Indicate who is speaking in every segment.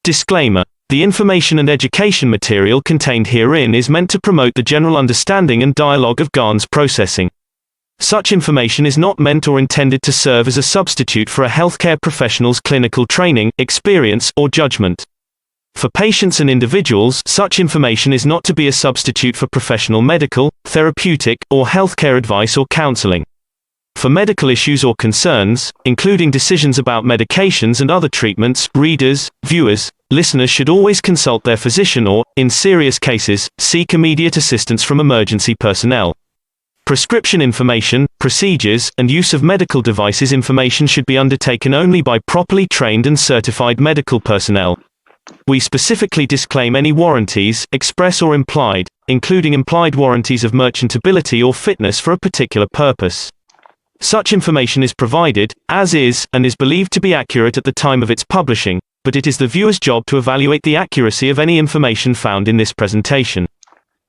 Speaker 1: Disclaimer: the information and education material contained herein is meant to promote the general understanding and dialogue of GAN's processing. Such information is not meant or intended to serve as a substitute for a healthcare professional's clinical training, experience, or judgment. For patients and individuals, such information is not to be a substitute for professional medical, therapeutic, or healthcare advice or counseling. For medical issues or concerns, including decisions about medications and other treatments, readers, viewers, listeners should always consult their physician or, in serious cases, seek immediate assistance from emergency personnel. Prescription information, procedures, and use of medical devices information should be undertaken only by properly trained and certified medical personnel. We specifically disclaim any warranties, express or implied, including implied warranties of merchantability or fitness for a particular purpose. Such information is provided, as is, and is believed to be accurate at the time of its publishing, but it is the viewer's job to evaluate the accuracy of any information found in this presentation.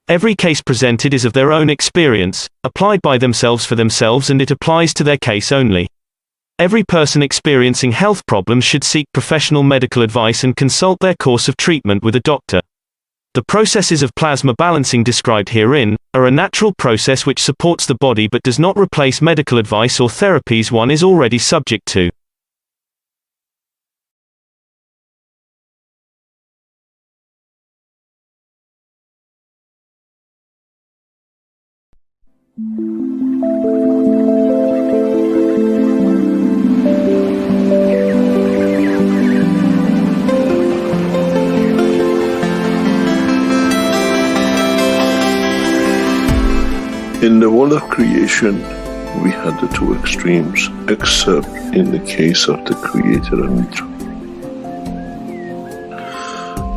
Speaker 1: Every case presented is of their own experience, applied by themselves for themselves, and it applies to their case only. Every person experiencing health problems should seek professional medical advice and consult their course of treatment with a doctor. The processes of plasma balancing described herein are a natural process which supports the body but does not replace medical advice or therapies one is already subject to.
Speaker 2: In the world of creation, we had the two extremes, except in the case of the Creator and Mitra,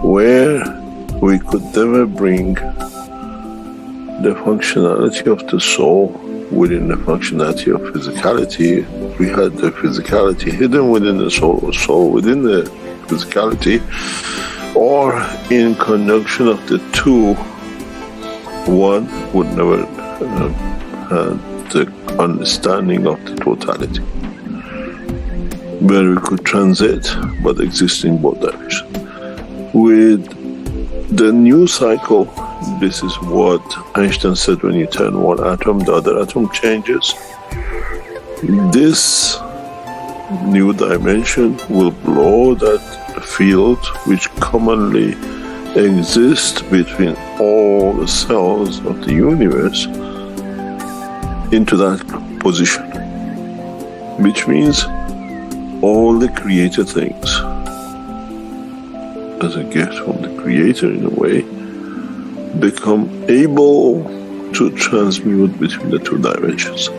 Speaker 2: where we could never bring the functionality of the soul within the functionality of physicality. We had the physicality hidden within the soul, or soul within the physicality, or in conjunction of the two, one would never had the understanding of the totality, where we could transit but exist in both directions. With the new cycle, this is what Einstein said: when you turn one atom, the other atom changes. This new dimension will blow that field which commonly exists between all the cells of the universe into that position, which means all the created things, as a gift from the Creator in a way, become able to transmute between the two dimensions.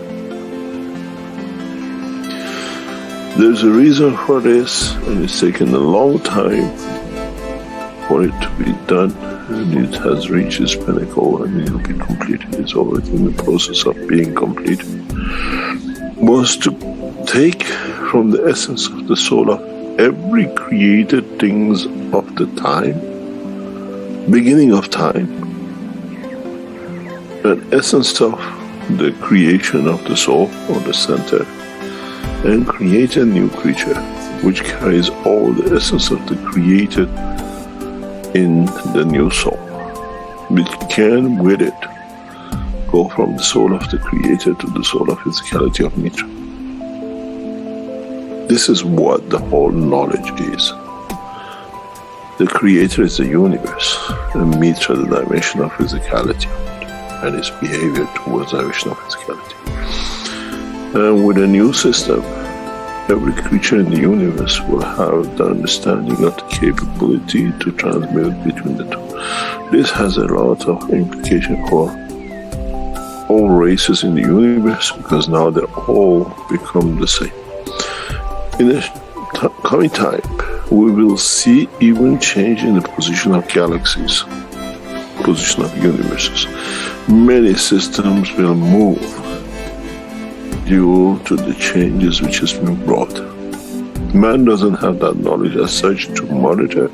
Speaker 2: There's a reason for this, and it's taken a long time for it to be done, and it has reached its pinnacle, and it will be completed. It's already in the process of being completed. Was to take from the essence of the soul of every created things of the time, beginning of time, an essence of the creation of the soul, or the center, and create a new creature which carries all the essence of the created in the new soul, which can with it go from the soul of the Creator to the soul of physicality of Mitra. This is what the whole knowledge is. The Creator is the universe, and Mitra the dimension of physicality and its behavior towards the dimension of physicality. And with a new system, every creature in the universe will have the understanding of the capability to transmute between the two. This has a lot of implication for all races in the universe, because now they all become the same. In the coming time, we will see even change in the position of galaxies, position of universes. Many systems will move due to the changes which has been brought. Man doesn't have that knowledge as such to monitor,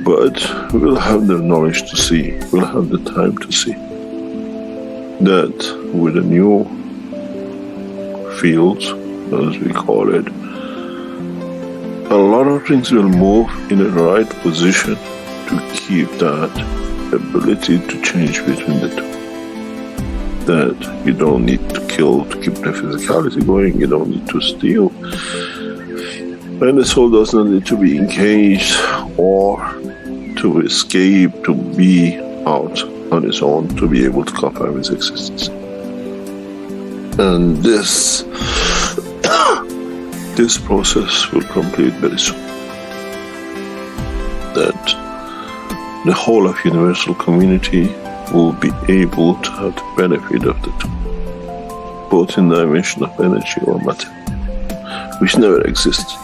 Speaker 2: but we'll have the knowledge to see, we'll have the time to see that with the new fields, as we call it, a lot of couplings will move in the right position to keep that ability to change between the two. That you don't need to kill to keep the physicality going, you don't need to steal, and the soul does not need to be engaged or to escape, to be out on its own, to be able to confirm its existence. And this process will complete very soon. That the whole of universal community will be able to have the benefit of the two, both in the dimension of energy or matter, which never existed.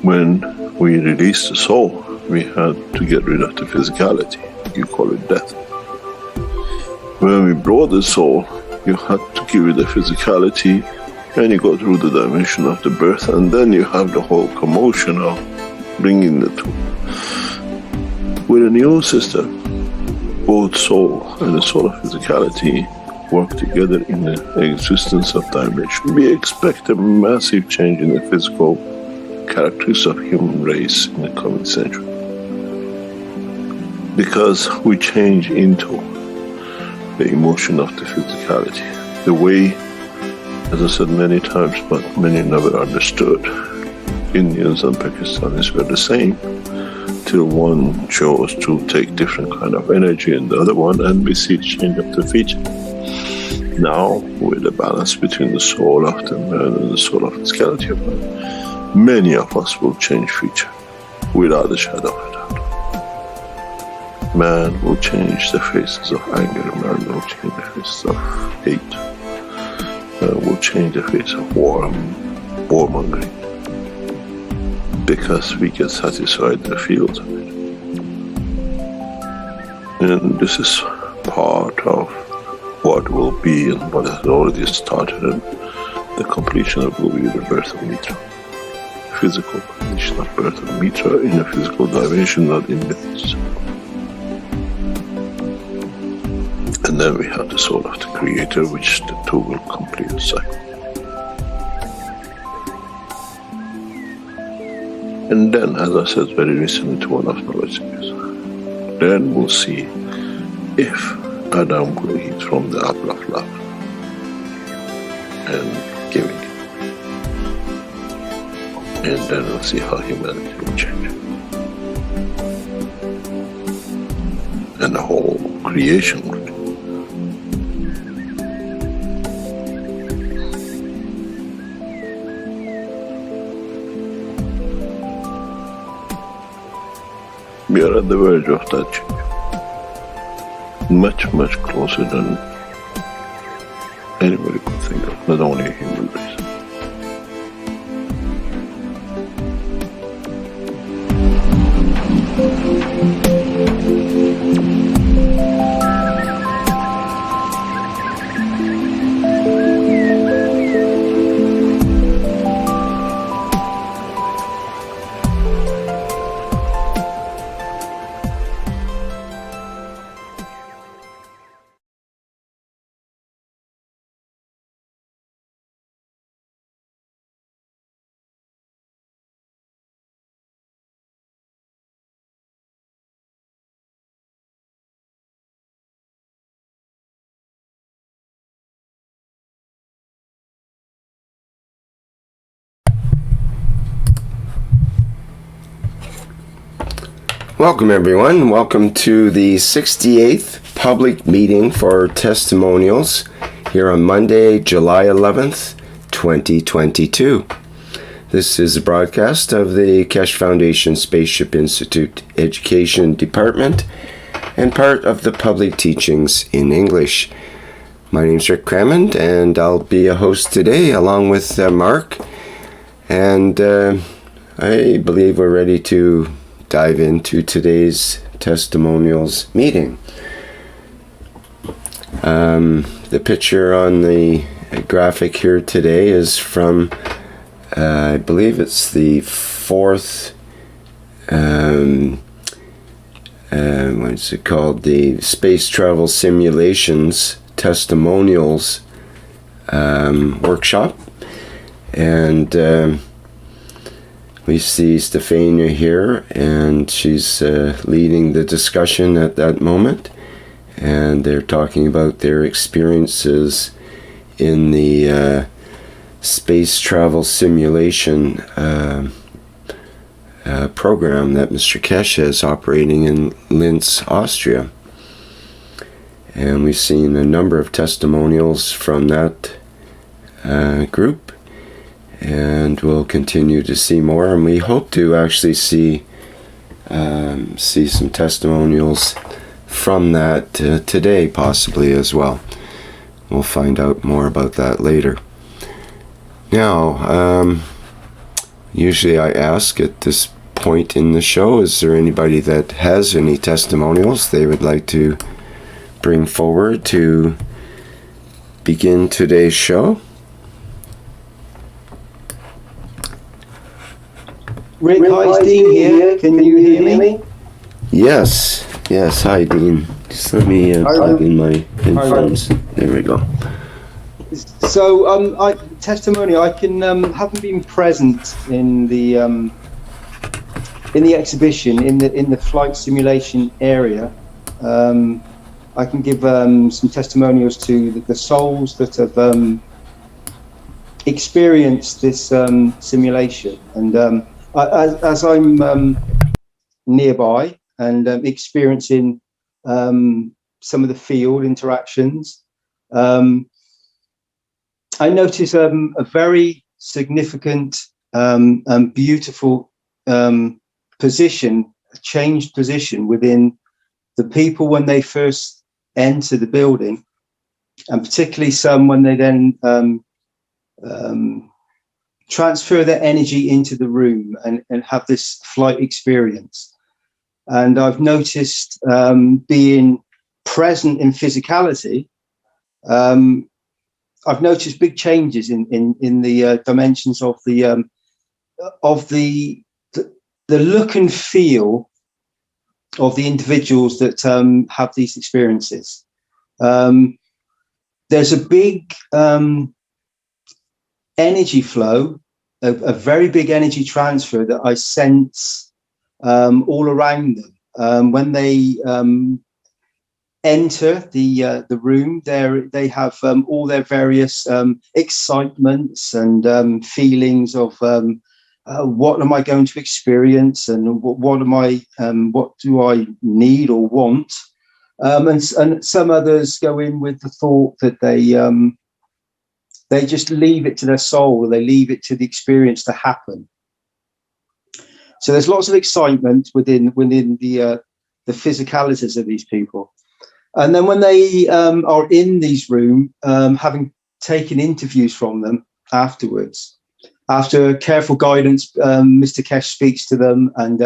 Speaker 2: When we released the soul, we had to get rid of the physicality. You call it death. When we brought the soul, you had to give it the physicality, and you go through the dimension of the birth, and then you have the whole commotion of bringing the two. With a new system, both soul and the soul of physicality work together in the existence of dimension. We expect a massive change in the physical characteristics of human race in the coming century, because we change into the emotion of the physicality. The way, as I said many times, but many never understood, Indians and Pakistanis were the same, till one chose to take different kind of energy in the other one, and we see change of the feature. Now, with the balance between the soul of the man and the soul of physicality of man, many of us will change feature without a shadow of a doubt. Man will change the faces of anger, man will change the faces of hate, man will change the face of warmongering, because we get satisfied in the field of it. And this is part of what will be and what has already started, and the completion of will be the birth of Mitra. Physical completion of birth of Mitra in a physical dimension, not in myths. And then we have the soul of the Creator, which the two will complete the cycle. And then, as I said very recently to one of my listeners, then we'll see if Adam will eat from the apple of love and giving it. And then we'll see how humanity will change. And the whole creation will change. We are at the verge of that change. Much, much closer than anybody could think of, not only a human race.
Speaker 3: Welcome everyone. Welcome to the 68th public meeting for testimonials here on Monday, July 11th, 2022. This is a broadcast of the Keshe Foundation Spaceship Institute Education Department and part of the public teachings in English. My name's Rick Crammond and I'll be a host today along with Mark, and I believe we're ready to dive into today's testimonials meeting. The picture on the graphic here today is from, I believe it's the fourth, what's it called? The Space Travel Simulations Testimonials workshop. And We see Stefania here, and she's leading the discussion at that moment, and they're talking about their experiences in the space travel simulation program that Mr. Keshe is operating in Linz, Austria. And we've seen a number of testimonials from that group, and we'll continue to see more, and we hope to actually see some testimonials from that today, possibly as well. We'll find out more about that later. Now, usually I ask at this point in the show, is there anybody that has any testimonials they would like to bring forward to begin today's show?
Speaker 4: Rick, hi, it's Dean here. Can you hear me?
Speaker 3: Yes. Hi, Dean. Just let me plug in my headphones. There we go.
Speaker 4: So, testimonial. I haven't been present in the exhibition in the flight simulation area. I can give some testimonials to the souls that have experienced this simulation, and as I'm nearby and experiencing some of the field interactions, I notice a very significant and beautiful position, a changed position within the people when they first enter the building, and particularly some when they then transfer their energy into the room and have this flight experience. And I've noticed, being present in physicality, I've noticed big changes in the dimensions of the look and feel of the individuals that have these experiences. There's a big energy flow, a very big energy transfer that I sense all around them. When they enter the room, they have all their various excitements and feelings of what am I going to experience, and what do I need or want, and some others go in with the thought that they just leave it to their soul, or they leave it to the experience to happen. So there's lots of excitement within the physicalities of these people. And then when they are in these rooms, having taken interviews from them afterwards, after careful guidance, Mr. Keshe speaks to them, and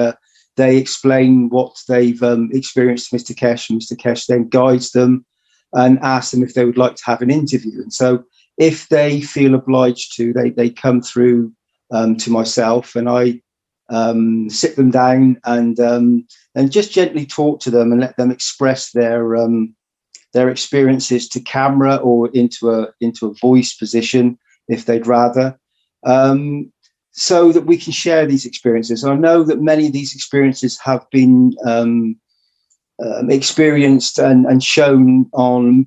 Speaker 4: they explain what they've experienced to Mr. Keshe, and Mr. Keshe then guides them and asks them if they would like to have an interview. And so if they feel obliged to, they come through to myself, and I sit them down and just gently talk to them and let them express their experiences to camera or into a voice position if they'd rather, so that we can share these experiences. And I know that many of these experiences have been experienced and shown on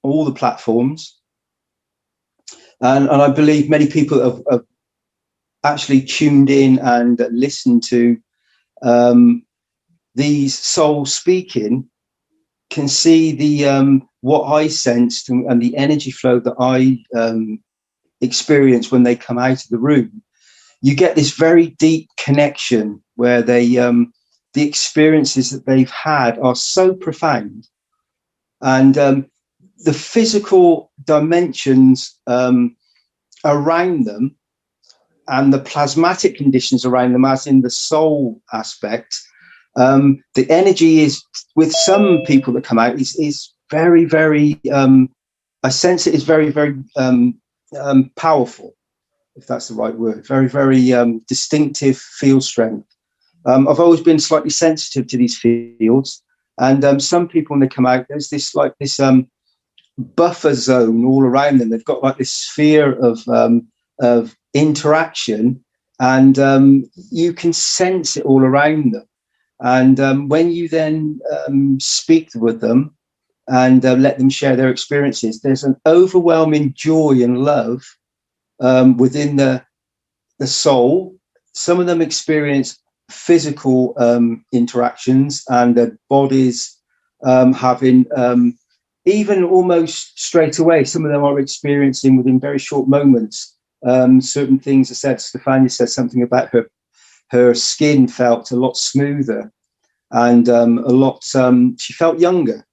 Speaker 4: all the platforms, and I believe many people have actually tuned in and listened to these souls speaking, can see the what I sensed and the energy flow that I experience when they come out of the room. You get this very deep connection where they the experiences that they've had are so profound, and the physical dimensions around them and the plasmatic conditions around them, as in the soul aspect, the energy is, with some people that come out, is very, very, I sense it is very, very powerful, if that's the right word, very, very distinctive field strength. I've always been slightly sensitive to these fields, and some people, when they come out, there's this buffer zone all around them. They've got like this sphere of interaction, and you can sense it all around them. And when you then speak with them and let them share their experiences, there's an overwhelming joy and love within the soul. Some of them experience physical interactions, and their bodies having even almost straight away, some of them are experiencing within very short moments certain things. I said, Stefania said something about her skin felt a lot smoother and a lot, she felt younger.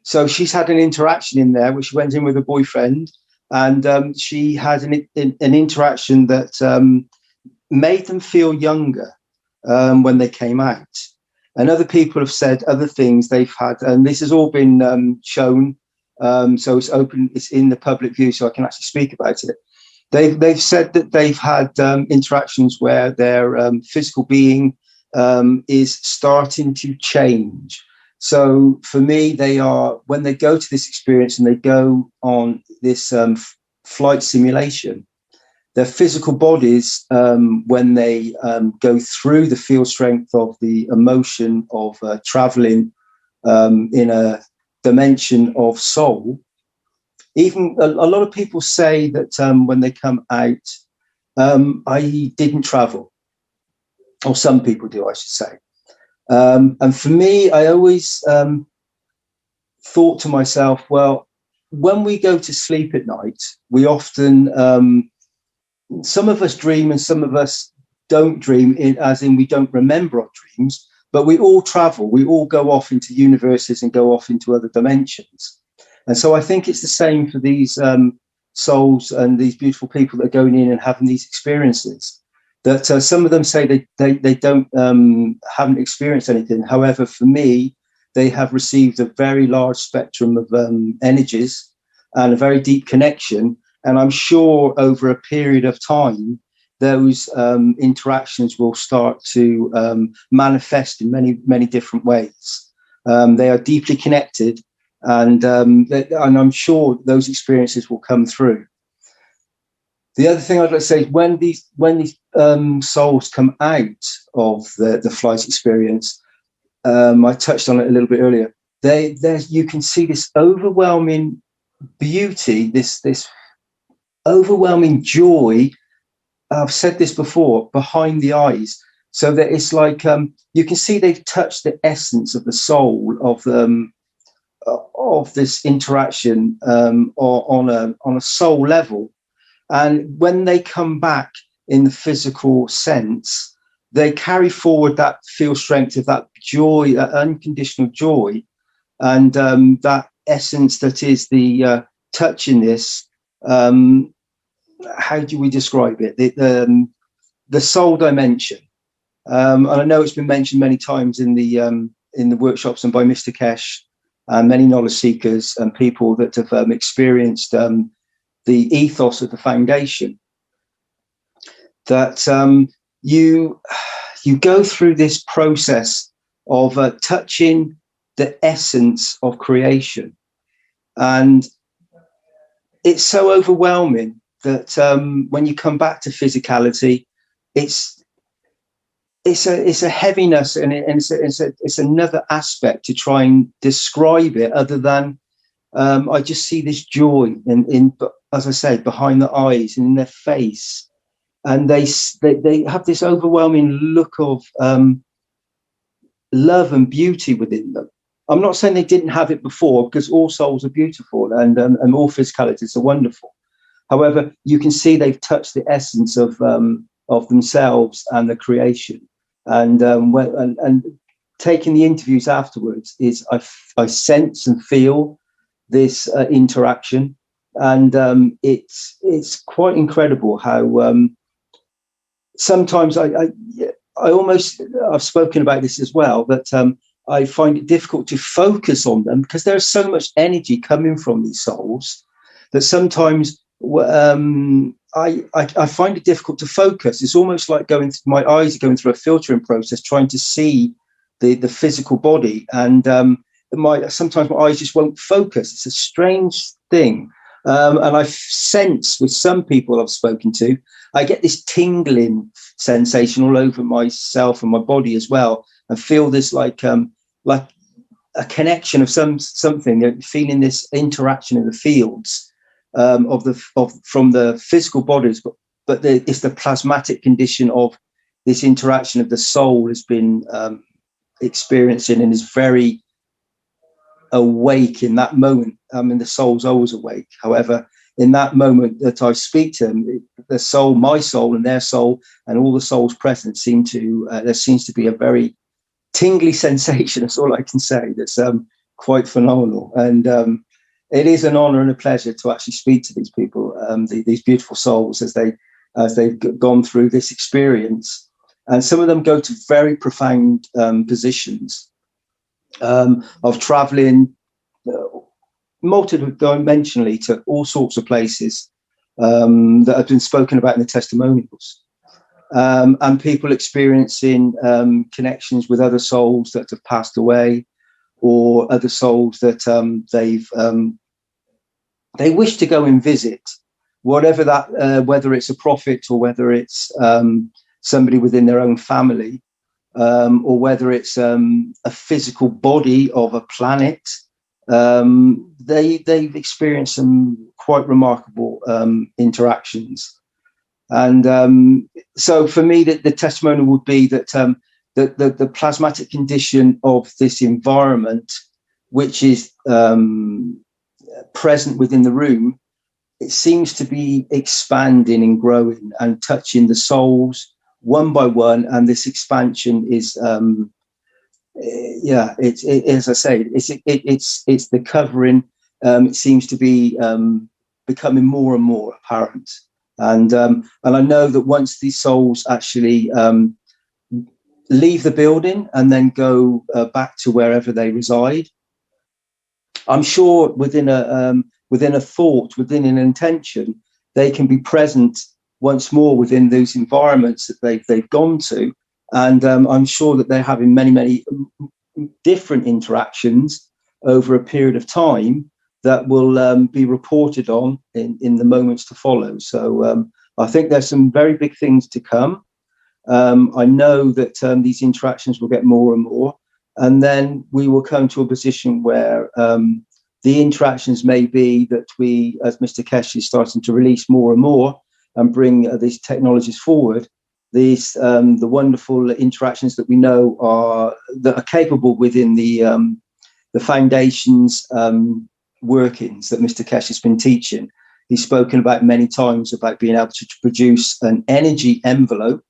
Speaker 4: So she's had an interaction in there, which she went in with her boyfriend, and she had an interaction that made them feel younger when they came out. And other people have said other things they've had, and this has all been shown. So it's open, it's in the public view, so I can actually speak about it. They've said that they've had interactions where their physical being is starting to change. So for me, they are, when they go to this experience and they go on this flight simulation, their physical bodies, when they go through the field strength of the emotion of traveling in a dimension of soul, even a lot of people say that when they come out, I didn't travel, or some people do, I should say. And for me, I always thought to myself, well, when we go to sleep at night, we often, some of us dream and some of us don't dream, as in we don't remember our dreams, but we all travel, we all go off into universes and go off into other dimensions. And so I think it's the same for these souls and these beautiful people that are going in and having these experiences. That some of them say they don't haven't experienced anything. However, for me, they have received a very large spectrum of energies and a very deep connection. And I'm sure over a period of time, those interactions will start to manifest in many, many different ways. They are deeply connected, and I'm sure those experiences will come through. The other thing I'd like to say is when these souls come out of the flight experience, I touched on it a little bit earlier. You can see this overwhelming beauty, this overwhelming joy. I've said this before, behind the eyes, so that it's like you can see they've touched the essence of the soul of this interaction or on a soul level. And when they come back in the physical sense, they carry forward that field strength of that joy, that unconditional joy, and that essence that is the touchiness. How do we describe it? The soul dimension. And I know it's been mentioned many times in the workshops and by Mr. Keshe and many knowledge seekers and people that have experienced the ethos of the foundation, that you go through this process of touching the essence of creation, and it's so overwhelming that when you come back to physicality, it's a heaviness, and it's another aspect to try and describe it, other than I just see this joy in, as I say, behind the eyes and in their face, and they have this overwhelming look of love and beauty within them. I'm not saying they didn't have it before, because all souls are beautiful and all physicalities are wonderful. However, you can see they've touched the essence of themselves and the creation. And taking the interviews afterwards, is I sense and feel this interaction, and it's quite incredible how sometimes I've spoken about this as well, that I find it difficult to focus on them, because there's so much energy coming from these souls that sometimes I find it difficult to focus. It's almost like my eyes are going through a filtering process, trying to see the physical body, and sometimes my eyes just won't focus. It's a strange thing. And I've sensed with some people I've spoken to, I get this tingling sensation all over myself and my body as well, and feel this like a connection of something, feeling this interaction in the fields from the physical bodies, but it's the plasmatic condition of this interaction of the soul has been experiencing and is very awake in that moment. I mean, the soul's always awake. However, in that moment that I speak to them, the soul, my soul and their soul and all the souls present there seems to be a very tingly sensation. That's all I can say. That's quite phenomenal. And it is an honor and a pleasure to actually speak to these people, these beautiful souls as they've gone through this experience. And some of them go to very profound positions of traveling multidimensionally to all sorts of places that have been spoken about in the testimonials, and people experiencing connections with other souls that have passed away, or other souls that they wish to go and visit, whatever that, whether it's a prophet or whether it's somebody within their own family, or whether it's a physical body of a planet. They've experienced some quite remarkable interactions. And so for me, the testimonial would be that the plasmatic condition of this environment, which is present within the room, it seems to be expanding and growing and touching the souls one by one. And this expansion is, as I say, it's the covering. It seems to be becoming more and more apparent. And I know that once these souls actually leave the building and then go back to wherever they reside, I'm sure within a thought, within an intention, they can be present once more within those environments that they've gone to. And I'm sure that they're having many, many different interactions over a period of time that will be reported on in the moments to follow. So I think there's some very big things to come. I know that these interactions will get more and more, and then we will come to a position where the interactions may be that we, as Mr. Keshe is starting to release more and more and bring these technologies forward, these the wonderful interactions that we know that are capable within the foundation's workings that Mr. Keshe has been teaching. He's spoken about many times about being able to produce an energy envelope.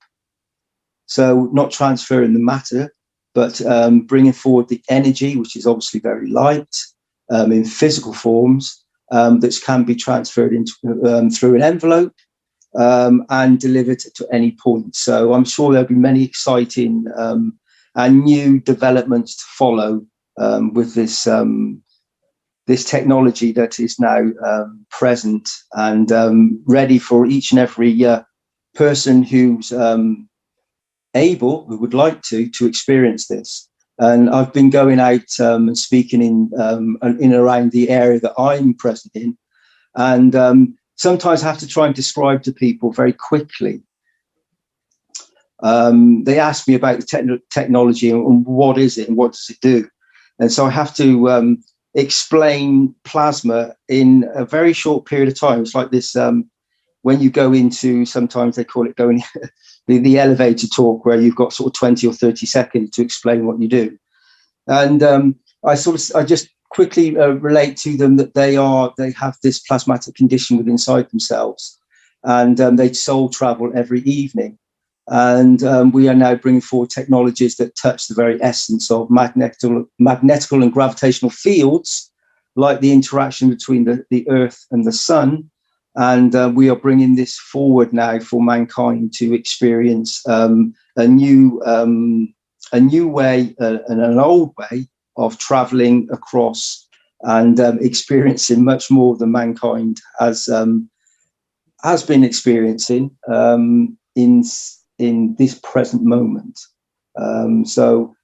Speaker 4: So not transferring the matter, but bringing forward the energy, which is obviously very light, in physical forms, that can be transferred into through an envelope and delivered to any point. So I'm sure there'll be many exciting and new developments to follow with this this technology that is now present and ready for each and every person who's able, who would like to experience this. And I've been going out and speaking in around the area that I'm present in, and sometimes I have to try and describe to people very quickly. They ask me about the technology and what is it and what does it do, and so I have to explain plasma in a very short period of time. It's like this when you go into, sometimes they call it going the elevator talk, where you've got sort of 20 or 30 seconds to explain what you do. And I just quickly relate to them that they have this plasmatic condition within inside themselves, and they soul travel every evening. And we are now bringing forward technologies that touch the very essence of magnetical and gravitational fields, like the interaction between the Earth and the Sun. And we are bringing this forward now for mankind to experience a new way and an old way of traveling across and experiencing much more than mankind has been experiencing in this present moment. So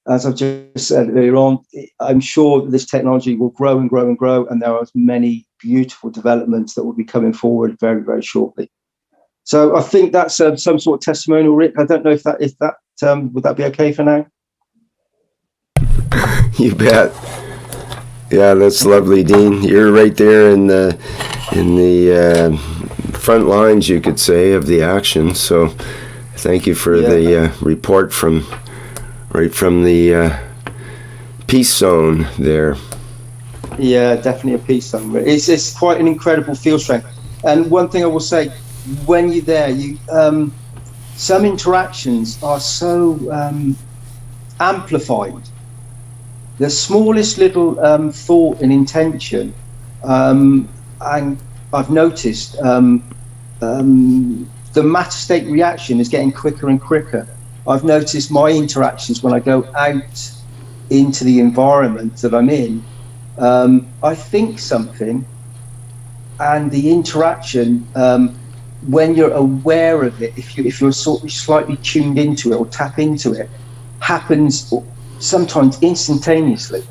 Speaker 4: as I've just said earlier on, I'm sure this technology will grow and grow and grow, and there are many beautiful developments that will be coming forward very, very shortly. So I think that's some sort of testimonial, Rick. I don't know if that would that be okay for now?
Speaker 3: You bet. Yeah, that's lovely, Dean. You're right there in the front lines, you could say, of the action. So thank you for the report from the peace zone there. Yeah,
Speaker 4: definitely a peace zone. It's quite an incredible field strength. And one thing I will say, when you're there, some interactions are so amplified. The smallest little thought and intention, and I've noticed the matter state reaction is getting quicker and quicker. I've noticed my interactions when I go out into the environment that I'm in. I think something, and the interaction, when you're aware of it, if you're sort of slightly tuned into it or tap into it, happens sometimes instantaneously.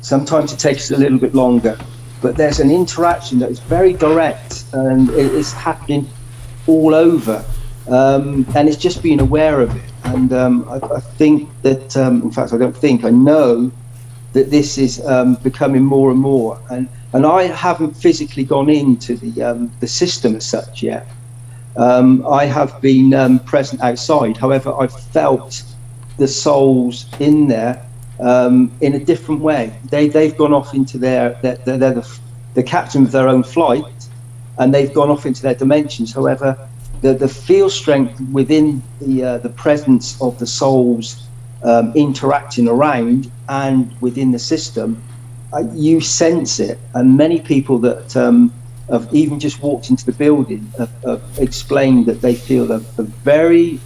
Speaker 4: Sometimes it takes a little bit longer, but there's an interaction that is very direct, and it's happening all over, and it's just being aware of it. And I think that, in fact, I know that this is becoming more and more. And I haven't physically gone into the system as such yet. I have been present outside. However, I've felt the souls in there in a different way. They've gone off into they're the captain of their own flight, and they've gone off into their dimensions. However, the field strength within the presence of the souls interacting around and within the system, you sense it. And many people that have even just walked into the building have explained that they feel a very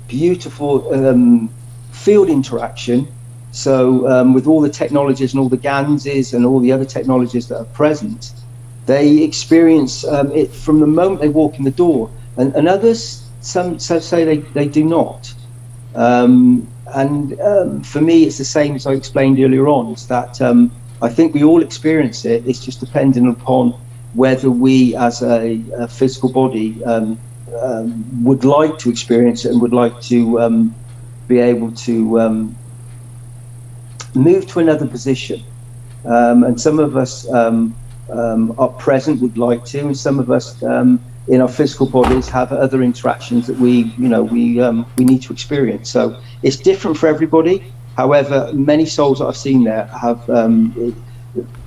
Speaker 4: beautiful field interaction. So with all the technologies and all the GANSes and all the other technologies that are present, they experience it from the moment they walk in the door, and others, some say they do not. For me, it's the same as I explained earlier on. It's that I think we all experience it. It's just dependent upon whether we, as a physical body, would like to experience it and would like to be able to move to another position. And some of us are present, would like to, and some of us in our physical bodies have other interactions that we need to experience. So it's different for everybody. However, many souls that I've seen there have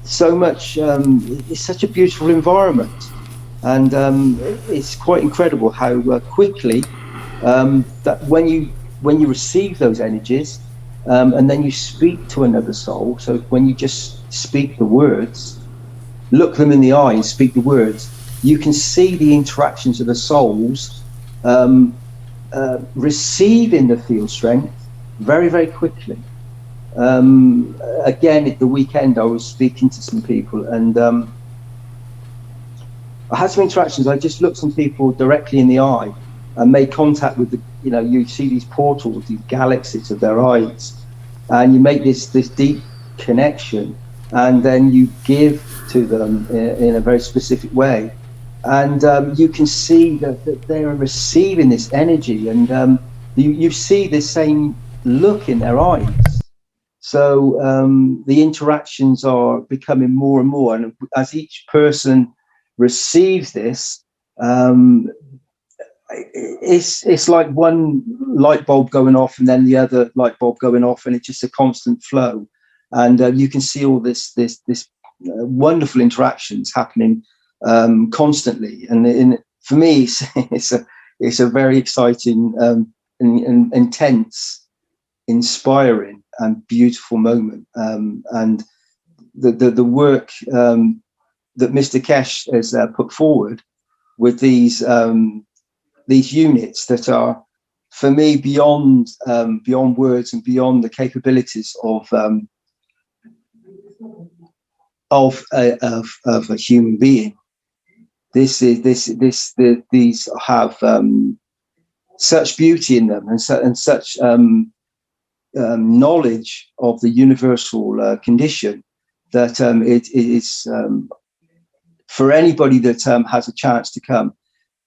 Speaker 4: so much. It's such a beautiful environment, and it's quite incredible how quickly that when you receive those energies, and then you speak to another soul. So when you just speak the words, look them in the eye and speak the words, you can see the interactions of the souls receiving the field strength very, very quickly. Again, at the weekend, I was speaking to some people, and I had some interactions. I just looked some people directly in the eye and made contact with you see these portals, these galaxies of their eyes, and you make this deep connection, and then you give to them in a very specific way, and you can see that they are receiving this energy, and you see the same look in their eyes. So the interactions are becoming more and more, and as each person receives this, it's like one light bulb going off and then the other light bulb going off, and it's just a constant flow. And you can see all this wonderful interactions happening constantly. And for me, it's a very exciting and intense, inspiring and beautiful moment. And the work that Mr. Keshe has put forward with these units that are, for me, beyond words and beyond the capabilities of a human being. These have such beauty in them, and such knowledge of the universal condition, that it is for anybody that has a chance to come,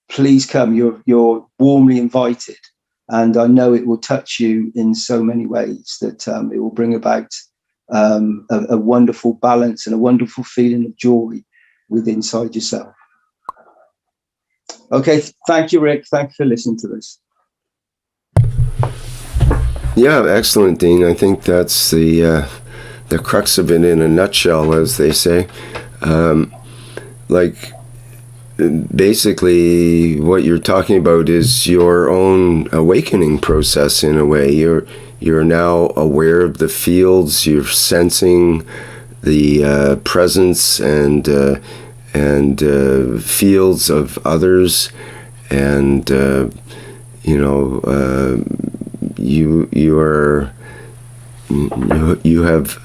Speaker 4: please come. You're warmly invited, and I know it will touch you in so many ways that it will bring about a wonderful balance and a wonderful feeling of joy within inside yourself. Okay, thank you, Rick. Thank you for listening to this.
Speaker 3: Yeah, excellent, Dean. I think that's the crux of it in a nutshell, as they say. Like, basically, what you're talking about is your own awakening process in a way. You're now aware of the fields. You're sensing the presence and fields of others, and you have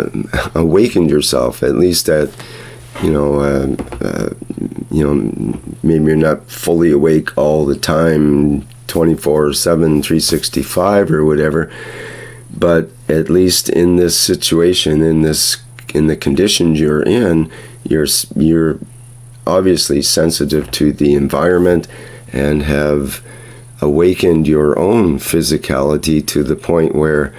Speaker 3: awakened yourself, at least at maybe you're not fully awake all the time, 24/7, 365 or whatever, but at least in this situation, in the conditions you're in, you're obviously sensitive to the environment and have awakened your own physicality to the point where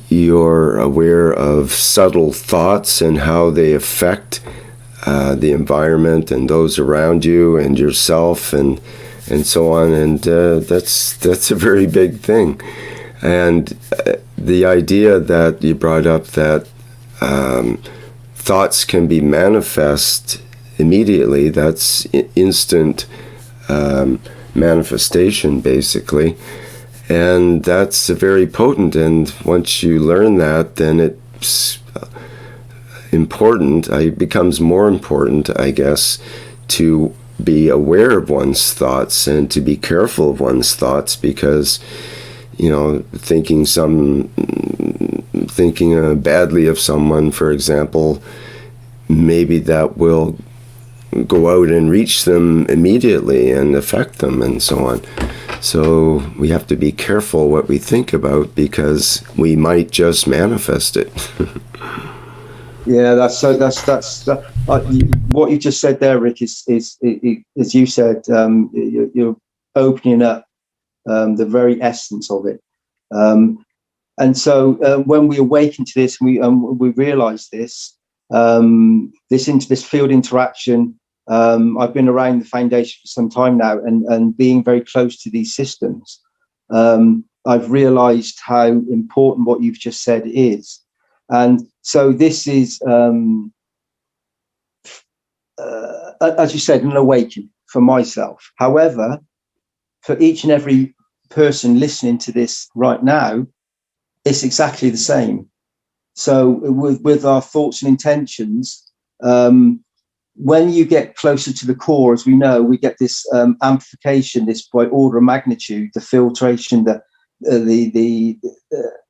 Speaker 3: you're aware of subtle thoughts and how they affect the environment and those around you and yourself and so on, and that's a very big thing. And the idea that you brought up, that thoughts can be manifest immediately, that's instant manifestation, basically, and that's very potent. And once you learn that, then it's important. It becomes more important, I guess, to be aware of one's thoughts and to be careful of one's thoughts, because thinking badly of someone, for example, maybe that will go out and reach them immediately and affect them and so on. So we have to be careful what we think about, because we might just manifest it.
Speaker 4: Yeah, that's what you just said there, Rick. Is as you said, you're opening up the very essence of it. And so when we awaken to this, we realize this, this field interaction. I've been around the foundation for some time now, and being very close to these systems, I've realized how important what you've just said is. And so this is, as you said, an awakening for myself. However, for each and every person listening to this right now, it's exactly the same. So with our thoughts and intentions, when you get closer to the core, as we know, we get this amplification, this by order of magnitude, the filtration, the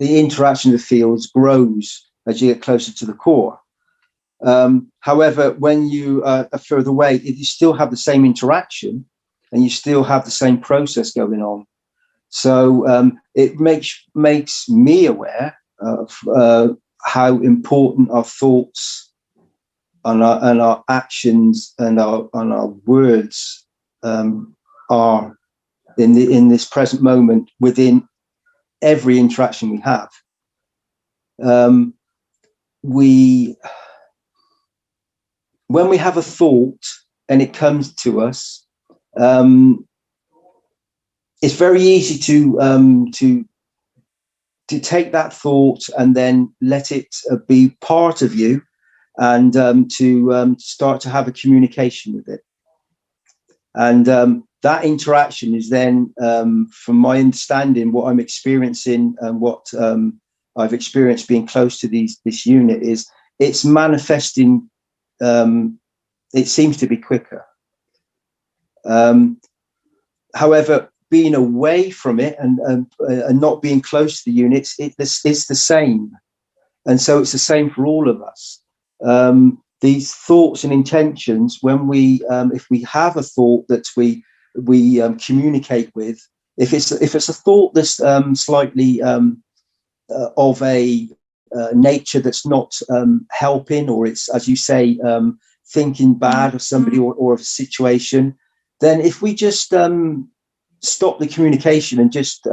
Speaker 4: interaction of the fields grows as you get closer to the core. However, when you are further away, you still have the same interaction and you still have the same process going on. So it makes me aware of how important our thoughts and our actions and our words are in this present moment within every interaction we have. When we have a thought and it comes to us, it's very easy to take that thought and then let it be part of you, and to start to have a communication with it. And that interaction is then, from my understanding, what I'm experiencing and what I've experienced being close to this unit is it's manifesting. It seems to be quicker. However, being away from it and not being close to the units, it's the same. And so it's the same for all of us. These thoughts and intentions, when if we have a thought that we communicate with, if it's a thought that's slightly of a nature that's not helping, or it's, as you say, thinking bad of somebody or of a situation, then if we just stop the communication and just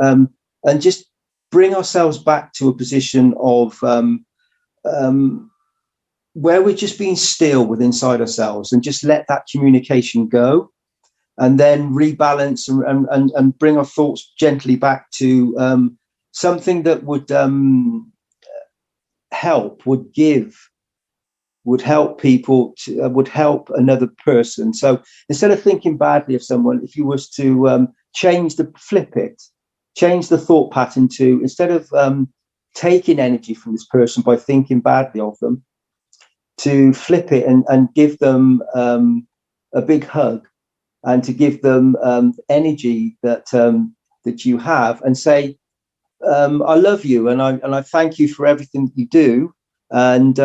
Speaker 4: bring ourselves back to a position of where we're just being still within inside ourselves and just let that communication go, and then rebalance and bring our thoughts gently back to something that would help, would help people, would help another person. So instead of thinking badly of someone, if you was to change the thought pattern to, instead of taking energy from this person by thinking badly of them, to flip it and give them a big hug, and to give them energy that you have, and say, I love you, and I thank you for everything that you do, and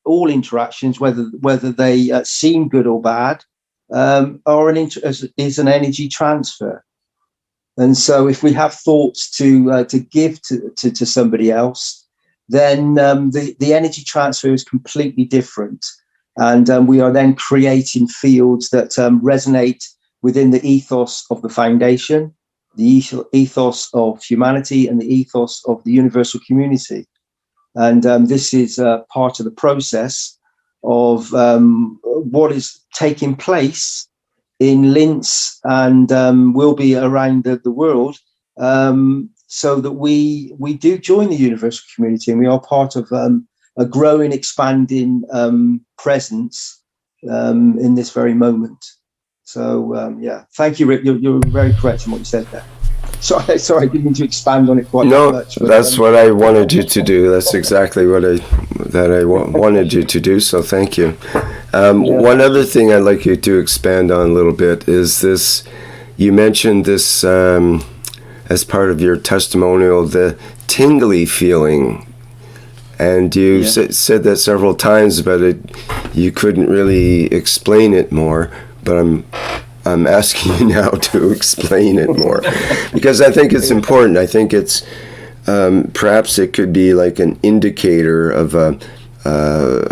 Speaker 4: all interactions, whether they seem good or bad, is an energy transfer. And so if we have thoughts to give to somebody else, then the energy transfer is completely different, and we are then creating fields that resonate within the ethos of the foundation, the ethos of humanity, and the ethos of the universal community. And this is part of the process of what is taking place in Linz and will be around the world, so that we do join the universal community, and we are part of a growing, expanding presence in this very moment. So yeah, thank you, Rick. You're very correct in what you said there. Sorry, I didn't mean to expand on it quite that much.
Speaker 3: No, that's what I wanted you to do. That's exactly what I wanted you to do. So thank you. One other thing I'd like you to expand on a little bit is this. You mentioned this as part of your testimonial, the tingly feeling, and you said that several times, but you couldn't really explain it more. But I'm asking you now to explain it more, because I think it's important. I think it's perhaps it could be like an indicator of a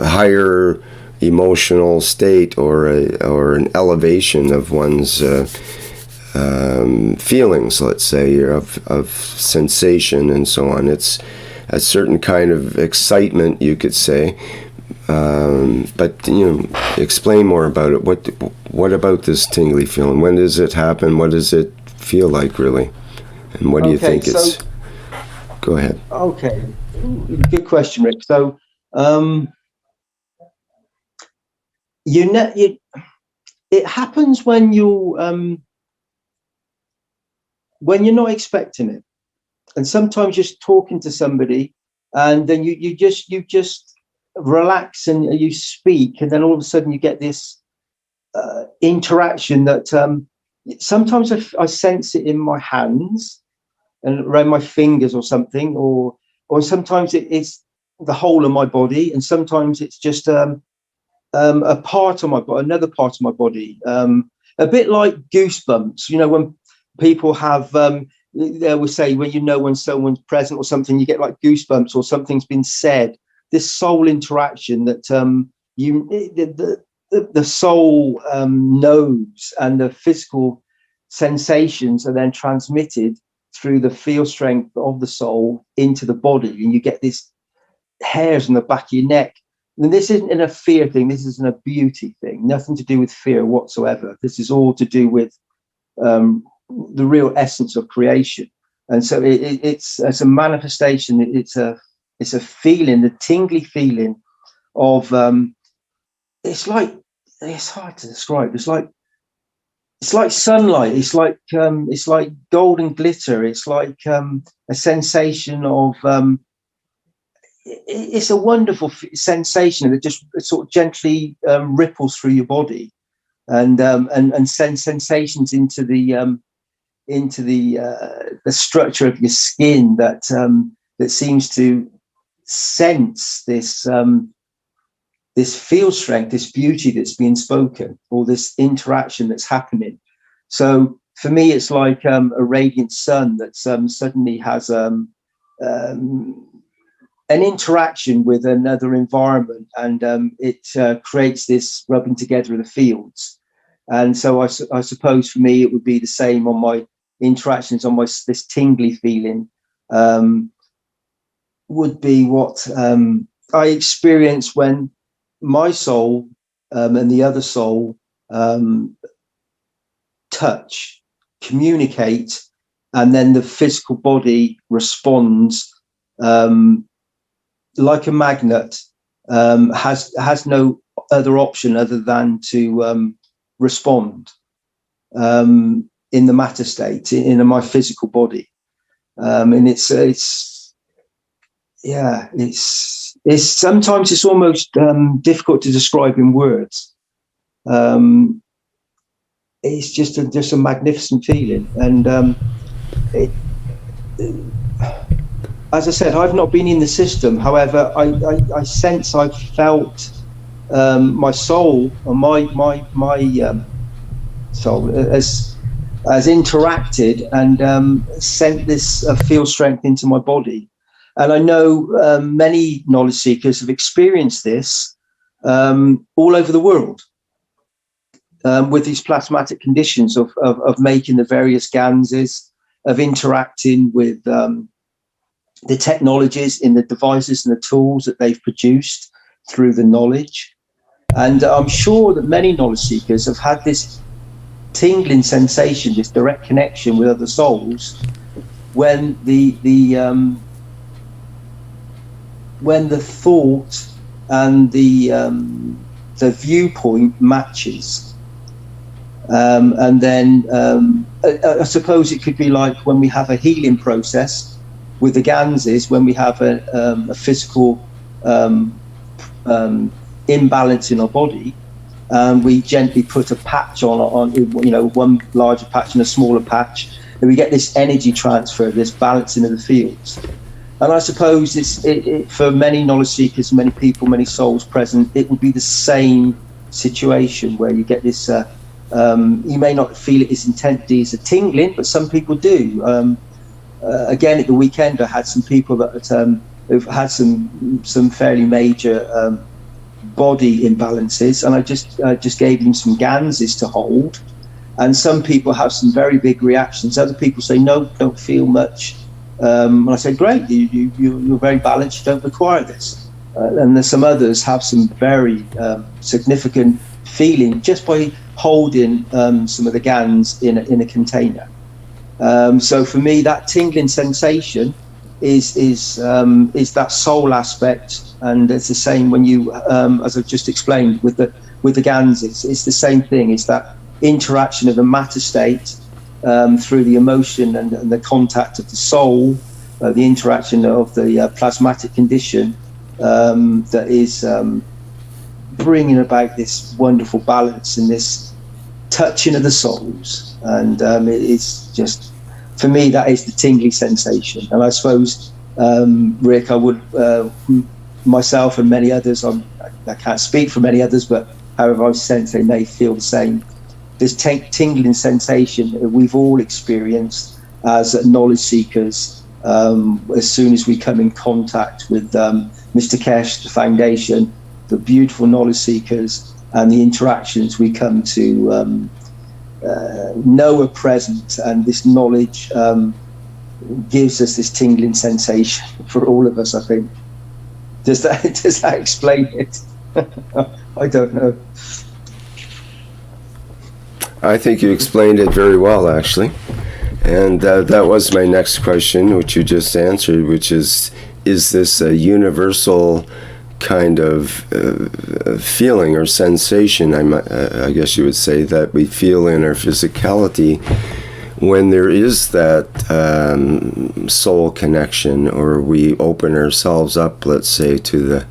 Speaker 3: higher emotional state or an elevation of one's feelings, let's say, of sensation and so on. It's a certain kind of excitement, you could say. But explain more about it. What about this tingly feeling? When does it happen? What does it feel like, really? And what do you think it's? Go ahead.
Speaker 4: Okay, good question, Rick. So, it happens when you're not expecting it, and sometimes just talking to somebody, and then you just relax and you speak, and then all of a sudden you get this interaction that sometimes I sense it in my hands and around my fingers or something, or sometimes it's the whole of my body, and sometimes it's just a part of my body, another part of my body, a bit like goosebumps. When people have they will say, when someone's present or something, you get like goosebumps, or something's been said. This soul interaction that the soul knows, and the physical sensations are then transmitted through the field strength of the soul into the body, and you get these hairs on the back of your neck. And this isn't a fear thing. This isn't a beauty thing. Nothing to do with fear whatsoever. This is all to do with the real essence of creation. And so it's a manifestation. It's a feeling, the tingly feeling of it's hard to describe. It's like sunlight. It's like golden glitter. It's like a sensation of it's a wonderful sensation that just sort of gently ripples through your body, and sends sensations into the structure of your skin that seems to sense this field strength, this beauty that's being spoken, or this interaction that's happening. So for me, it's like a radiant sun that suddenly has an interaction with another environment, and it creates this rubbing together of the fields. And so I suppose for me it would be the same on my interactions, on this tingly feeling would be what I experience when my soul and the other soul touch, communicate, and then the physical body responds like a magnet, has no other option other than to respond in the matter state, in my physical body. And it's sometimes it's almost difficult to describe in words. It's just a magnificent feeling. And as I said, I've not been in the system. However, I sense, I've felt my soul, or my soul has interacted and sent this field strength into my body. And I know many knowledge seekers have experienced this all over the world with these plasmatic conditions of making the various ganses, of interacting with the technologies in the devices and the tools that they've produced through the knowledge. And I'm sure that many knowledge seekers have had this tingling sensation, this direct connection with other souls, when the thought and the viewpoint matches. And then I suppose it could be like when we have a healing process with the ganses, when we have a physical imbalance in our body, and we gently put a patch on, one larger patch and a smaller patch, and we get this energy transfer, this balancing of the fields. And I suppose for many knowledge seekers, many people, many souls present, it would be the same situation where you get this. You may not feel it as intensely as a tingling, but some people do. Again, at the weekend, I had some people that who've had some fairly major body imbalances, and I just gave them some ganses to hold. And some people have some very big reactions. Other people say, no, don't feel much. And I said, great, you're very balanced, you don't require this. And there's some others have some very significant feeling just by holding some of the GANs in a container. So for me, that tingling sensation is that soul aspect, and it's the same when you, as I've just explained with the GANs, it's the same thing. It's that interaction of the matter state through the emotion and the contact of the soul, the interaction of the plasmatic condition that is bringing about this wonderful balance and this touching of the souls. And it's just, for me, that is the tingly sensation. And I suppose, Rick, I would, myself and many others, I can't speak for many others, but however I sense they may feel the same. This tingling sensation that we've all experienced as knowledge seekers as soon as we come in contact with Mr. Keshe, the foundation, the beautiful knowledge seekers, and the interactions we come to know are present, and this knowledge gives us this tingling sensation for all of us, I think. Does that explain it? I don't know.
Speaker 3: I think you explained it very well, actually. And that was my next question, which you just answered, which is this a universal kind of feeling or sensation, I guess you would say, that we feel in our physicality when there is that soul connection, or we open ourselves up, let's say, to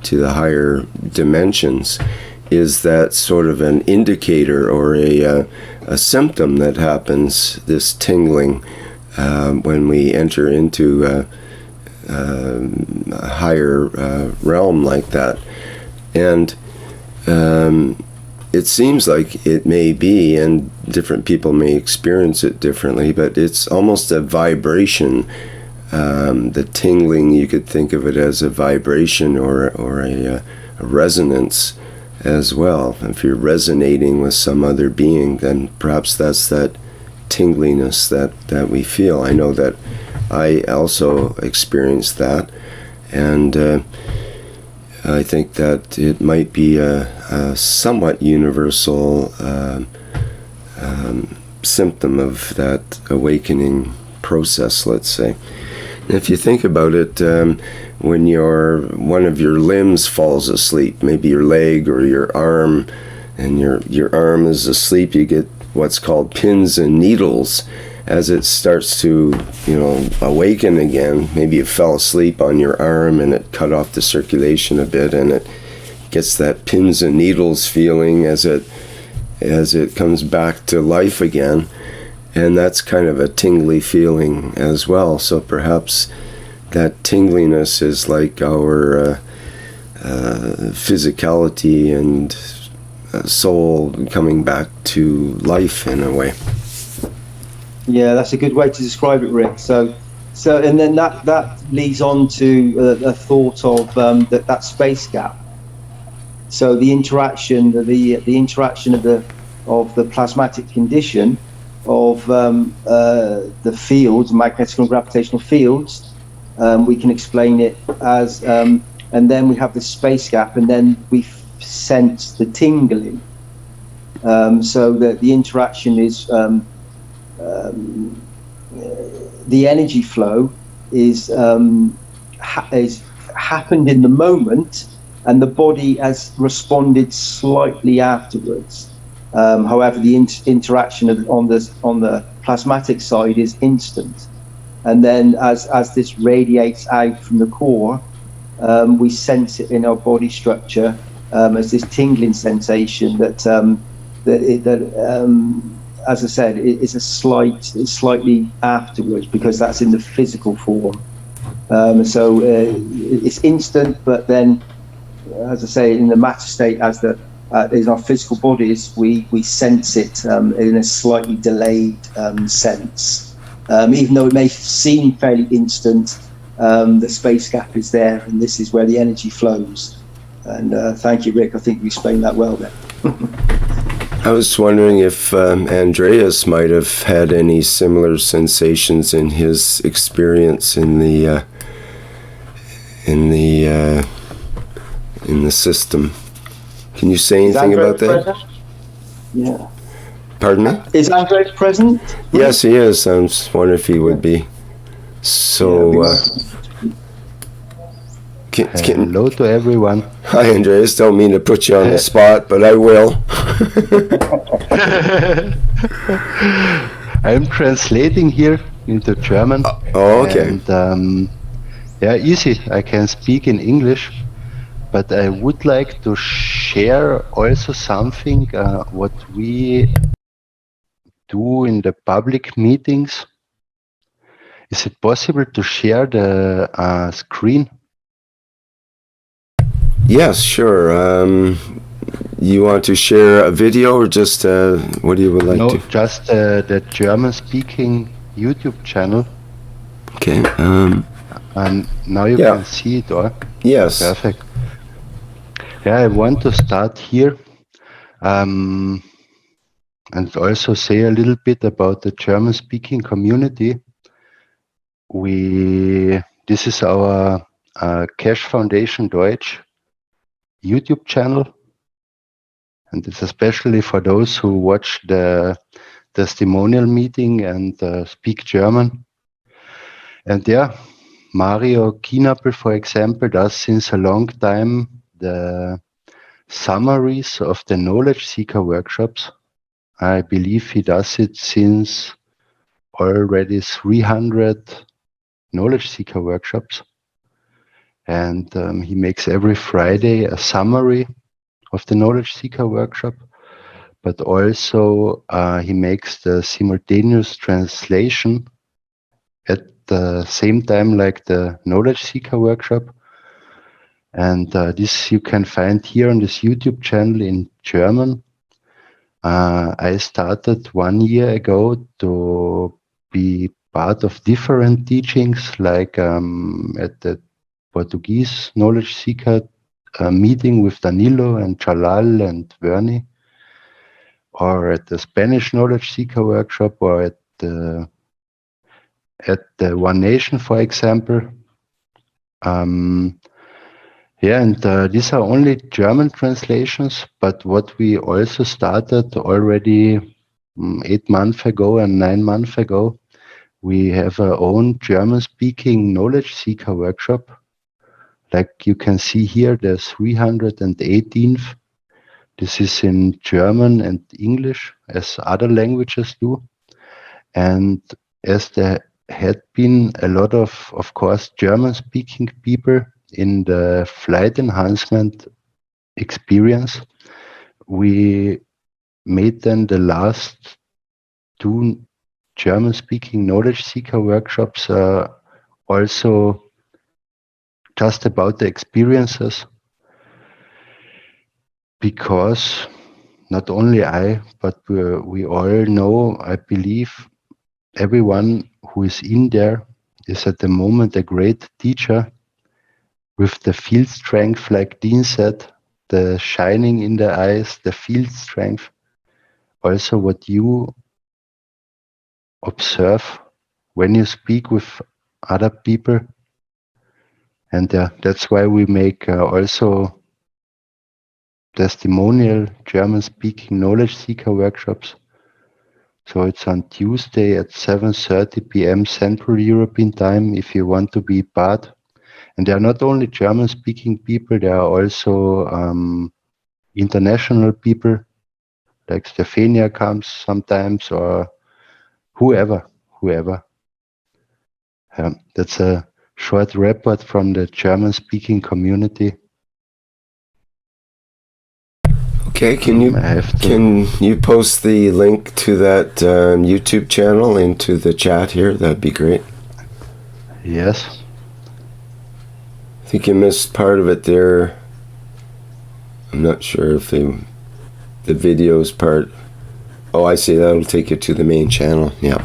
Speaker 3: the higher dimensions? Is that sort of an indicator or a symptom that happens, this tingling, when we enter into a higher realm like that? And it seems like it may be, and different people may experience it differently, but it's almost a vibration The tingling, you could think of it as a vibration or a resonance as well. If you're resonating with some other being, then perhaps that's that tingliness that we feel. I know that I also experienced that, and I think that it might be a somewhat universal symptom of that awakening process, let's say. And if you think about it, when one of your limbs falls asleep, maybe your leg or your arm, and your arm is asleep, you get what's called pins and needles as it starts to, awaken again. Maybe you fell asleep on your arm and it cut off the circulation a bit, and it gets that pins and needles feeling as it comes back to life again. And that's kind of a tingly feeling as well. So perhaps that tingliness is like our physicality and soul coming back to life in a way.
Speaker 4: Yeah, that's a good way to describe it, Rick. So and then that leads on to a thought of that space gap. So the interaction of the plasmatic condition of the fields, magnetic and gravitational fields, we can explain it as, and then we have the space gap, and then we sense the tingling. So that the interaction is the energy flow is happened in the moment, and the body has responded slightly afterwards. However, the interaction on the plasmatic side is instant, and then as this radiates out from the core, we sense it in our body structure as this tingling sensation that as I said, it's slightly afterwards, because that's in the physical form. So it's instant, but then, as I say, in the matter state, as in our physical bodies, we sense it in a slightly delayed sense. Even though it may seem fairly instant, the space gap is there, and this is where the energy flows. And thank you, Rick. I think you explained that well there.
Speaker 3: I was wondering if Andreas might have had any similar sensations in his experience in the system. Can you say anything about that?
Speaker 4: Present? Yeah.
Speaker 3: Pardon me?
Speaker 4: Is Andreas present?
Speaker 3: Yes, he is. I'm just wondering if he would be. So,
Speaker 5: hello to everyone.
Speaker 3: Hi, Andreas. Don't mean to put you on the spot, but I will.
Speaker 5: I'm translating here into German.
Speaker 3: Oh, okay.
Speaker 5: And yeah, easy. I can speak in English, but I would like to share also something what we do in the public meetings. Is it possible to share the screen?
Speaker 3: Yes, sure. You want to share a video, or just what do you would like to?
Speaker 5: No, just the German-speaking YouTube channel.
Speaker 3: Okay.
Speaker 5: And now you can see it, or?
Speaker 3: Yes.
Speaker 5: Perfect. Yeah, I want to start here, and also say a little bit about the German-speaking community. This is our Keshe Foundation Deutsch YouTube channel, and it's especially for those who watch the testimonial meeting and speak German. And yeah, Mario Kienapel, for example, does since a long time the summaries of the knowledge seeker workshops. I believe he does it since already 300 knowledge seeker workshops. And he makes every Friday a summary of the knowledge seeker workshop, but also he makes the simultaneous translation at the same time like the knowledge seeker workshop. And this you can find here on this YouTube channel in German. I started 1 year ago to be part of different teachings, like at the Portuguese knowledge seeker meeting with Danilo and Jalal and Verni, or at the Spanish knowledge seeker workshop, or at the One Nation, for example. Yeah, and these are only German translations, but what we also started already 8 months ago and 9 months ago, we have our own German-speaking knowledge seeker workshop. Like you can see here, the 318th. This is in German and English, as other languages do. And as there had been a lot of course, German-speaking people in the flight enhancement experience, we made then the last 2 German-speaking knowledge seeker workshops also just about the experiences, because not only I, but we all know, I believe, everyone who is in there is at the moment a great teacher with the field strength, like Dean said, the shining in the eyes, the field strength. Also what you observe when you speak with other people. And that's why we make also testimonial German-speaking knowledge seeker workshops. So it's on Tuesday at 7:30 p.m. Central European Time if you want to be part. And there are not only German-speaking people, there are also international people, like Stefania comes sometimes, or whoever. That's a short report from the German-speaking community.
Speaker 3: Okay, can you post the link to that YouTube channel into the chat here? That'd be great.
Speaker 5: Yes.
Speaker 3: I think you missed part of it there. I'm not sure if the videos part. Oh, I see. That'll take you to the main channel. Yeah.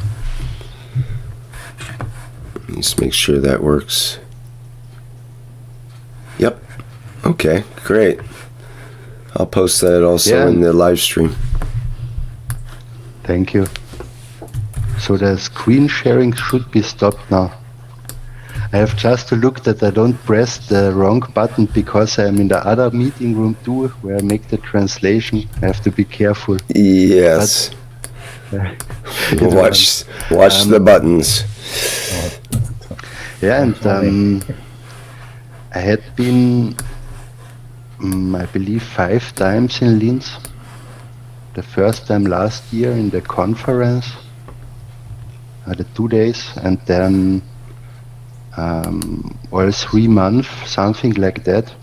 Speaker 3: Just make sure that works. Yep. Okay, great. I'll post that also in the live stream.
Speaker 5: Thank you. So the screen sharing should be stopped now. I have just to look that I don't press the wrong button, because I'm in the other meeting room too, where I make the translation. I have to be careful.
Speaker 3: Yes. Watch the buttons.
Speaker 5: Yeah, and I had been, I believe, 5 times in Linz. The first time last year in the conference, the 2 days, and then or 3 months, something like that.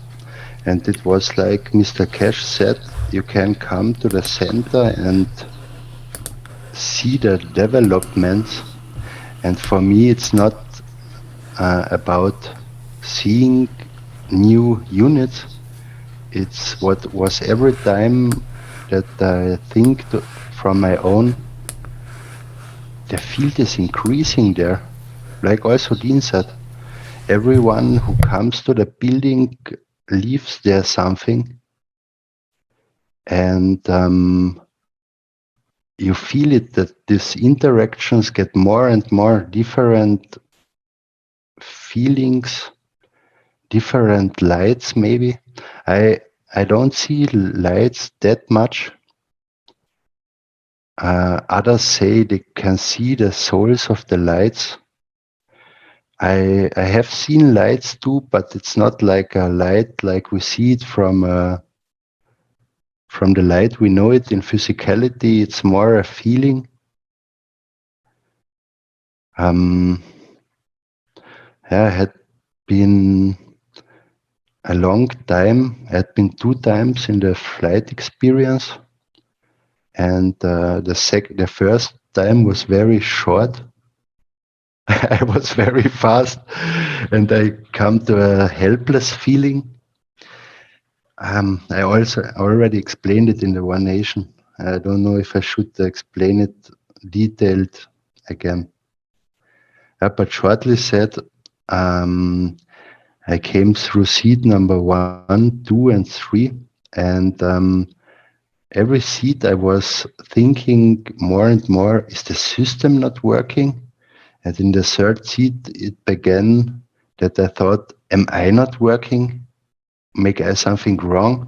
Speaker 5: And it was like Mr. Keshe said, you can come to the center and see the developments. And for me, it's not about seeing new units. It's what was every time that I think from my own, the field is increasing there. Like also Dean said, everyone who comes to the building leaves there something, and you feel it, that these interactions get more and more different feelings, different lights maybe. I don't see lights that much. Others say they can see the souls of the lights. I have seen lights too, but it's not like a light like we see it from the light. We know it in physicality. It's more a feeling. I had been a long time. I had been 2 times in the flight experience, and the first time was very short. I was very fast, and I come to a helpless feeling. I also already explained it in the One Nation. I don't know if I should explain it detailed again. But shortly said, I came through seed number 1, 2, and 3, and every seed I was thinking more and more, is the system not working? And in the third seed, it began that I thought, am I not working? Make I something wrong?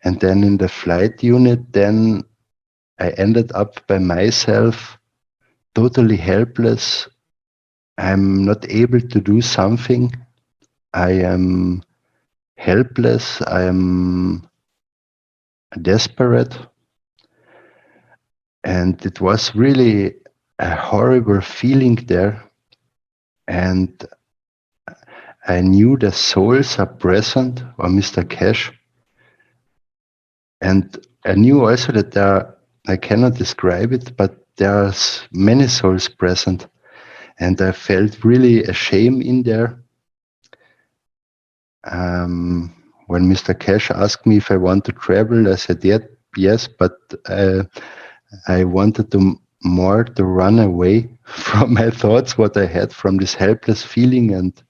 Speaker 5: And then in the flight unit, then I ended up by myself, totally helpless. I'm not able to do something. I am helpless. I am desperate. And it was really a horrible feeling there. And I knew the souls are present, or Mr. Keshe. And I knew also that I cannot describe it, but there are many souls present. And I felt really a shame in there. When Mr. Keshe asked me if I want to travel, I said yes, but I wanted more to run away from my thoughts, what I had from this helpless feeling, and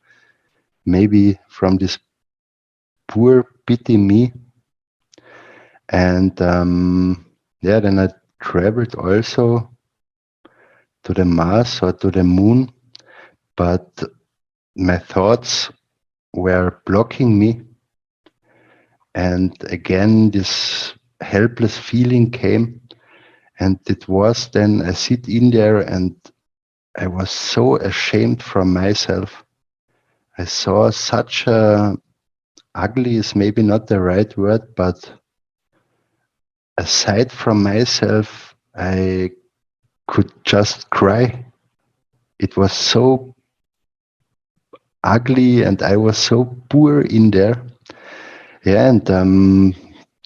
Speaker 5: maybe from this poor pity me. And then I traveled also to the Mars or to the moon, but my thoughts were blocking me. And again, this helpless feeling came, and it was then I sit in there, and I was so ashamed from myself. I saw such a ugly is maybe not the right word, but aside from myself, I could just cry. It was so ugly, and I was so poor in there. Yeah, and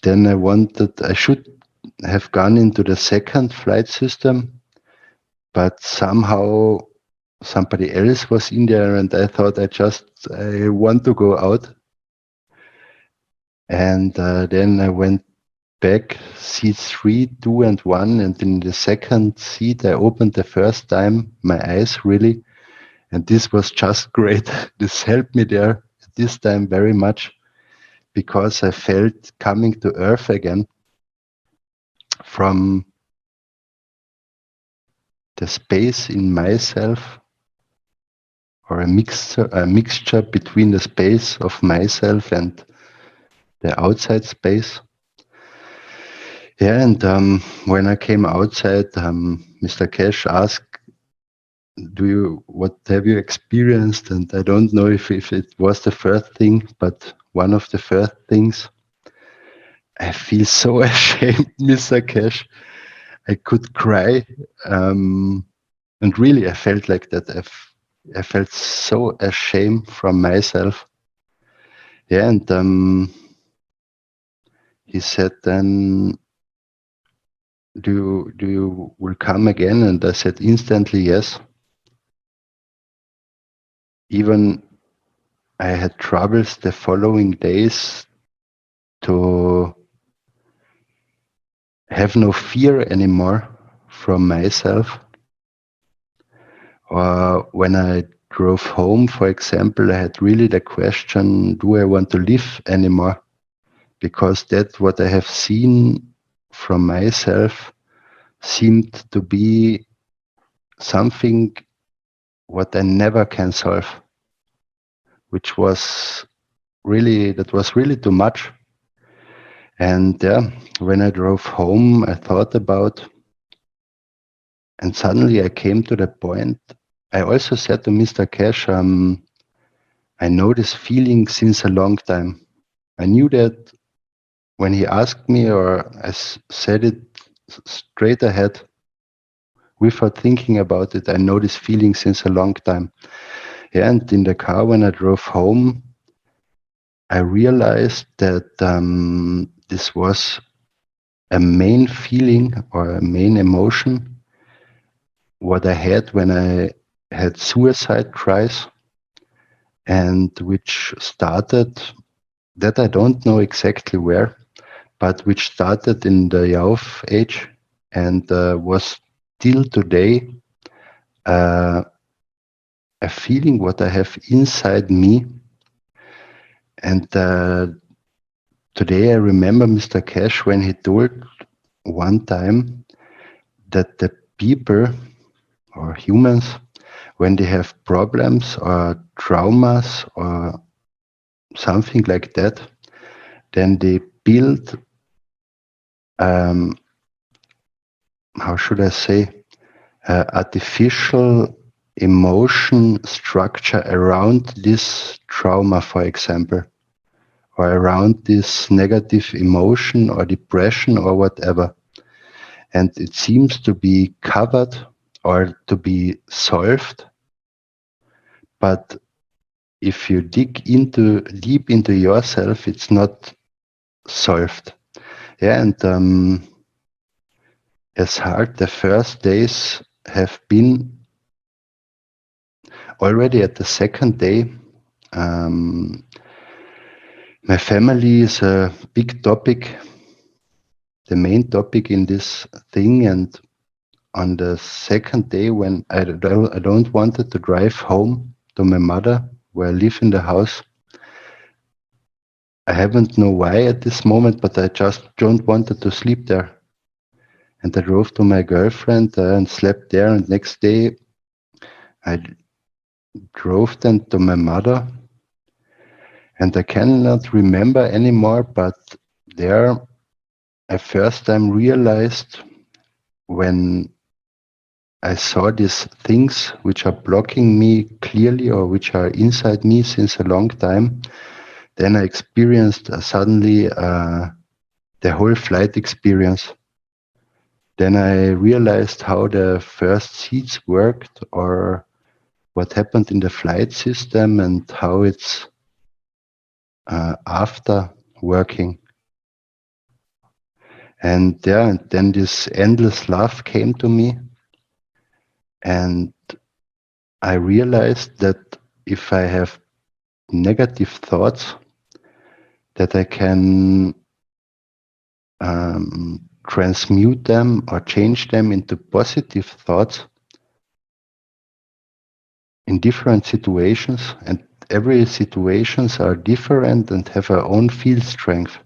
Speaker 5: then I should have gone into the second flight system, but somehow somebody else was in there, and I thought I want to go out. And then I went back, seat 3, 2, and 1, and in the second seat I opened the first time my eyes really, and this was just great. This helped me there this time very much, because I felt coming to earth again from the space in myself, or a mixture between the space of myself and the outside space. Yeah, and when I came outside, Mr. Keshe asked, what have you experienced? And I don't know if it was the first thing, but one of the first things. I feel so ashamed, Mr. Keshe. I could cry. And really, I felt like that. I felt so ashamed from myself. Yeah, and he said then, do you will come again? And I said instantly yes. Even I had troubles the following days to have no fear anymore from myself. Or when I drove home, for example, I had really the question, do I want to live anymore? Because that's what I have seen from myself seemed to be something what I never can solve, which was really too much. And yeah, when I drove home, I thought about, and suddenly I came to the point. I also said to Mr. Keshe, I know this feeling since a long time. I knew that when he asked me, or I said it straight ahead without thinking about it. I know this feeling since a long time. Yeah, and in the car when I drove home, I realized that this was a main feeling or a main emotion what I had when I had suicide tries, and which started, that I don't know exactly where, but which started in the youth age and was till today a feeling what I have inside me. And today I remember Mr. Keshe when he told one time that the people or humans, when they have problems or traumas or something like that, then they build, how should I say, artificial emotion structure around this trauma, for example, or around this negative emotion or depression or whatever. And it seems to be covered or to be solved. But if you dig deep into yourself, it's not solved. Yeah, and as hard the first days have been, already at the second day, my family is a big topic, the main topic in this thing. And on the second day, when I don't wanted to drive home to my mother, where I live in the house, I haven't know why at this moment, but I just don't wanted to sleep there. And I drove to my girlfriend and slept there. And next day, I drove then to my mother. And I cannot remember anymore, but there I first time realized when I saw these things which are blocking me clearly or which are inside me since a long time, then I experienced suddenly the whole flight experience. Then I realized how the first seats worked or what happened in the flight system and how it's after working. And yeah, and then this endless love came to me, and I realized that if I have negative thoughts, that I can transmute them or change them into positive thoughts in different situations, and every situations are different and have their own field strength.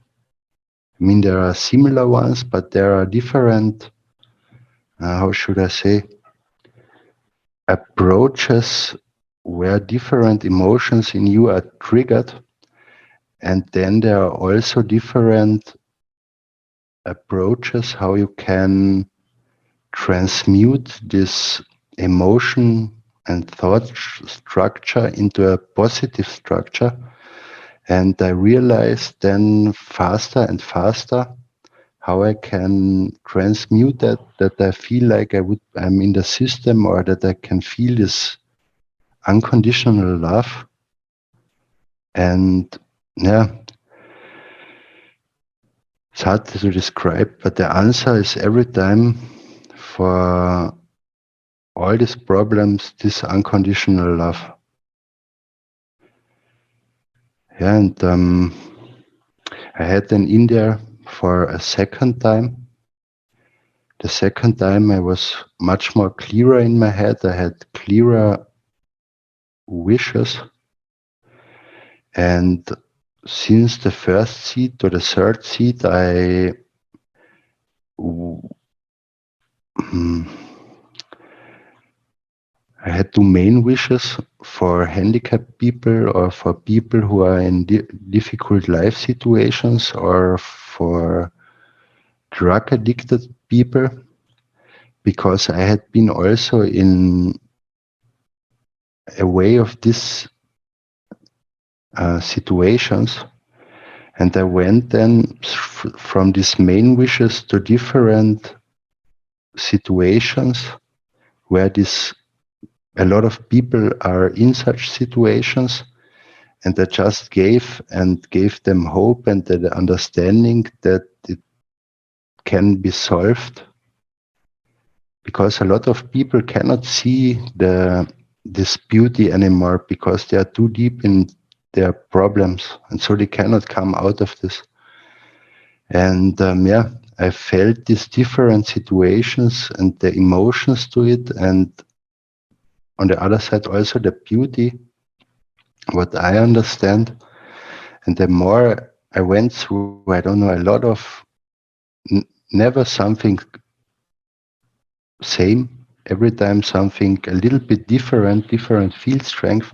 Speaker 5: I mean, there are similar ones, but there are different, how should I say, approaches where different emotions in you are triggered. And then there are also different approaches how you can transmute this emotion and thought structure into a positive structure. And I realized then faster and faster how I can transmute that I feel like I'm in the system, or that I can feel this unconditional love. And yeah, it's hard to describe, but the answer is every time for all these problems, this unconditional love. Yeah, and I had then in there for a second time. The second time I was much more clearer in my head. I had clearer wishes. And since the first seat or the third seat, I had two main wishes for handicapped people or for people who are in difficult life situations or for drug addicted people, because I had been also in a way of this situations, and I went then from these main wishes to different situations where a lot of people are in such situations, and I just gave them hope and the understanding that it can be solved, because a lot of people cannot see this beauty anymore because they are too deep in their problems, and so they cannot come out of this. And yeah, I felt these different situations and the emotions to it, and on the other side also the beauty, what I understand. And the more I went through, I don't know, a lot of never something same. Every time something a little bit different field strength.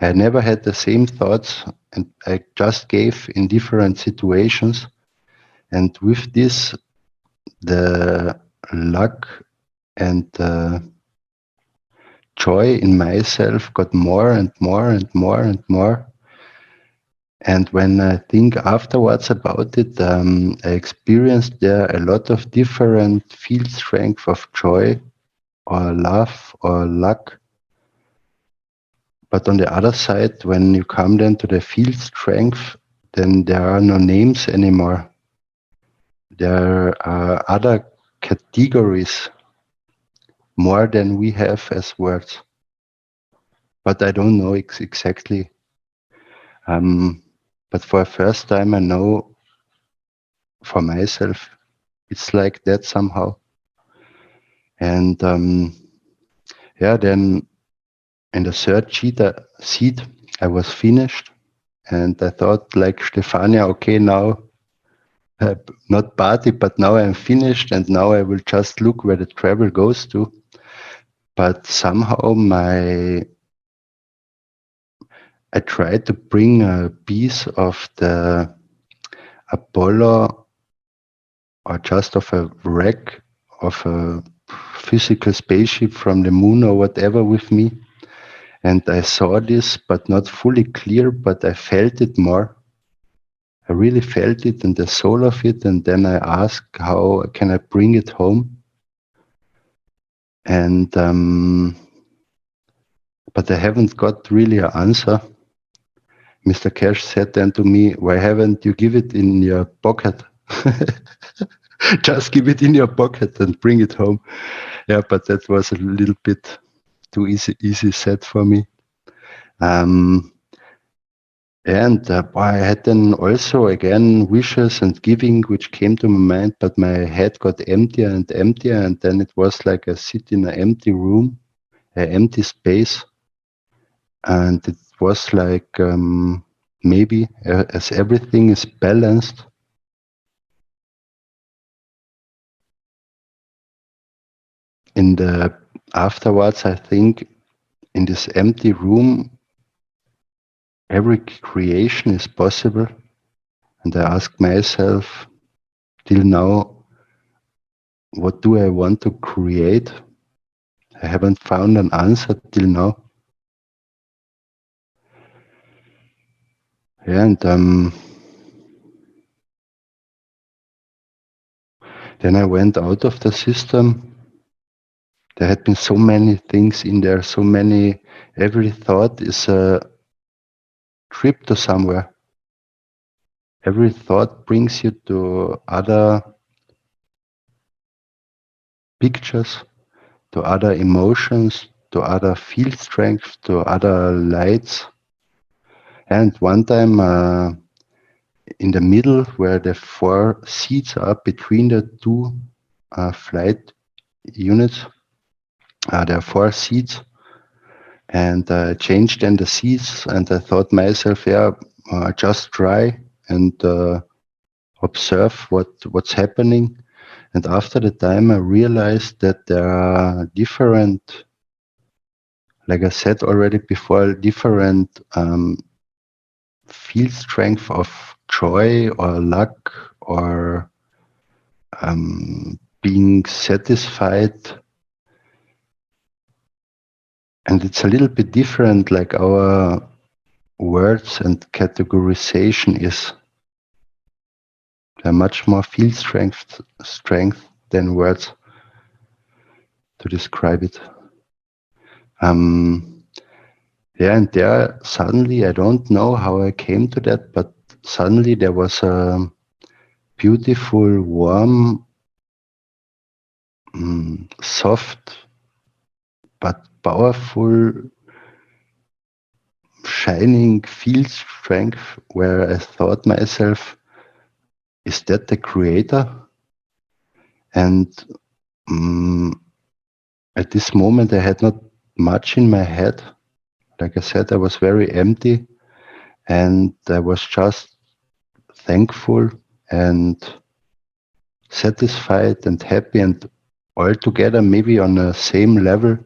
Speaker 5: I never had the same thoughts, and I just gave in different situations. And with this, the luck and the joy in myself got more and more and more and more. And when I think afterwards about it, I experienced there a lot of different field strength of joy or love or luck. But on the other side, when you come then to the field strength, then there are no names anymore. There are other categories more than we have as words. But I don't know exactly. But for the first time, I know for myself, it's like that somehow. And yeah, then in the third seat, I was finished. And I thought, like Stefania, okay, now, not party, but now I'm finished. And now I will just look where the travel goes to. But somehow I tried to bring a piece of the Apollo or just of a wreck of a physical spaceship from the moon or whatever with me. And I saw this, but not fully clear, but I felt it more. I really felt it and the soul of it. And then I asked, how can I bring it home? And, but I haven't got really an answer. Mr. Keshe said then to me, why haven't you give it in your pocket? Just keep it in your pocket and bring it home. Yeah, but that was a little bit too easy said for me. And I had then also again wishes and giving which came to my mind, but my head got emptier and emptier, and then it was like I sit in an empty room, an empty space, and it was like maybe as everything is balanced, in the afterwards, I think in this empty room, every creation is possible. And I ask myself till now, what do I want to create? I haven't found an answer till now. Yeah, and then I went out of the system. There had been so many things in there, so many, every thought is a trip to somewhere. Every thought brings you to other pictures, to other emotions, to other field strength, to other lights. And one time in the middle where the 4 seats are between the 2 flight units, there are 4 seats, and I changed then the seats, and I thought myself, yeah, just try and observe what's happening. And after the time I realized that there are different, like I said already before, different field strength of joy or luck or being satisfied. And it's a little bit different, like our words and categorization is. There are much more field strength than words to describe it. Yeah, and there suddenly, I don't know how I came to that, but suddenly there was a beautiful, warm, soft, but powerful, shining field strength where I thought myself, is that the creator? And at this moment, I had not much in my head. Like I said, I was very empty, and I was just thankful and satisfied and happy, and all together maybe on the same level.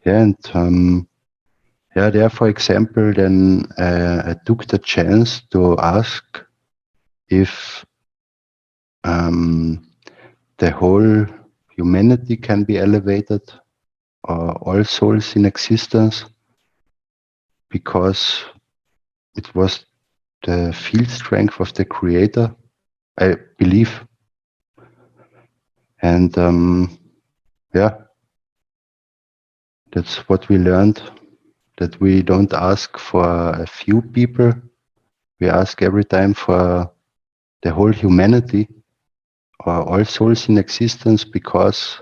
Speaker 5: Yeah, and there, for example, then I took the chance to ask if the whole humanity can be elevated, or all souls in existence, because it was the field strength of the Creator, I believe. And yeah, that's what we learned, that we don't ask for a few people, we ask every time for the whole humanity, or all souls in existence, because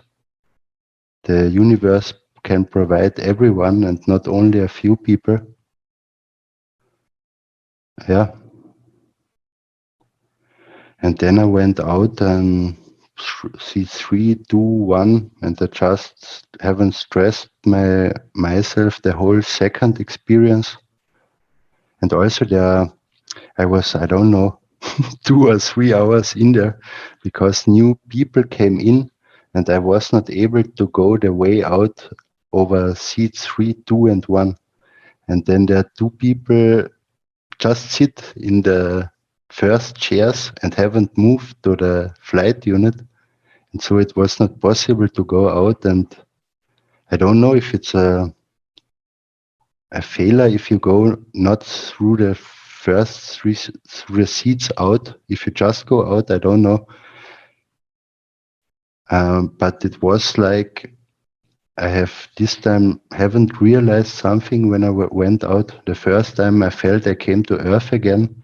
Speaker 5: the universe can provide everyone and not only a few people. Yeah. And then I went out and see 3, 2, 1, and I just haven't stressed myself the whole second experience. And also there, I was, I don't know, 2 or 3 hours in there, because new people came in, and I was not able to go the way out over seats 3, 2, and 1. And then there are 2 people just sit in the first chairs and haven't moved to the flight unit. And so it was not possible to go out. And I don't know if it's a failure if you go not through the first 3 seats out. If you just go out, I don't know. But it was like I have this time haven't realized something when I went out. The first time I felt I came to Earth again.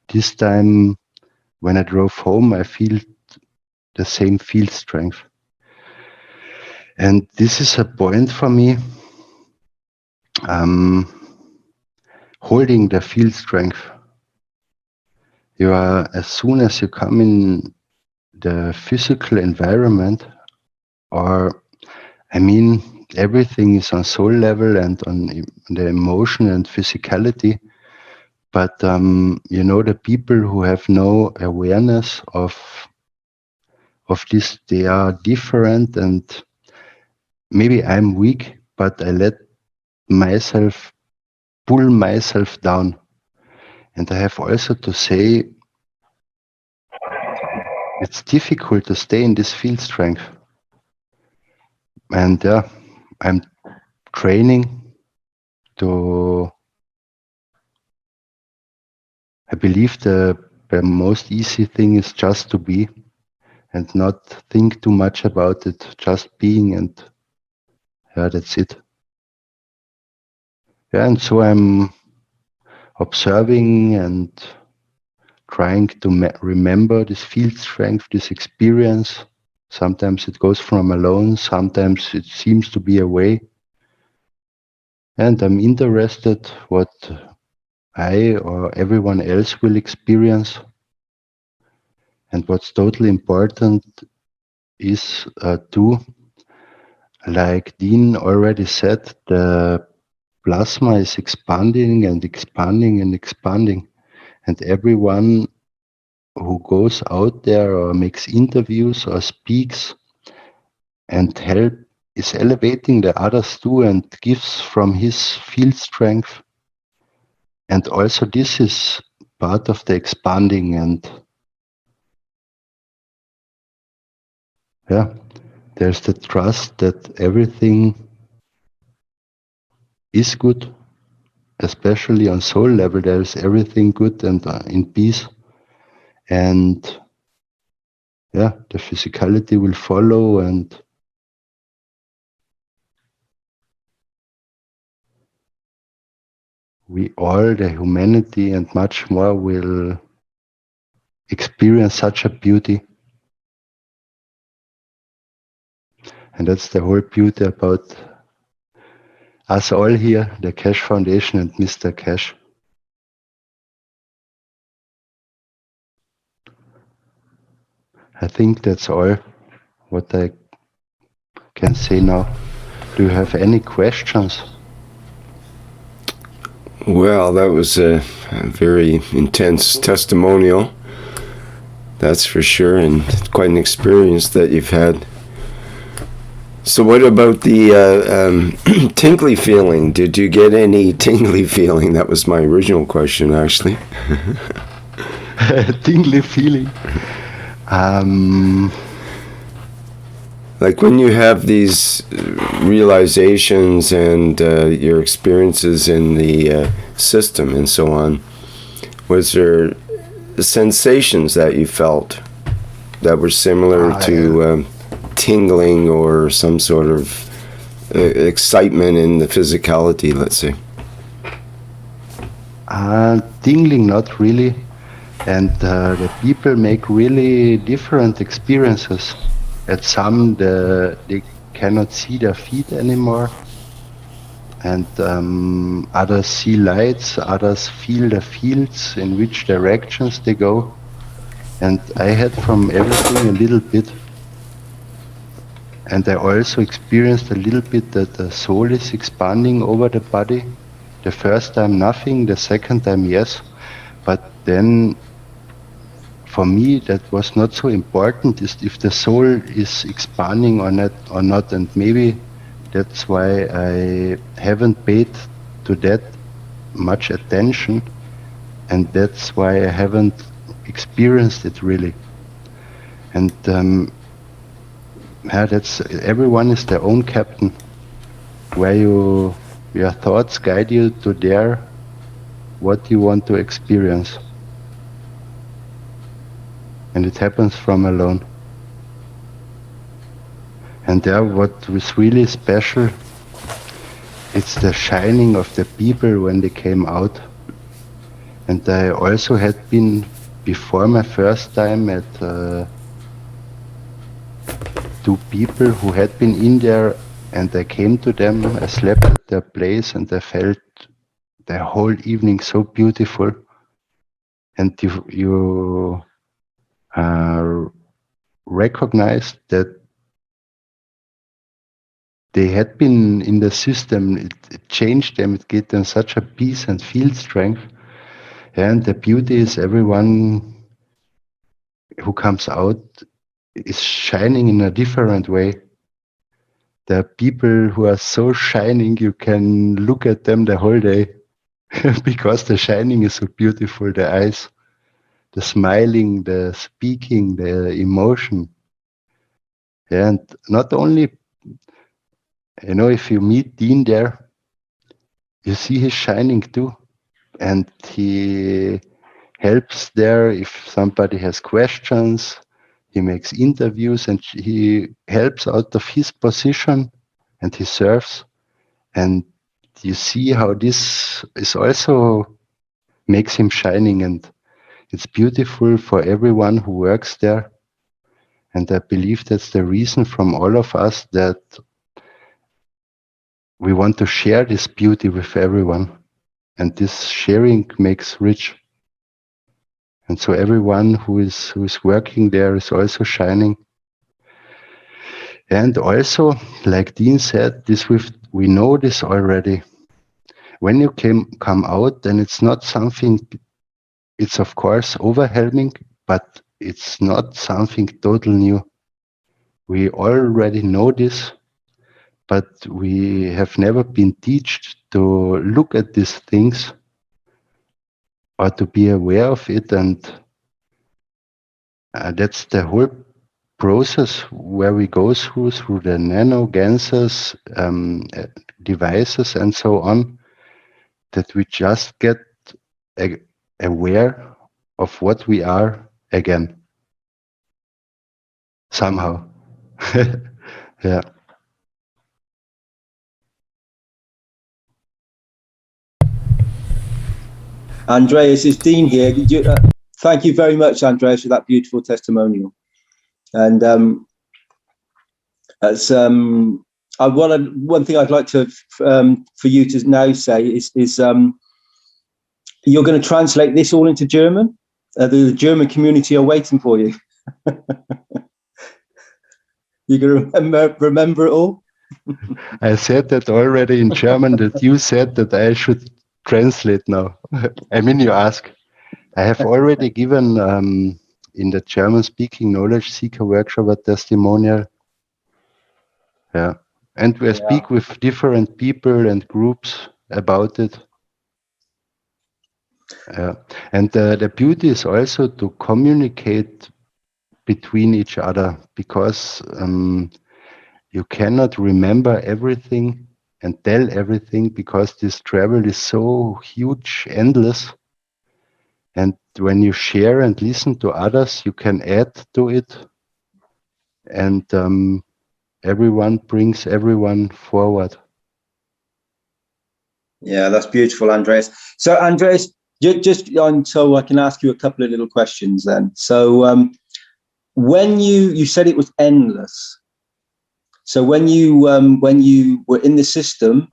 Speaker 5: This time when I drove home, I feel the same field strength. And this is a point for me, holding the field strength. You are, as soon as you come in the physical environment, or I mean, everything is on soul level and on the emotion and physicality. But the people who have no awareness of this, they are different, and maybe I'm weak, but I let myself pull myself down. And I have also to say, it's difficult to stay in this field strength. And I'm training to, I believe the most easy thing is just to be and not think too much about it, just being, and that's it. Yeah, and so I'm observing and trying to remember this field strength, this experience. Sometimes it goes from alone, sometimes it seems to be away. And I'm interested what I or everyone else will experience. And what's totally important is too, like Dean already said, the plasma is expanding and expanding and expanding. And everyone who goes out there or makes interviews or speaks and help is elevating the others too, and gives from his field strength. And also this is part of the expanding, and there's the trust that everything is good, especially on soul level. There's everything good and in peace, and the physicality will follow, and we all, the humanity and much more, will experience such a beauty. And that's the whole beauty about us all here, the Keshe Foundation and Mr. Keshe. I think that's all what I can say now. Do you have any questions?
Speaker 3: Well, that was a very intense testimonial, that's for sure, and quite an experience that you've had. So what about the tingly feeling? Did you get any tingly feeling? That was my original question, actually.
Speaker 5: Tingly feeling.
Speaker 3: Like when you have these realizations and your experiences in the system and so on, was there sensations that you felt that were similar to tingling or some sort of excitement in the physicality, let's say?
Speaker 5: Tingling, not really. And the people make really different experiences. At some, they cannot see their feet anymore. And others see lights, others feel the fields, in which directions they go. And I had from everything a little bit. And I also experienced a little bit that the soul is expanding over the body. The first time nothing, the second time yes. But then for me that was not so important, is if the soul is expanding or not. And maybe that's why I haven't paid to that much attention, and that's why I haven't experienced it really. And that's, everyone is their own captain, where your thoughts guide you to there what you want to experience. And it happens from alone. And there, what was really special, it's the shining of the people when they came out. And I also had been, before my first time, at 2 people who had been in there, and I came to them, I slept at their place, and I felt the whole evening so beautiful. And you recognized that they had been in the system, it changed them, it gave them such a peace and field strength. And the beauty is everyone who comes out is shining in a different way. There are people who are so shining, you can look at them the whole day because the shining is so beautiful, the eyes, the smiling, the speaking, the emotion. And not only, if you meet Dean there, you see he's shining too. And he helps there if somebody has questions. He makes interviews and he helps out of his position and he serves. And you see how this is also makes him shining, and it's beautiful for everyone who works there. And I believe that's the reason from all of us that we want to share this beauty with everyone. And this sharing makes rich. And so everyone who is working there is also shining. And also, like Dean said, we know this already. When you come out, then it's not something, it's of course overwhelming, but it's not something total new. We already know this, but we have never been taught to look at these things or to be aware of it. And that's the whole process where we go through the nano gases, devices and so on, that we just get aware of what we are again, somehow. Yeah.
Speaker 4: Andreas, it's Dean here. Thank you very much, Andreas, for that beautiful testimonial. And one thing I'd like to for you to now say is you're going to translate this all into German. The German community are waiting for you. You're going to remember it all.
Speaker 5: I said that already in German, that you said that I should translate now. I mean, you ask. I have already given in the German-speaking knowledge seeker workshop a testimonial. Yeah, and we
Speaker 4: Yeah.
Speaker 5: speak with different people and groups about it. Yeah, and the beauty is also to communicate between each other, because you cannot remember everything and tell everything, because this travel is so huge, endless. And when you share and listen to others, you can add to it, and everyone brings everyone forward.
Speaker 4: Yeah, that's beautiful, Andreas. So, Andreas, just on, so I can ask you a couple of little questions then. So, when you said it was endless. So when you were in the system,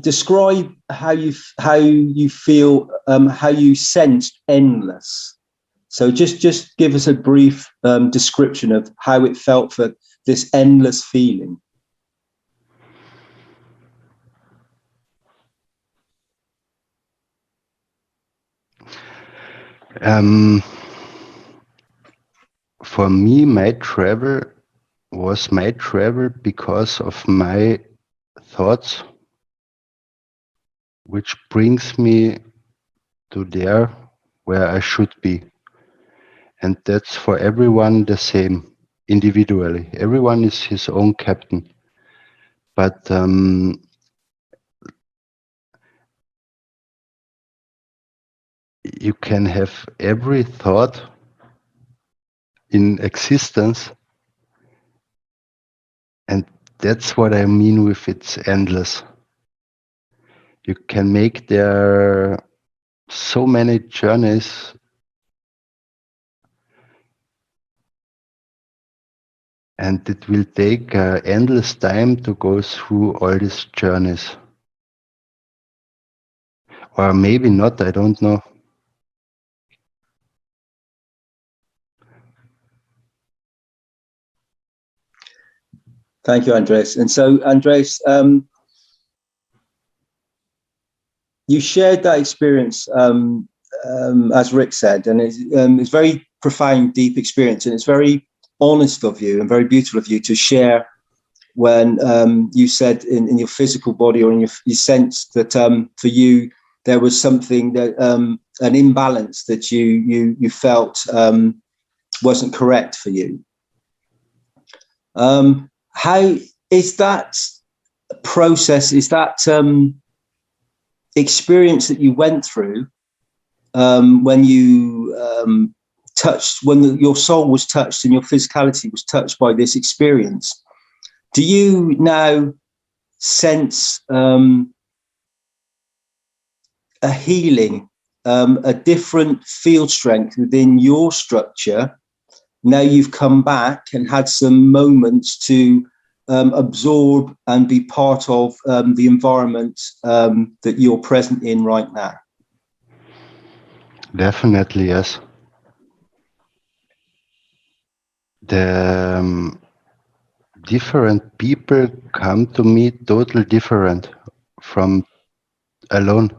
Speaker 4: describe how you feel, how you sensed endless. So just give us a brief description of how it felt for this endless feeling.
Speaker 5: For me, my travel was my travel because of my thoughts, which brings me to there where I should be. And that's for everyone the same, individually. Everyone is his own captain. But you can have every thought in existence, and that's what I mean with it's endless. You can make there so many journeys, and it will take endless time to go through all these journeys. Or maybe not, I don't know.
Speaker 4: Thank you, Andreas. And so, Andreas, you shared that experience, as Rick said, and it's very profound, deep experience, and it's very honest of you and very beautiful of you to share when you said in your physical body, or in your sense that for you there was something that an imbalance that you felt wasn't correct for you. How is that process? Is that experience that you went through when you touched, when your soul was touched and your physicality was touched by this experience? Do you now sense a healing, a different field strength within your structure? Now you've come back and had some moments to absorb and be part of the environment that you're present in right now.
Speaker 5: Definitely, yes. The different people come to me totally different from alone.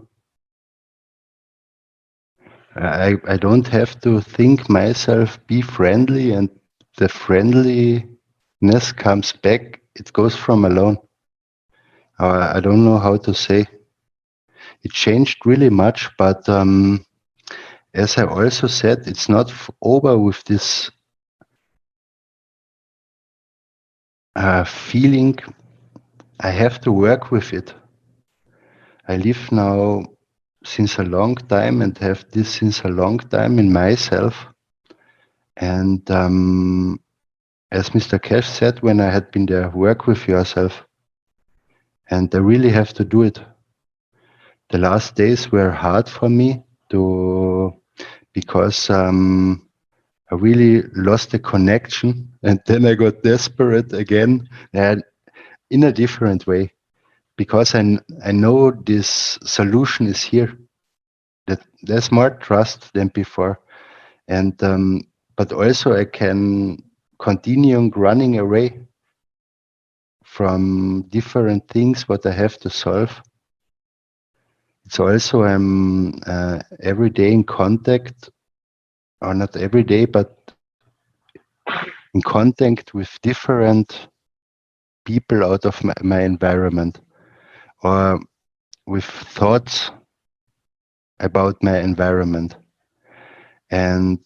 Speaker 5: I don't have to think myself, be friendly, and the friendliness comes back. It goes from alone. I don't know how to say. It changed really much, but as I also said, it's not over with this feeling. I have to work with it. I live now since a long time and have this since a long time in myself. And as Mr. Keshe said, when I had been there, work with yourself. And I really have to do it. The last days were hard for me because I really lost the connection, and then I got desperate again, and in a different way, because I know this solution is here. That there's more trust than before, and but also I can continue running away from different things what I have to solve. It's also I'm every day in contact, or not every day, but in contact with different people out of my environment, or with thoughts about my environment. And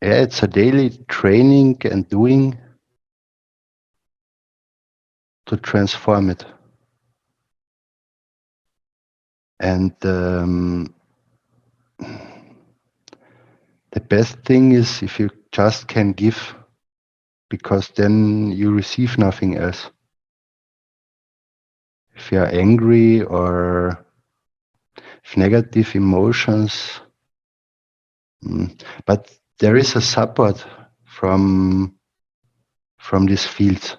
Speaker 5: yeah, it's a daily training and doing to transform it. And the best thing is if you just can give, because then you receive nothing else. If you are angry or if negative emotions, but there is a support from these fields.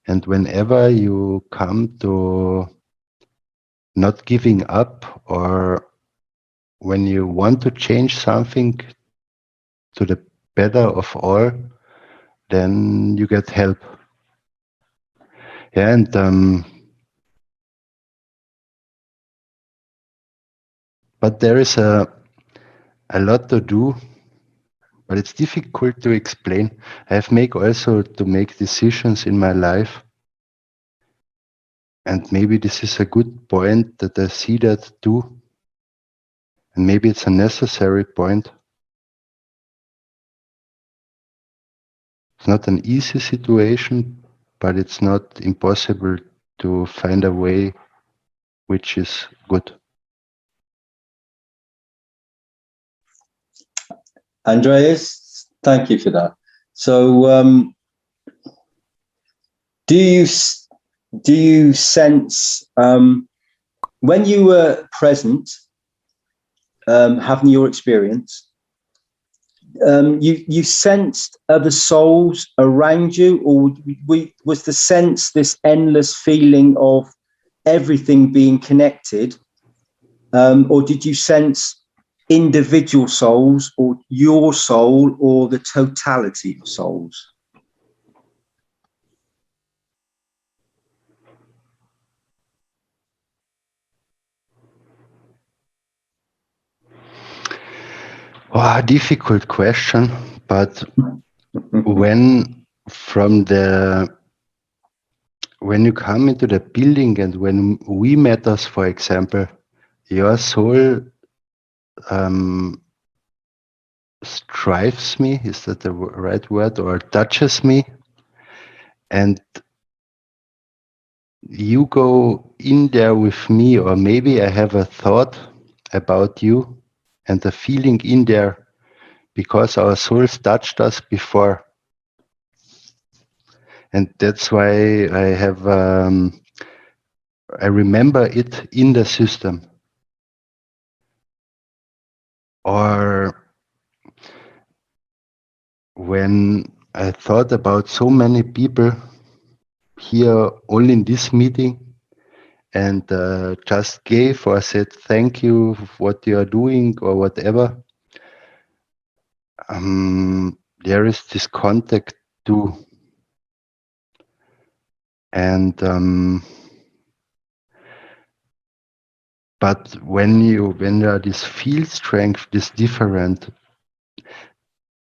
Speaker 5: And whenever you come to not giving up, or when you want to change something to the better of all, then you get help. Yeah, and but there is a lot to do, but it's difficult to explain. I have also to make decisions in my life, and maybe this is a good point that I see that too, and maybe it's a necessary point. It's not an easy situation, but it's not impossible to find a way which is good.
Speaker 4: Andreas, thank you for that. So, do you sense when you were present, having your experience, you sensed other souls around you, or was the sense this endless feeling of everything being connected, or did you sense individual souls, or your soul, or the totality of souls?
Speaker 5: Oh, difficult question, but when you come into the building, and when we met us, for example, your soul strives me, is that the right word, or touches me, and you go in there with me, or maybe I have a thought about you and a feeling in there, because our souls touched us before. And that's why I remember it in the system. Or when I thought about so many people here only in this meeting, and just gave or said thank you for what you are doing or whatever, there is this contact too. And but when there are this field strength, this different,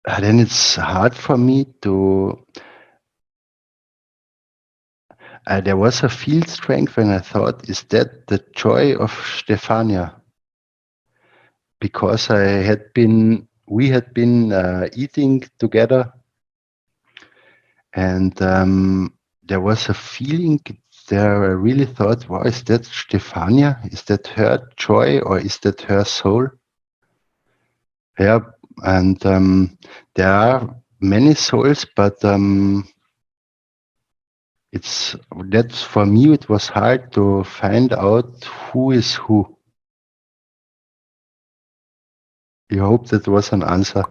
Speaker 5: then it's hard for me to. There was a field strength when I thought, is that the joy of Stefania? Because we had been eating together, and there was a feeling there. I really thought, wow, is that Stefania? Is that her joy, or is that her soul? Yeah, and there are many souls, but that's for me. It was hard to find out who is who. I hope that was an answer.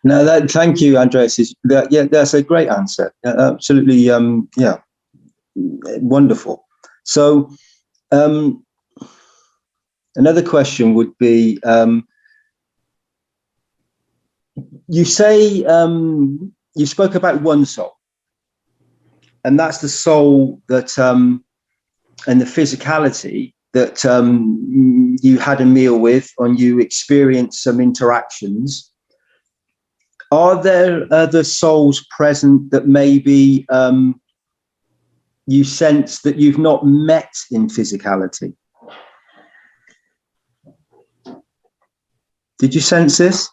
Speaker 4: No, thank you, Andreas. That's a great answer. Absolutely, wonderful. So, another question would be: you say you spoke about one soul, and that's the soul that and the physicality that you had a meal with, and you experienced some interactions. Are there other souls present that maybe you sense that you've not met in physicality? Did you sense this?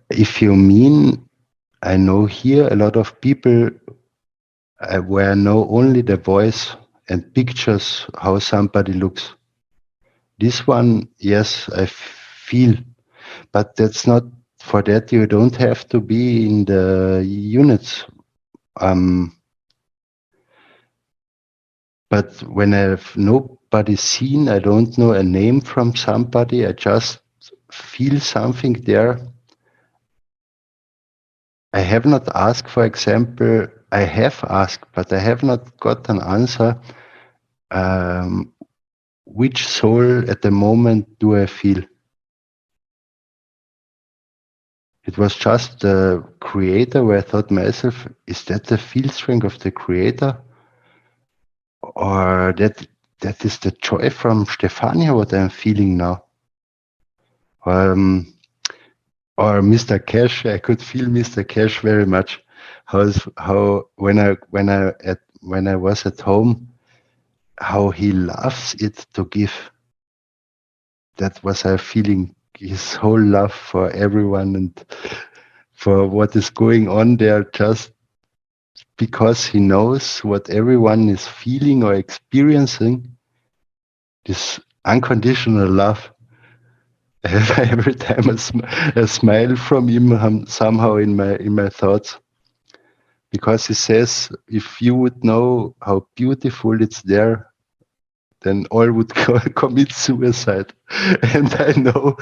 Speaker 5: If you mean, I know here a lot of people where I know only the voice and pictures how somebody looks. This one, yes, I feel, but that's not, for that you don't have to be in the units. But when I've nobody seen, I don't know a name from somebody, I just feel something there. I have not asked, for example, I have asked, but I have not got an answer. Which soul at the moment do I feel? It was just the creator where I thought myself, is that the field strength of the creator? Or that is the joy from Stefania, what I'm feeling now? Or Mr. Keshe, I could feel Mr. Keshe very much. How when I was at home, how he loves it to give. That was a feeling, his whole love for everyone and for what is going on there, just because he knows what everyone is feeling or experiencing. This unconditional love. I have every time a smile from him somehow in my thoughts, because he says, if you would know how beautiful it's there, then all would commit suicide. And I know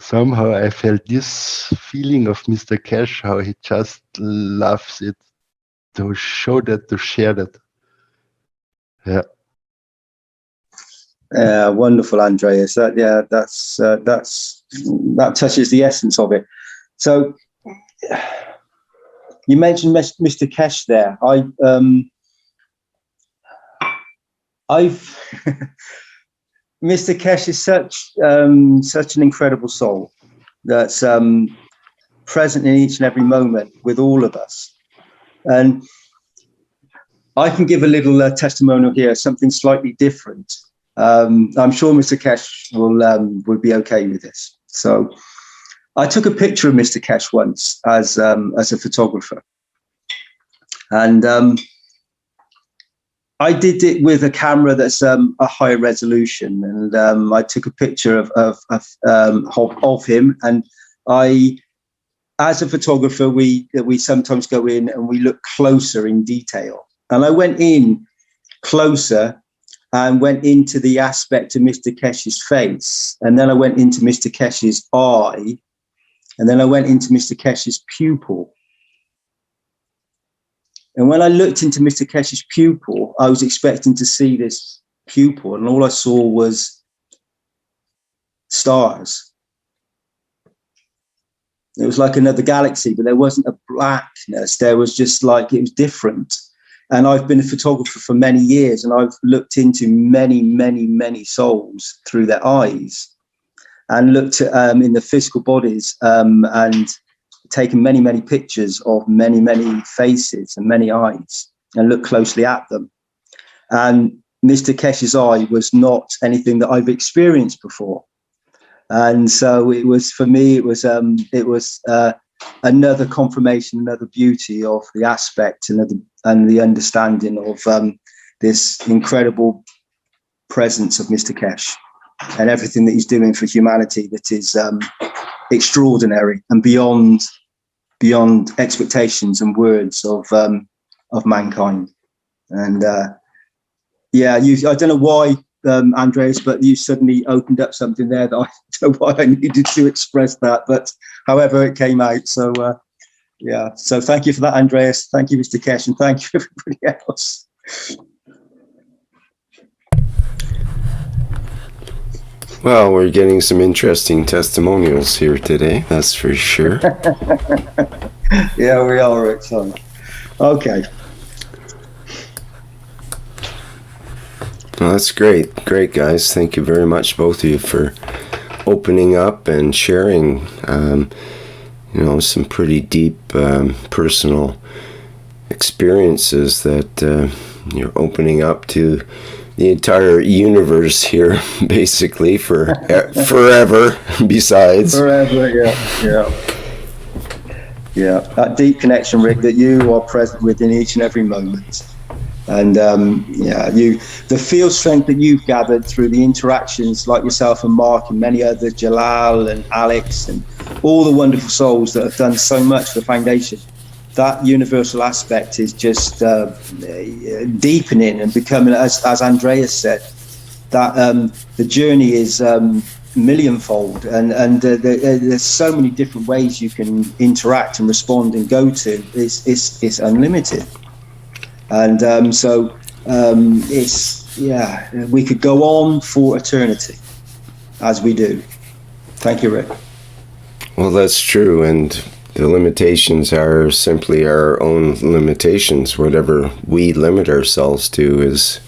Speaker 5: somehow I felt this feeling of Mr. Keshe, how he just loves it to show that, to share that. Yeah.
Speaker 4: Wonderful, Andreas. That touches the essence of it. So you mentioned Mr. Keshe there. Mr. Keshe is such an incredible soul that's present in each and every moment with all of us. And I can give a little testimonial here, something slightly different. I'm sure Mr. Keshe will be okay with this. So I took a picture of Mr. Keshe once as a photographer, and I did it with a camera that's a higher resolution, and I took a picture of him. And as a photographer, we sometimes go in and we look closer in detail. And I went in closer and went into the aspect of Mr. Keshe's face, and then I went into Mr. Keshe's eye, and then I went into Mr. Keshe's pupil. And when I looked into Mr. Keshe's pupil, I was expecting to see this pupil, and all I saw was stars. It was like another galaxy, but there wasn't a blackness. There was just like, it was different. And I've been a photographer for many years, and I've looked into many, many, many souls through their eyes, and looked at, in the physical bodies, and taken many, many pictures of many, many faces and many eyes, and looked closely at them. And Mr. Keshe's eye was not anything that I've experienced before. And so it was, for me, it was another confirmation, another beauty of the aspect and the understanding of this incredible presence of Mr. Keshe and everything that he's doing for humanity that is extraordinary and beyond expectations and words of mankind. And I don't know why, Andreas, but you suddenly opened up something there that I don't know why I needed to express that, but however it came out. So so thank you for that, Andreas. Thank you, Mr. Keshe, and thank you everybody else.
Speaker 3: Well, we're getting some interesting testimonials here today, that's for sure.
Speaker 4: Yeah, we are, Rick. So, okay.
Speaker 3: Well, that's great. Great, guys. Thank you very much, both of you, for opening up and sharing, some pretty deep personal experiences that you're opening up to the entire universe here, basically, for forever, besides.
Speaker 4: Forever, yeah. That deep connection, Rick, that you are present with in each and every moment. And the field strength that you've gathered through the interactions, like yourself and Mark and many others, Jalal and Alex and all the wonderful souls that have done so much for the foundation. That universal aspect is just deepening and becoming, as Andreas said, that the journey is millionfold, and there's so many different ways you can interact and respond and go to. It's unlimited. And we could go on for eternity, as we do. Thank you, Rick.
Speaker 3: Well, that's true, and the limitations are simply our own limitations. Whatever we limit ourselves to is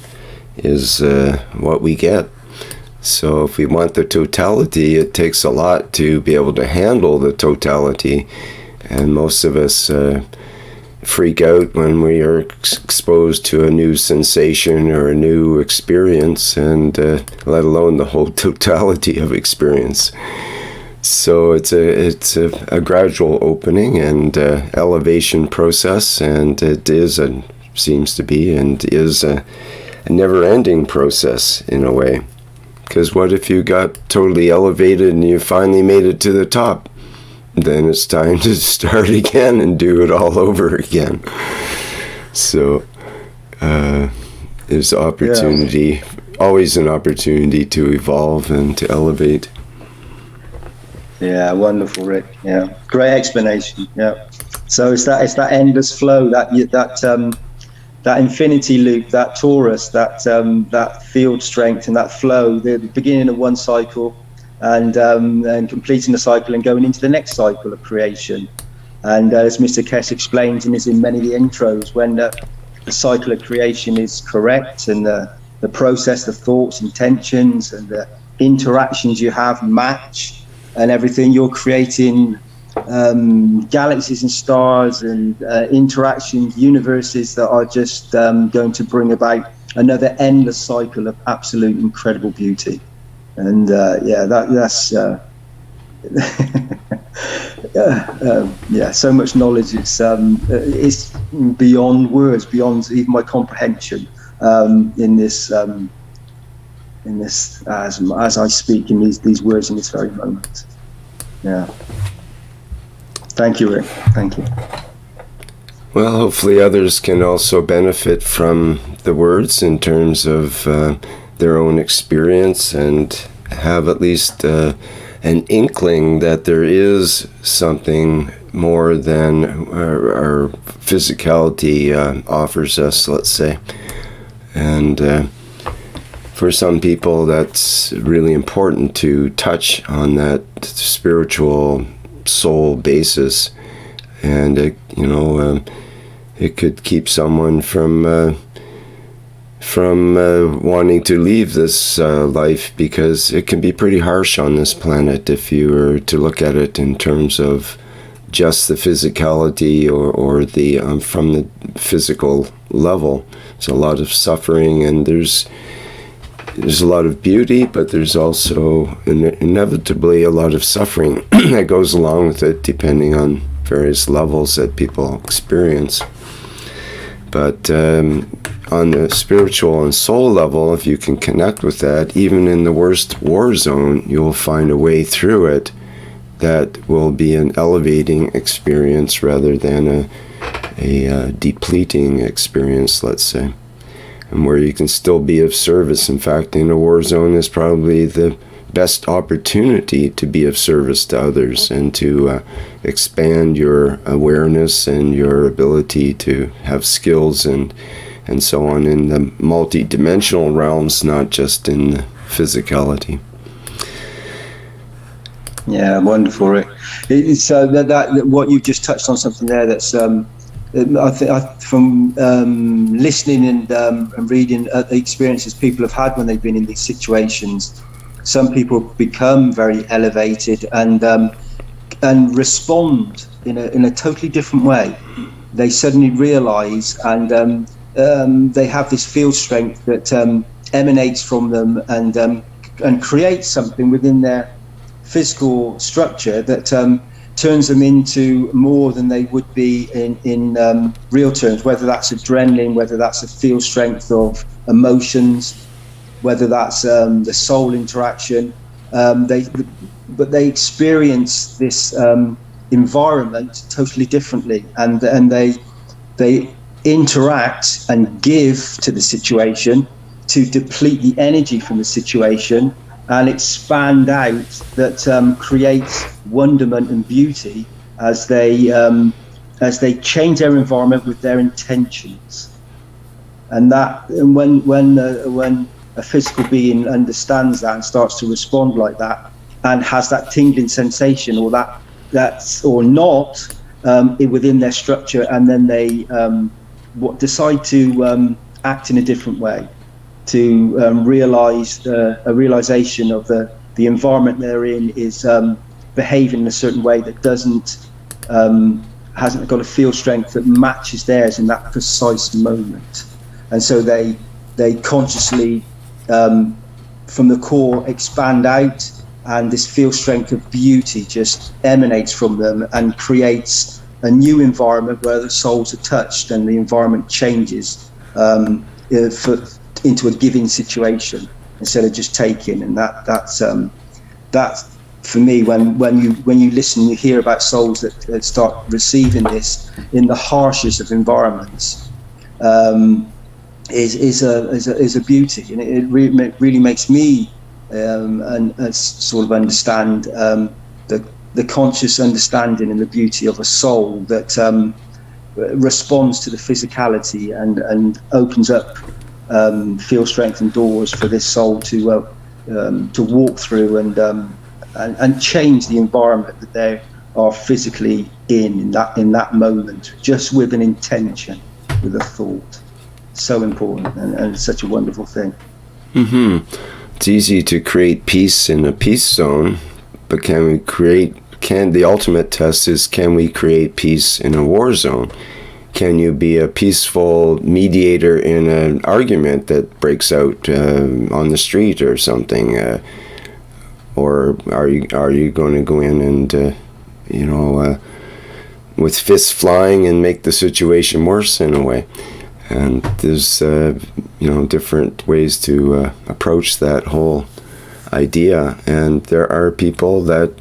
Speaker 3: what we get. So if we want the totality, it takes a lot to be able to handle the totality, and most of us freak out when we are exposed to a new sensation or a new experience, and let alone the whole totality of experience. So it's a gradual opening and elevation process, and it seems to be a never-ending process in a way. Because what if you got totally elevated and you finally made it to the top? Then it's time to start again and do it all over again. So there's opportunity, always an opportunity to evolve and to elevate.
Speaker 4: Yeah, wonderful, Rick. Yeah, great explanation. Yeah, so it's that endless flow, that infinity loop, that torus, that field strength, and that flow. The beginning of one cycle, and completing the cycle and going into the next cycle of creation. And as Mr. Keshe explains in many of the intros, when the cycle of creation is correct, and the process, the thoughts, intentions, and the interactions you have match, and everything, you're creating galaxies and stars and interactions, universes that are just going to bring about another endless cycle of absolute incredible beauty. And that's so much knowledge. It's beyond words, beyond even my comprehension in this as I speak in these words in this very moment. Yeah. Thank you, Rick. Thank you.
Speaker 3: Well, hopefully others can also benefit from the words in terms of their own experience, and have at least an inkling that there is something more than our physicality offers us, let's say. And for some people, that's really important to touch on that spiritual soul basis, and it could keep someone from wanting to leave this life, because it can be pretty harsh on this planet if you were to look at it in terms of just the physicality or the from the physical level. There's a lot of suffering, and there's a lot of beauty, but there's also inevitably a lot of suffering that goes along with it, depending on various levels that people experience. But on the spiritual and soul level, if you can connect with that, even in the worst war zone, you'll find a way through it that will be an elevating experience rather than a depleting experience, let's say. And where you can still be of service. In fact, in a war zone is probably the best opportunity to be of service to others, and to expand your awareness and your ability to have skills and so on in the multi-dimensional realms, not just in the physicality.
Speaker 4: Yeah, wonderful, Rick. It's that what you just touched on something there that's I think from listening and reading the experiences people have had when they've been in these situations. Some people become very elevated and respond in a totally different way. They suddenly realise and they have this field strength that emanates from them and creates something within their physical structure that turns them into more than they would be in real terms, whether that's adrenaline, whether that's a field strength of emotions, whether that's the soul interaction. But they experience this environment totally differently, and they interact and give to the situation to deplete the energy from the situation and expand out, that creates wonderment and beauty as they change their environment with their intentions. And when a physical being understands that and starts to respond like that and has that tingling sensation or that's or not within their structure, and then they decide to act in a different way, to realize a realization of the environment they're in is behaving in a certain way that hasn't got a field strength that matches theirs in that precise moment. And so they consciously from the core expand out, and this field strength of beauty just emanates from them and creates a new environment where the souls are touched and the environment changes into a giving situation instead of just taking. And that's for me, when you listen, you hear about souls that start receiving this in the harshest of environments, is a beauty, and it really makes me and sort of understand the conscious understanding and the beauty of a soul that responds to the physicality and opens up field strength and doors for this soul to walk through and change the environment that they are physically in that moment, just with an intention, with a thought. So important and such a wonderful thing.
Speaker 3: It's easy to create peace in a peace zone, but the ultimate test is, can we create peace in a war zone? Can you be a peaceful mediator in an argument that breaks out on the street or something? Or are you going to go in and with fists flying and make the situation worse in a way? And there's different ways to approach that whole idea. And there are people that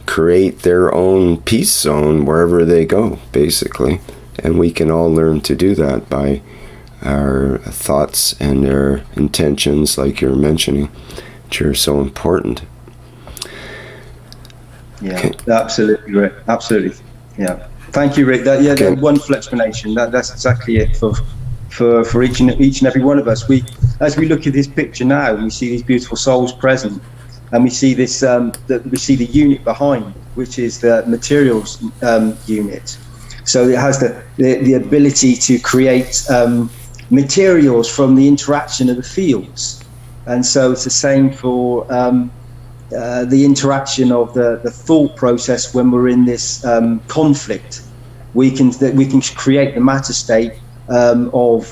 Speaker 3: create their own peace zone wherever they go, basically. And we can all learn to do that by our thoughts and our intentions, like you're mentioning, which are so important.
Speaker 4: Yeah, okay. Absolutely, Rick. Absolutely. Yeah. Thank you, Rick. That wonderful explanation. That's exactly it for each and every one of us. As we look at this picture now, we see these beautiful souls present, and we see this we see the unit behind, which is the materials unit. So it has the ability to create materials from the interaction of the fields, and so it's the same for the interaction of the thought process when we're in this conflict. We can create the matter state of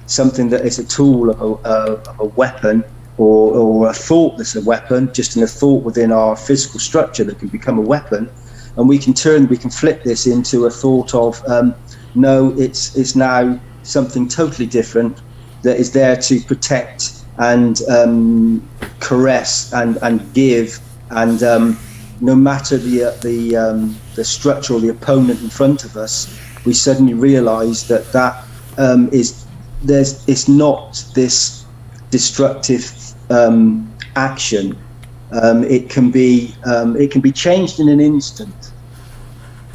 Speaker 4: something that is a tool of a weapon, or a thought that's a weapon, just in a thought within our physical structure that can become a weapon. And we can flip this into a thought of no, it's now something totally different that is there to protect and caress and give, and no matter the structure or the opponent in front of us, we suddenly realise that it's not this destructive action. It can be changed in an instant.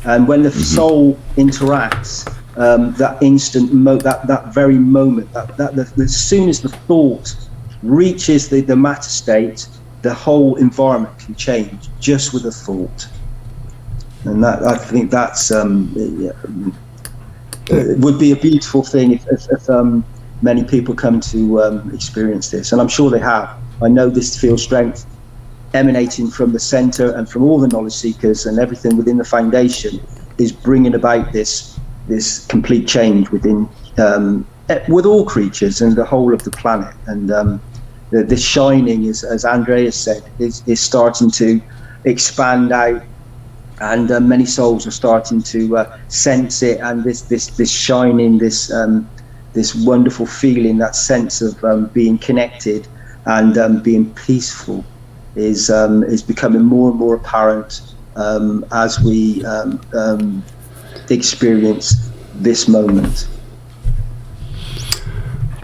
Speaker 4: And when the soul interacts, that instant, that very moment, that as soon as the thought reaches the matter state, the whole environment can change just with a thought. And that, I think that's it would be a beautiful thing if many people come to experience this, and I'm sure they have. I know this field strength emanating from the center and from all the knowledge seekers and everything within the foundation is bringing about this complete change within with all creatures and the whole of the planet. And this shining is, as Andreas said, is starting to expand out, and many souls are starting to sense it, and this shining, this wonderful feeling, that sense of being connected and being peaceful is becoming more and more apparent as we experience this moment.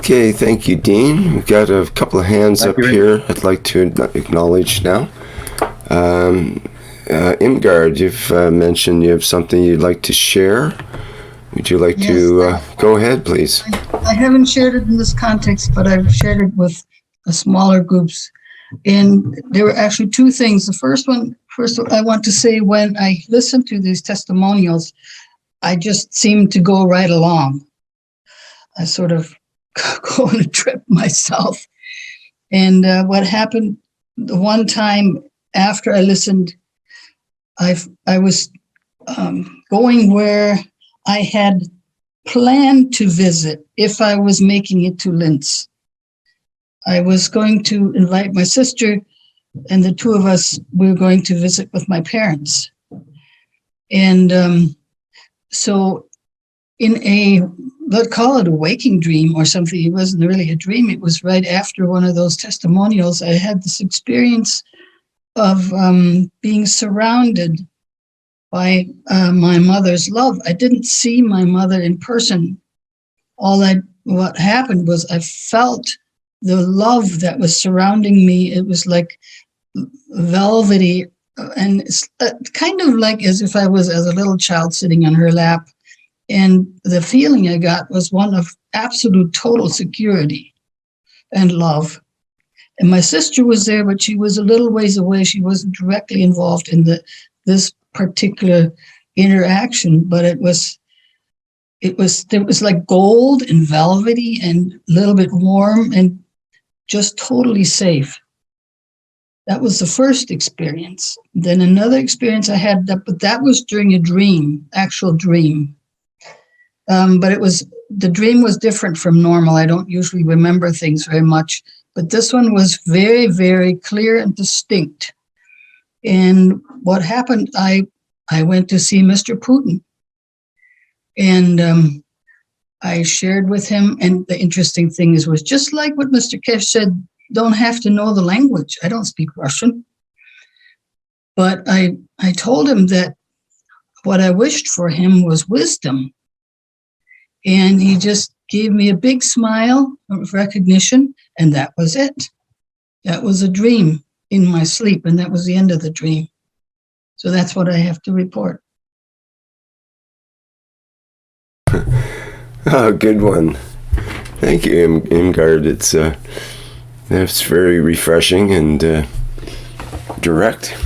Speaker 3: Okay, thank you, Dean. We've got a couple of hands up here I'd like to acknowledge now. Imgard, you've mentioned you have something you'd like to share. Would you like to go ahead, please?
Speaker 6: I haven't shared it in this context, but I've shared it with smaller groups. And there were actually two things. The first, I want to say, when I listened to these testimonials, I just seemed to go right along. I sort of go on a trip myself. And what happened the one time after I listened, I was going where I had planned to visit if I was making it to Linz. I was going to invite my sister, and the two of us, we were going to visit with my parents. And so in let's call it a waking dream or something, it wasn't really a dream, it was right after one of those testimonials, I had this experience of being surrounded by my mother's love. I didn't see my mother in person. What happened was I felt the love that was surrounding me. It was like velvety, and it's kind of like as if I was as a little child sitting on her lap. And the feeling I got was one of absolute total security and love. And my sister was there, but she was a little ways away. She wasn't directly involved in this particular interaction, but it was like gold and velvety and a little bit warm and just totally safe. That was the first experience. Then another experience I had, but that was during a dream, actual dream. But the dream was different from normal. I don't usually remember things very much, but this one was very, very clear and distinct. And what happened, I went to see Mr. Putin, and I shared with him. And the interesting thing was just like what Mr. Keshe said, don't have to know the language. I don't speak Russian. But I told him that what I wished for him was wisdom. And he just gave me a big smile of recognition, and that was it. That was a dream in my sleep, and that was the end of the dream. So that's what I have to report.
Speaker 3: Oh, good one. Thank you, Imgard. That's very refreshing and direct.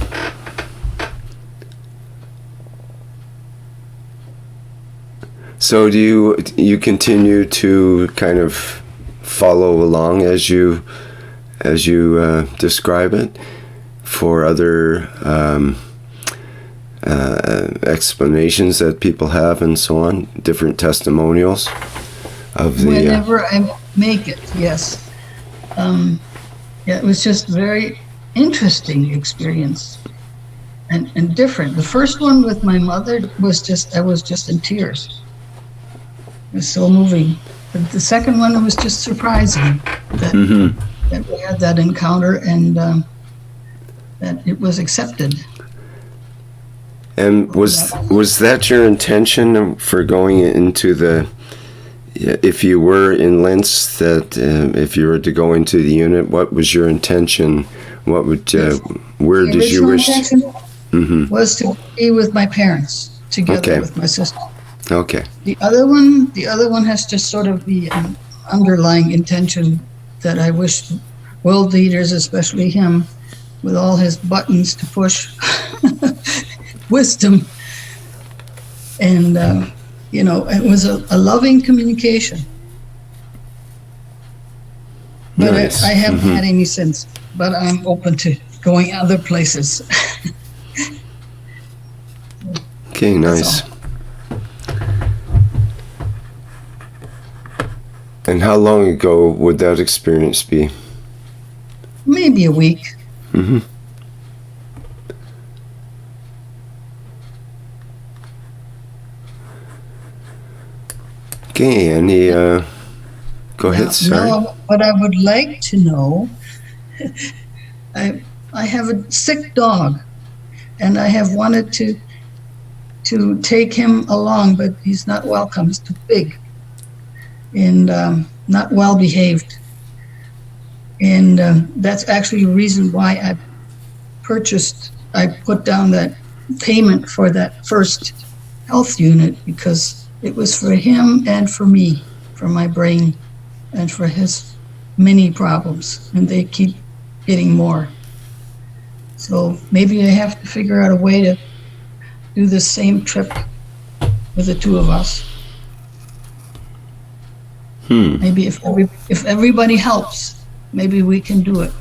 Speaker 3: So do you continue to kind of follow along as you describe it for other explanations that people have and so on, different testimonials of the...
Speaker 6: Whenever I make it, yes. It was just very interesting experience and different. The first one with my mother I was just in tears. It was so moving. But the second one, it was just surprising that we had that encounter and that it was accepted.
Speaker 3: And was that your intention for going into if you were in Linz, that if you were to go into the unit, what was your intention? What would where did you wish?
Speaker 6: Was to be with my parents together with my sister.
Speaker 3: Okay.
Speaker 6: The other one has just sort of the underlying intention that I wish world leaders, especially him, with all his buttons to push wisdom. And, it was a loving communication. But
Speaker 3: Nice.
Speaker 6: I haven't had any since, but I'm open to going other places.
Speaker 3: Okay, nice. And how long ago would that experience be?
Speaker 6: Maybe a week.
Speaker 3: Mm-hmm. Okay, any, go ahead, sorry.
Speaker 6: Now, what I would like to know, I have a sick dog, and I have wanted to take him along, but he's not welcome. He's too big and not well behaved. And that's actually a reason why I put down that payment for that first health unit, because it was for him and for me, for my brain, and for his many problems, and they keep getting more. So maybe I have to figure out a way to do the same trip with the two of us. Maybe if everybody helps, maybe we can do it.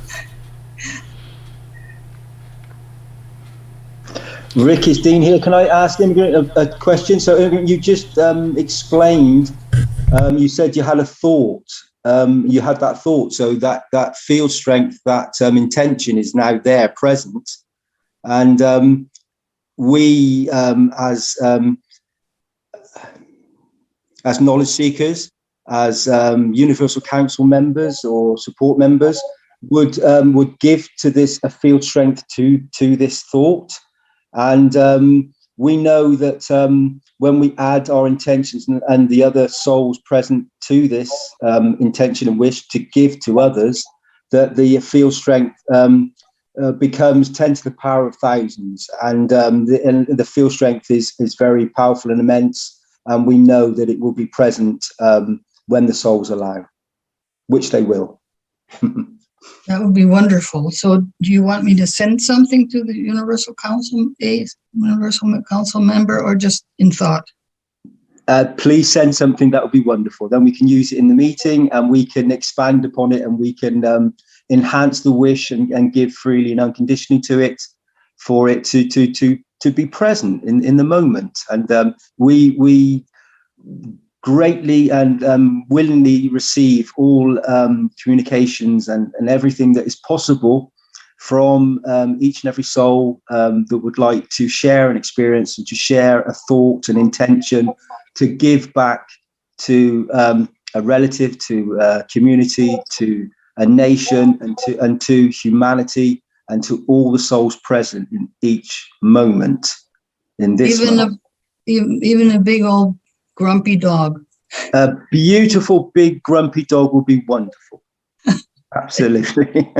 Speaker 4: Rick, is Dean here? Can I ask him a question? So you just explained, you said you had a thought. You had that thought, so that field strength, that intention is now there, present. And we, as knowledge seekers, as Universal Council members or support members, would give to this a field strength to this thought. And we know that when we add our intentions and the other souls present to this intention and wish to give to others, that the field strength becomes 10 to the power of thousands. And the field strength is very powerful and immense. And we know that it will be present when the souls allow, which they will.
Speaker 6: That would be wonderful. So do you want me to send something to the Universal Council member, or just in thought?
Speaker 4: Please send something. That would be wonderful. Then we can use it in the meeting, and we can expand upon it, and we can enhance the wish and give freely and unconditionally to it, for it to be present in the moment. And we greatly and willingly receive all communications and everything that is possible from each and every soul that would like to share an experience and to share a thought, an intention, to give back to a relative, to a community, to a nation, and to humanity, and to all the souls present in each moment in this moment.
Speaker 6: Even a big old grumpy dog.
Speaker 4: A beautiful big grumpy dog will be wonderful. Absolutely.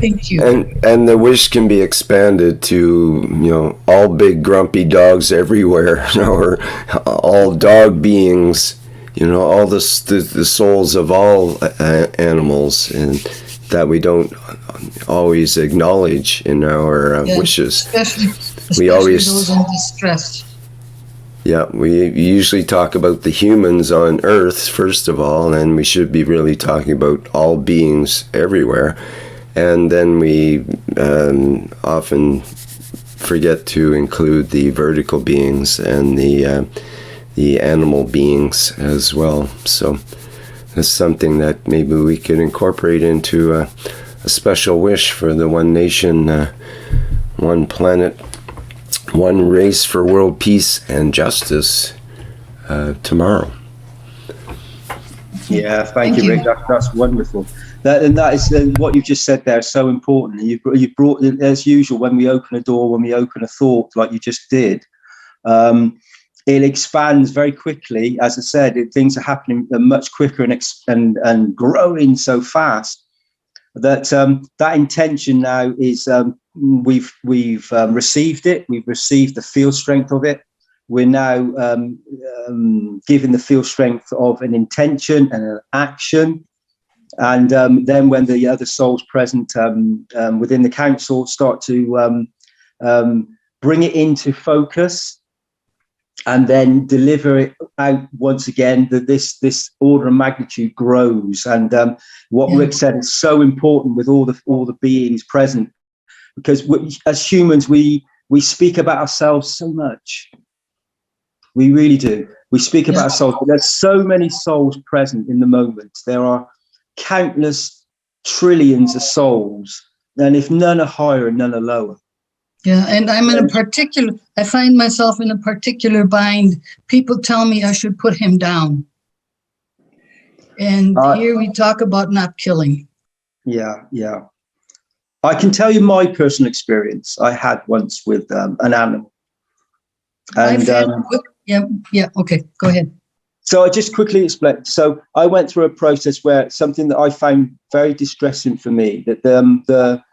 Speaker 6: Thank you.
Speaker 3: And the wish can be expanded to, all big grumpy dogs everywhere, or all dog beings, all the souls of all animals, and that we don't always acknowledge in our wishes.
Speaker 6: Especially
Speaker 3: we always
Speaker 6: those in distress.
Speaker 3: Yeah, we usually talk about the humans on Earth, first of all, and we should be really talking about all beings everywhere. And then we often forget to include the vertical beings and the animal beings as well. So that's something that maybe we could incorporate into a special wish for the one nation, one planet, one race for world peace and justice tomorrow.
Speaker 4: Yeah, thank you, Rick. That's wonderful. That is what you've just said there is so important. You've brought, as usual, when we open a door, when we open a thought, like you just did, it expands very quickly. As I said, things are happening much quicker and growing so fast that that intention now is we've received it. We've received the field strength of it. We're now given the field strength of an intention and an action. And then when the other souls present within the council start to bring it into focus and then deliver it out once again, that this order of magnitude grows. And what Rick said is so important with all the beings present, because as humans, we speak about ourselves so much. We really do. We speak about ourselves, but there's so many souls present in the moment. There are countless trillions of souls, and if none are higher and none are lower.
Speaker 6: Yeah, and I'm in a particular, I find myself in a particular bind. People tell me I should put him down. And here we talk about not killing.
Speaker 4: Yeah, yeah. I can tell you my personal experience I had once with an animal. And
Speaker 6: okay, go ahead.
Speaker 4: So I just quickly explain. So I went through a process where something that I found very distressing for me, that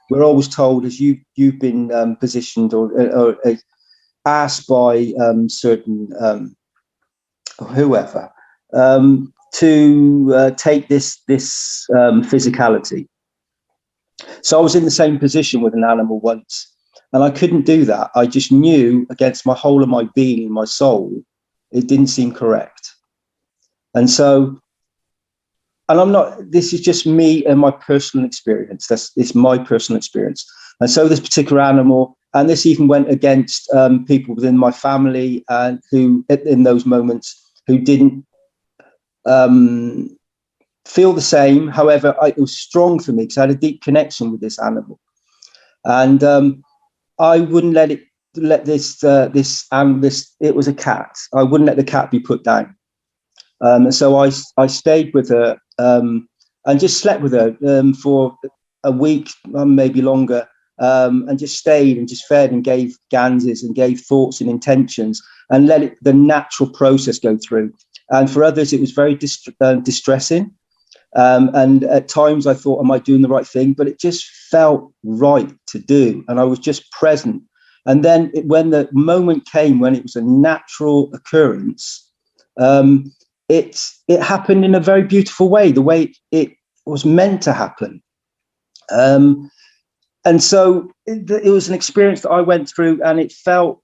Speaker 4: we're always told, as you've been positioned or asked by certain whoever to take this physicality. So I was in the same position with an animal once, and I couldn't do that. I just knew against my whole of my being, my soul, it didn't seem correct. And so, and I'm not, this is just me and my personal experience. It's my personal experience. And so this particular animal, and this even went against people within my family and who, in those moments, who didn't feel the same. However, it was strong for me because I had a deep connection with this animal. And I wouldn't let this, it was a cat. I wouldn't let the cat be put down. And so I stayed with her and just slept with her for a week, maybe longer, and just stayed and just fed and gave ganses and gave thoughts and intentions and let the natural process go through. And for others, it was very distressing. And at times I thought, am I doing the right thing? But it just felt right to do. And I was just present. And then when the moment came when it was a natural occurrence, it happened in a very beautiful way, the way it was meant to happen. And so it was an experience that I went through, and it felt,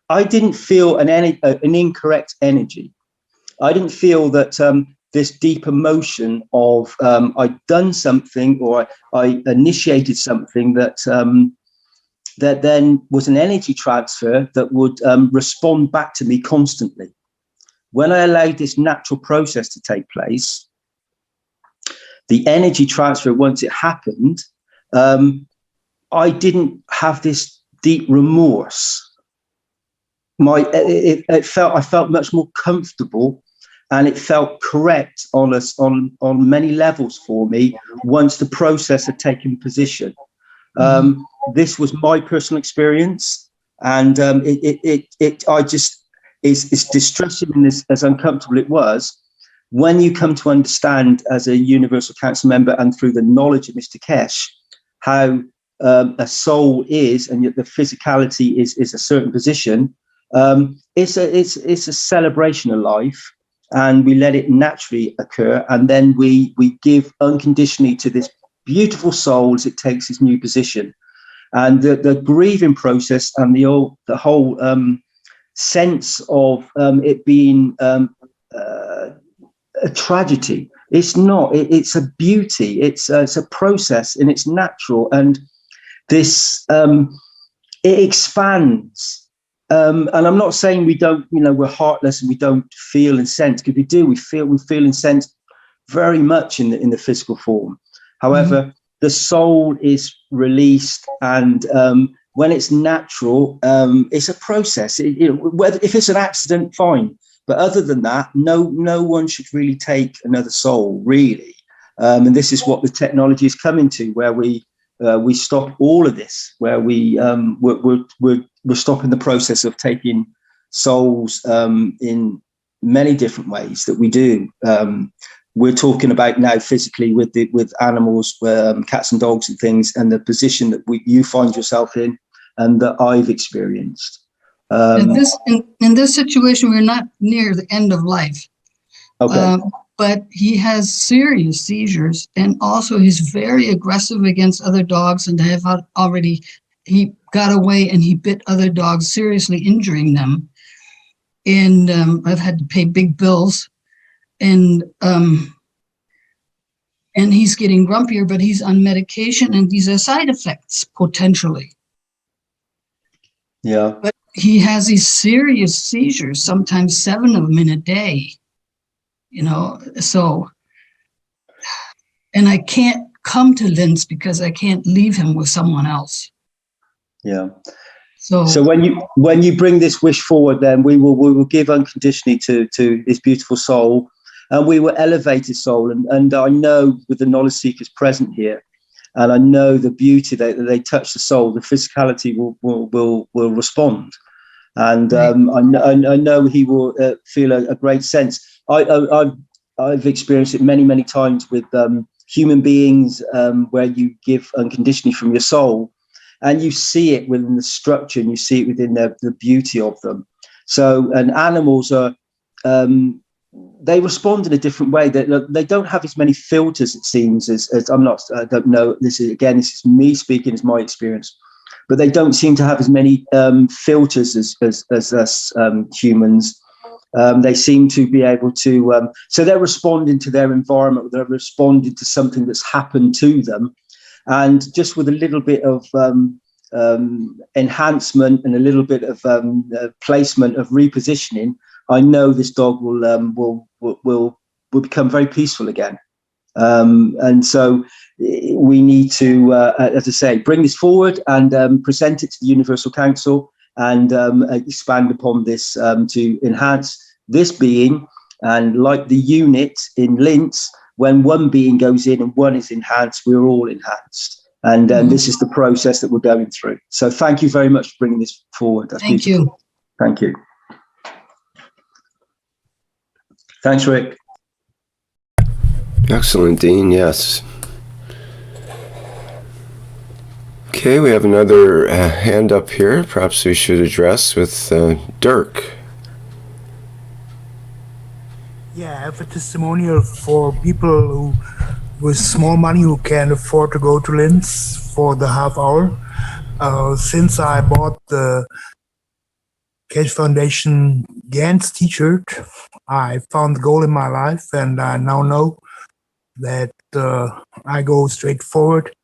Speaker 4: I didn't feel an incorrect energy. I didn't feel that this deep emotion of I'd done something or I initiated something that that then was an energy transfer that would respond back to me constantly. When I allowed this natural process to take place, the energy transfer, once it happened, I didn't have this deep remorse. I felt much more comfortable, and it felt correct on many levels for me once the process had taken position. This was my personal experience, and it's distressing and as uncomfortable it was. When you come to understand as a Universal Council member and through the knowledge of Mr. Keshe, how a soul is, and yet the physicality is a certain position, it's a celebration of life, and we let it naturally occur, and then we give unconditionally to this beautiful soul as it takes its new position. And the grieving process and the whole sense of it being a tragedy. It's not. It's a beauty. It's a process, and it's natural. And this it expands. And I'm not saying we don't. We're heartless and we don't feel and sense, because we do. We feel and sense very much in the physical form. However, the soul is released, and when it's natural, it's a process. Whether if it's an accident, fine. But other than that, no one should really take another soul, really. And this is what the technology is coming to, where we stop all of this, where we're stopping the process of taking souls in many different ways that we do. We're talking about now physically with animals, cats and dogs and things, and the position that you find yourself in, and that I've experienced. In
Speaker 6: this situation, we're not near the end of life.
Speaker 4: Okay.
Speaker 6: but he has serious seizures, and also he's very aggressive against other dogs, and he got away and he bit other dogs, seriously injuring them. And I've had to pay big bills, and he's getting grumpier, but he's on medication, and these are side effects potentially.
Speaker 4: Yeah.
Speaker 6: But he has these serious seizures, sometimes 7 of them in a day, so, and I can't come to Linz because I can't leave him with someone else.
Speaker 4: Yeah.
Speaker 6: So
Speaker 4: when you bring this wish forward, then we will give unconditionally to this beautiful soul, and we will elevate his soul. And I know with the knowledge seekers present here, and I know the beauty that they touch the soul, the physicality will respond, and I know he will feel a great sense. I've experienced it many times with human beings where you give unconditionally from your soul. And you see it within the structure, and you see it within the beauty of them. So, and animals are, they respond in a different way. They don't have as many filters, it seems, as I don't know. This is me speaking, as my experience, but they don't seem to have as many filters as us humans. They seem to be able to, so they're responding to their environment. They're responding to something that's happened to them. And just with a little bit of enhancement and a little bit of placement of repositioning, I know this dog will become very peaceful again. And so we need to, as I say, bring this forward and present it to the Universal Council and expand upon this to enhance this being. And like the unit in Linz, when one being goes in and one is enhanced, we're all enhanced. And this is the process that we're going through. So thank you very much for bringing this forward. That's
Speaker 6: thank
Speaker 4: beautiful.
Speaker 6: you.
Speaker 4: Thank you. Thanks, Rick.
Speaker 3: Excellent, Dean. Yes. Okay, we have another hand up here. Perhaps we should address with Dirk.
Speaker 7: Yeah, I have a testimonial for people who, with small money, who can afford to go to Linz for the half hour. Since I bought the Keshe Foundation Gans t-shirt, I found the goal in my life, and I now know that I go straight forward.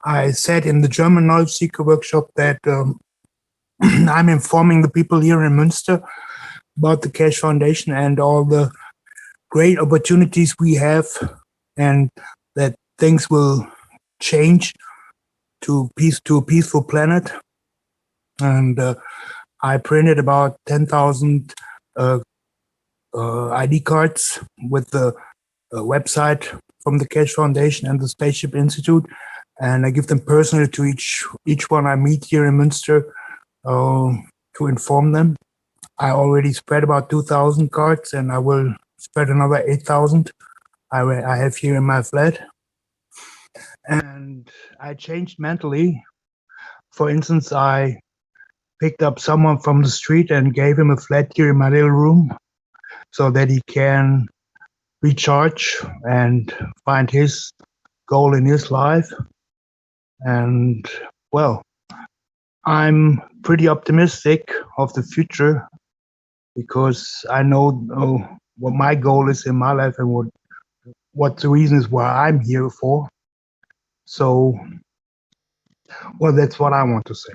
Speaker 7: I said in the German Knowledge Seeker workshop that I'm informing the people here in Münster about the Keshe Foundation and all the great opportunities we have, and that things will change to a peaceful planet. And I printed about 10,000 ID cards with the website from the Keshe Foundation and the Spaceship Institute, and I give them personally to each one I meet here in Münster to inform them. I already spread about 2,000 cards, and I will spread another 8,000 I have here in my flat. And I changed mentally. For instance, I picked up someone from the street and gave him a flat here in my little room so that he can recharge and find his goal in his life. And well, I'm pretty optimistic of the future because I know what my goal is in my life and what the reason is why I'm here for. So, well, that's what I want to say.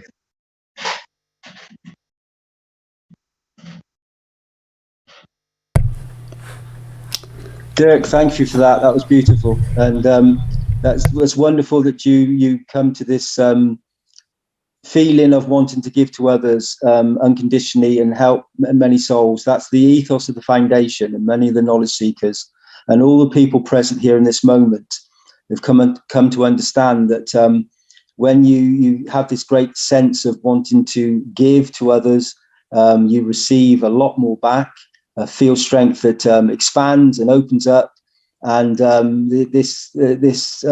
Speaker 4: Dirk, thank you for that. That was beautiful. And that's wonderful that you come to this feeling of wanting to give to others unconditionally and help many souls. That's the ethos of the foundation and many of the knowledge seekers and all the people present here in this moment have come to understand that when you have this great sense of wanting to give to others, you receive a lot more back, feel strength that expands and opens up, and this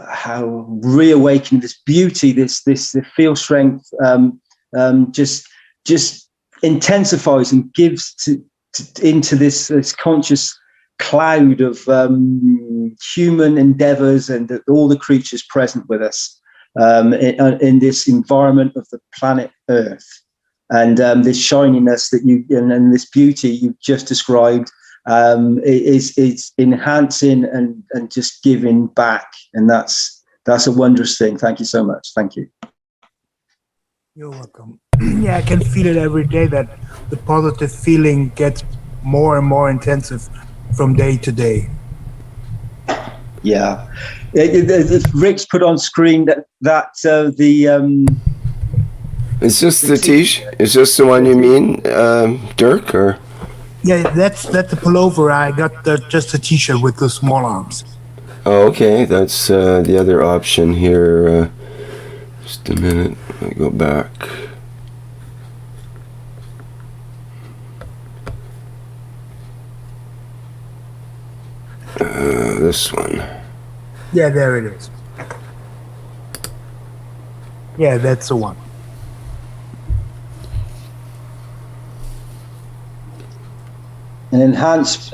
Speaker 4: how reawakening, this beauty, this feel strength just intensifies and gives into this conscious cloud of human endeavors and all the creatures present with us in this environment of the planet Earth. And this shininess that and this beauty you've just described is enhancing and just giving back. And that's a wondrous thing. Thank you so much. Thank you.
Speaker 7: You're welcome. Yeah, I can feel it every day that the positive feeling gets more and more intensive from day to day.
Speaker 4: Yeah. Rick's put on screen the
Speaker 3: Is this the T-shirt? Is this the one you mean, Dirk? Or
Speaker 7: yeah, that's the pullover. I got just a T-shirt with the small arms.
Speaker 3: oh, okay, that's the other option here. Just a minute. Let me go back. This one.
Speaker 7: Yeah, there it is. Yeah, that's the one.
Speaker 4: An enhanced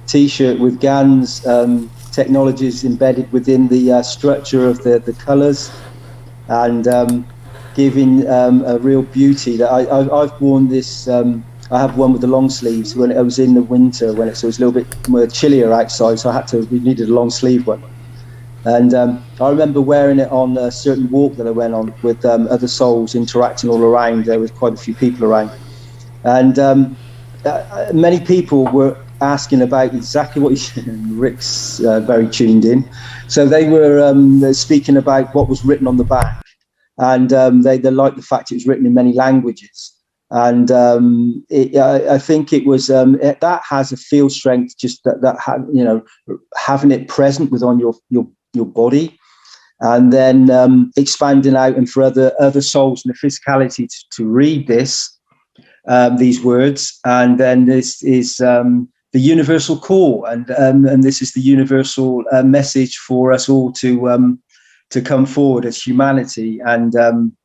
Speaker 4: T-shirt with GAN's technologies embedded within the structure of the colours, and giving a real beauty. That I've worn this. I have one with the long sleeves when it was in the winter, when it was a little bit more chillier outside, so we needed a long sleeve one. And I remember wearing it on a certain walk that I went on with other souls interacting all around. There was quite a few people around, and many people were asking about exactly what Rick's very tuned in. So they were speaking about what was written on the back, and they liked the fact it was written in many languages. And I think it was that has a field strength, just having it present within your body, and then expanding out and for other souls in the physicality to read these words. And then this is the universal call, and this is the universal message for us all to come forward as humanity and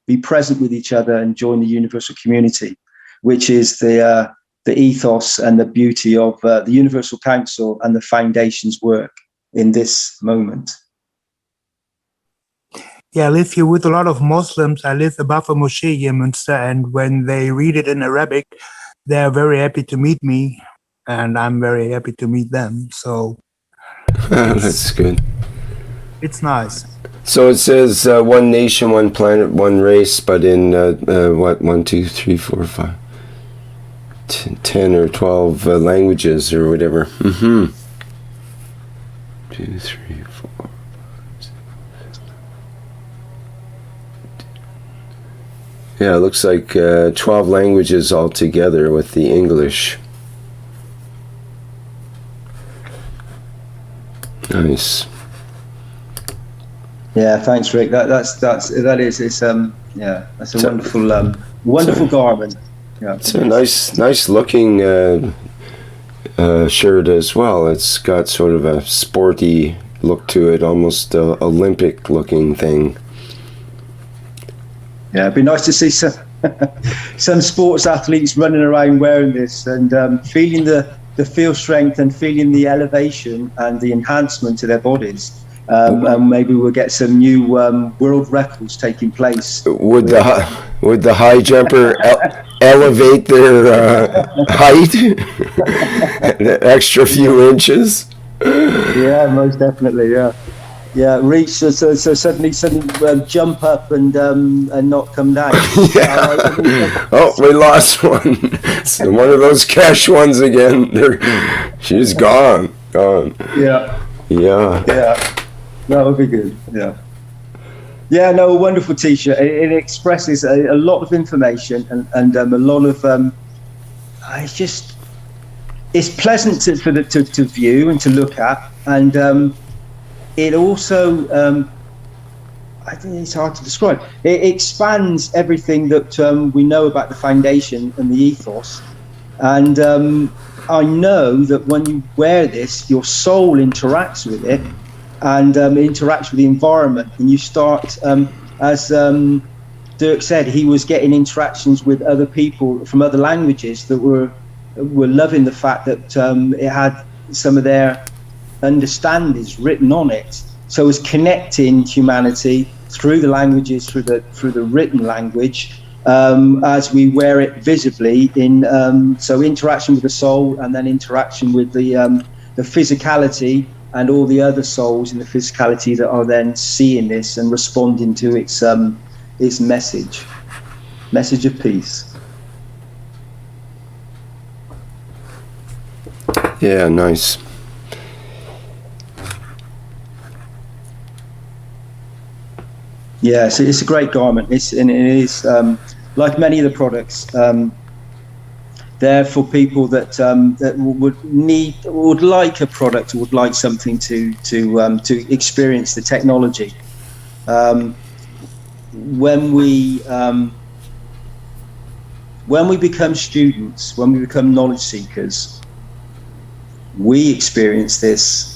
Speaker 4: be present with each other and join the universal community, which is the ethos and the beauty of the Universal Council and the Foundation's work in this moment.
Speaker 7: Yeah, I live here with a lot of Muslims. I live above a mosque here in Münster, and when they read it in Arabic, they're very happy to meet me, and I'm very happy to meet them. So
Speaker 3: that's good.
Speaker 7: It's nice.
Speaker 3: So it says one nation, one planet, one race, but in what, 1, 2, 3, 4, 5, 10 or 12 languages or whatever. 2, 3, 4. Yeah, it looks like 12 languages altogether with the English. Nice.
Speaker 4: Yeah, thanks, Rick. That's it's a wonderful garment. Yeah,
Speaker 3: it's a nice looking shirt as well. It's got sort of a sporty look to it, almost Olympic looking thing.
Speaker 4: Yeah, it'd be nice to see some sports athletes running around wearing this and feeling the field strength and feeling the elevation and the enhancement to their bodies. And maybe we'll get some new world records taking place.
Speaker 3: Would the high jumper elevate their height an extra few inches?
Speaker 4: Yeah, most definitely. Yeah, reach so suddenly jump up and not come down.
Speaker 3: Yeah. Oh, we lost one. It's one of those cash ones again. She's gone.
Speaker 4: Yeah. That would be good. Yeah, no, a wonderful T-shirt. It expresses a lot of information and a lot of it's pleasant to view and to look at, and it also I think it's hard to describe. It expands everything that we know about the foundation and the ethos, and I know that when you wear this, your soul interacts with it. And interacts with the environment, and you start, as Dirk said, he was getting interactions with other people from other languages that were loving the fact that it had some of their understandings written on it. So it's connecting humanity through the languages, through the written language, as we wear it visibly in so interaction with the soul, and then interaction with the physicality and all the other souls in the physicality that are then seeing this and responding to its message of peace.
Speaker 3: Yeah, nice.
Speaker 4: Yeah, so it's a great garment. It is like many of the products. They're for people that that would like a product, or would like something to experience the technology. When we become students, when we become knowledge seekers, we experience this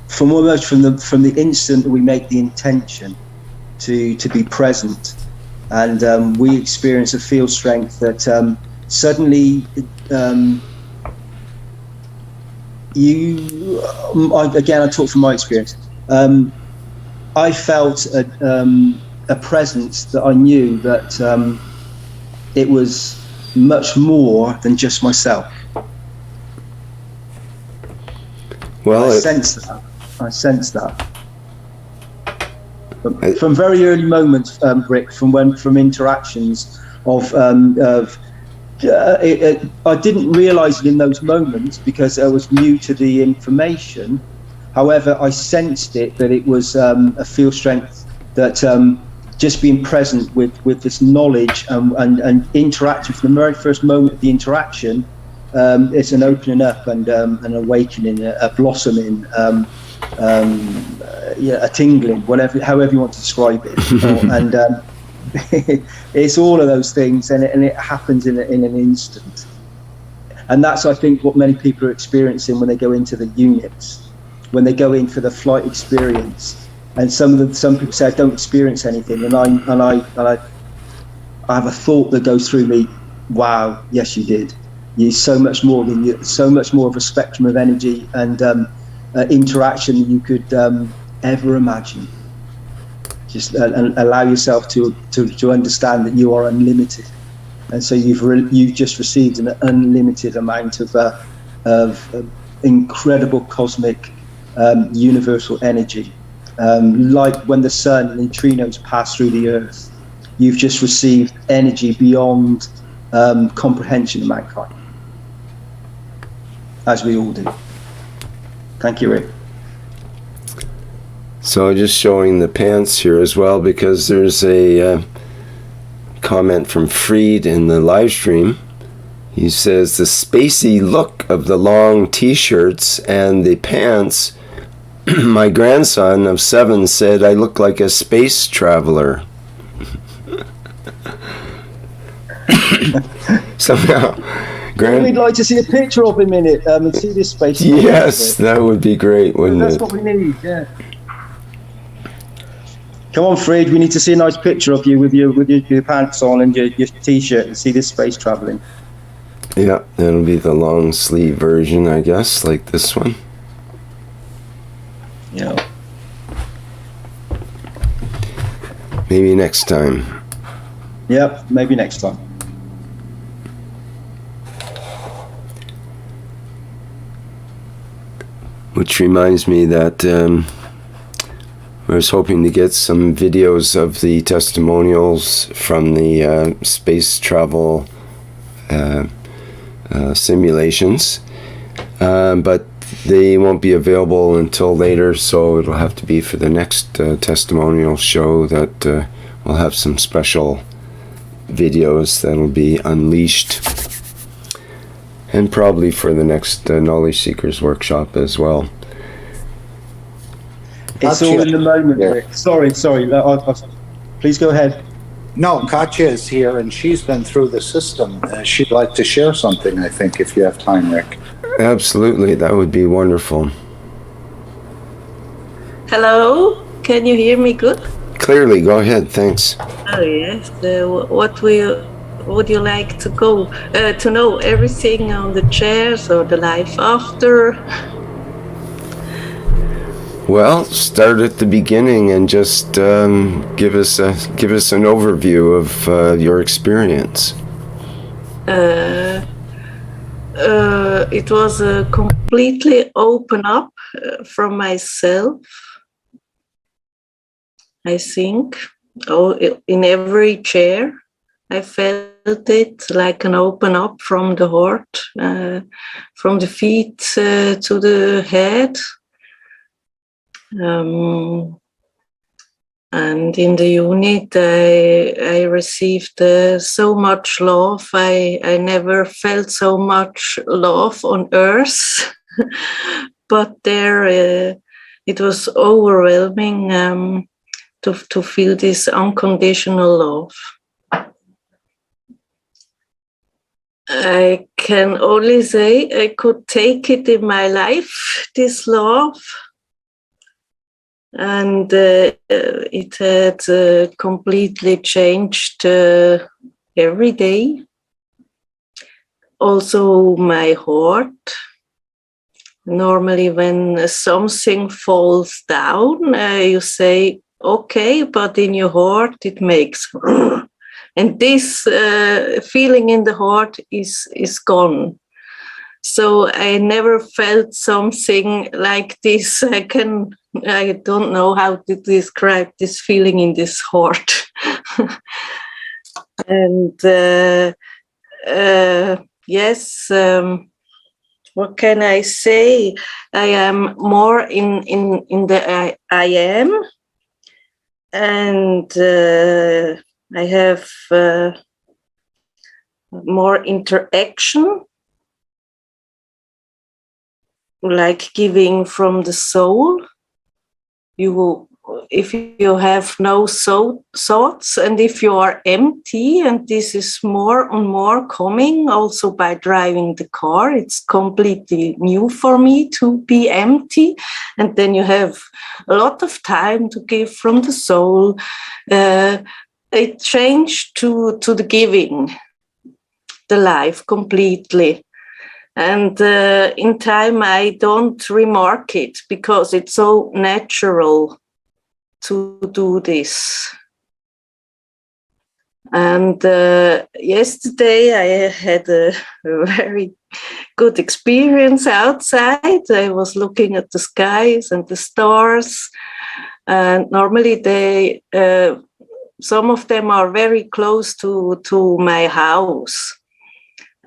Speaker 4: from the instant that we make the intention to be present, and we experience a field strength that suddenly I talk from my experience. I felt a presence that I knew that it was much more than just myself.
Speaker 3: Well,
Speaker 4: I sense that. From very early moments, Rick, from interactions I didn't realise it in those moments because I was new to the information. However, I sensed that it was a field strength that just being present with this knowledge and interacting from the very first moment of the interaction. It's an opening up and an awakening, a blossoming, a tingling, however you want to describe it. And it's all of those things, and it happens in an instant. And that's, I think, what many people are experiencing when they go into the units, when they go in for the flight experience. And some people say I don't experience anything, and I have a thought that goes through me. Wow, yes, you did. You're so much more of a spectrum of energy and interaction than you could ever imagine. Just allow yourself to understand that you are unlimited, and so you've just received an unlimited amount of incredible cosmic universal energy, like when the sun and neutrinos pass through the earth. You've just received energy beyond comprehension of mankind, as we all do. Thank you, Rick.
Speaker 3: So just showing the pants here as well, because there's a comment from Freed in the live stream. He says the spacey look of the long t-shirts and the pants. My grandson of 7 said I look like a space traveler. Somehow,
Speaker 4: we'd like to see a picture of him in it and see this space.
Speaker 3: Yes, that would be great, wouldn't it?
Speaker 4: That's what we need. Yeah. Come on, Fred. We need to see a nice picture of you with your pants on and your t-shirt, and see this space traveling.
Speaker 3: Yeah, that'll be the long sleeve version, I guess, like this one.
Speaker 4: Yeah.
Speaker 3: Maybe next time.
Speaker 4: Yep, maybe next time.
Speaker 3: Which reminds me that I was hoping to get some videos of the testimonials from the space travel simulations, but they won't be available until later, so it'll have to be for the next testimonial show that we'll have some special videos that'll be unleashed, and probably for the next Knowledge Seekers workshop as well.
Speaker 4: It's all in the moment, Rick. Sorry. Please go ahead.
Speaker 8: No, Katya is here, and she's been through the system. She'd like to share something, I think, if you have time, Rick.
Speaker 3: Absolutely, that would be wonderful.
Speaker 9: Hello, can you hear me good?
Speaker 3: Clearly, go ahead, thanks.
Speaker 9: Oh yes, what would you like to go to know everything on the chairs or the life after?
Speaker 3: Well, start at the beginning and just give us an overview of your experience.
Speaker 9: It was a completely open up from myself, I think. In every chair, I felt it like an open up from the heart, from the feet to the head. And in the unit, I received so much love. I never felt so much love on earth, but there it was overwhelming to feel this unconditional love. I can only say I could take it in my life, this love. And it had completely changed every day. Also my heart. Normally when something falls down, you say, okay, but in your heart it makes... And this feeling in the heart is gone. So I never felt something like this. I don't know how to describe this feeling in this heart. And yes, what can I say? I am more in the I am, and I have more interaction, like giving from the soul. If you have no thoughts, and if you are empty, and this is more and more coming also by driving the car, it's completely new for me to be empty, and then you have a lot of time to give from the soul. It changed to the giving, the life completely. And in time, I don't remark it because it's so natural to do this. And yesterday, I had a very good experience outside. I was looking at the skies and the stars. And normally, some of them are very close to my house.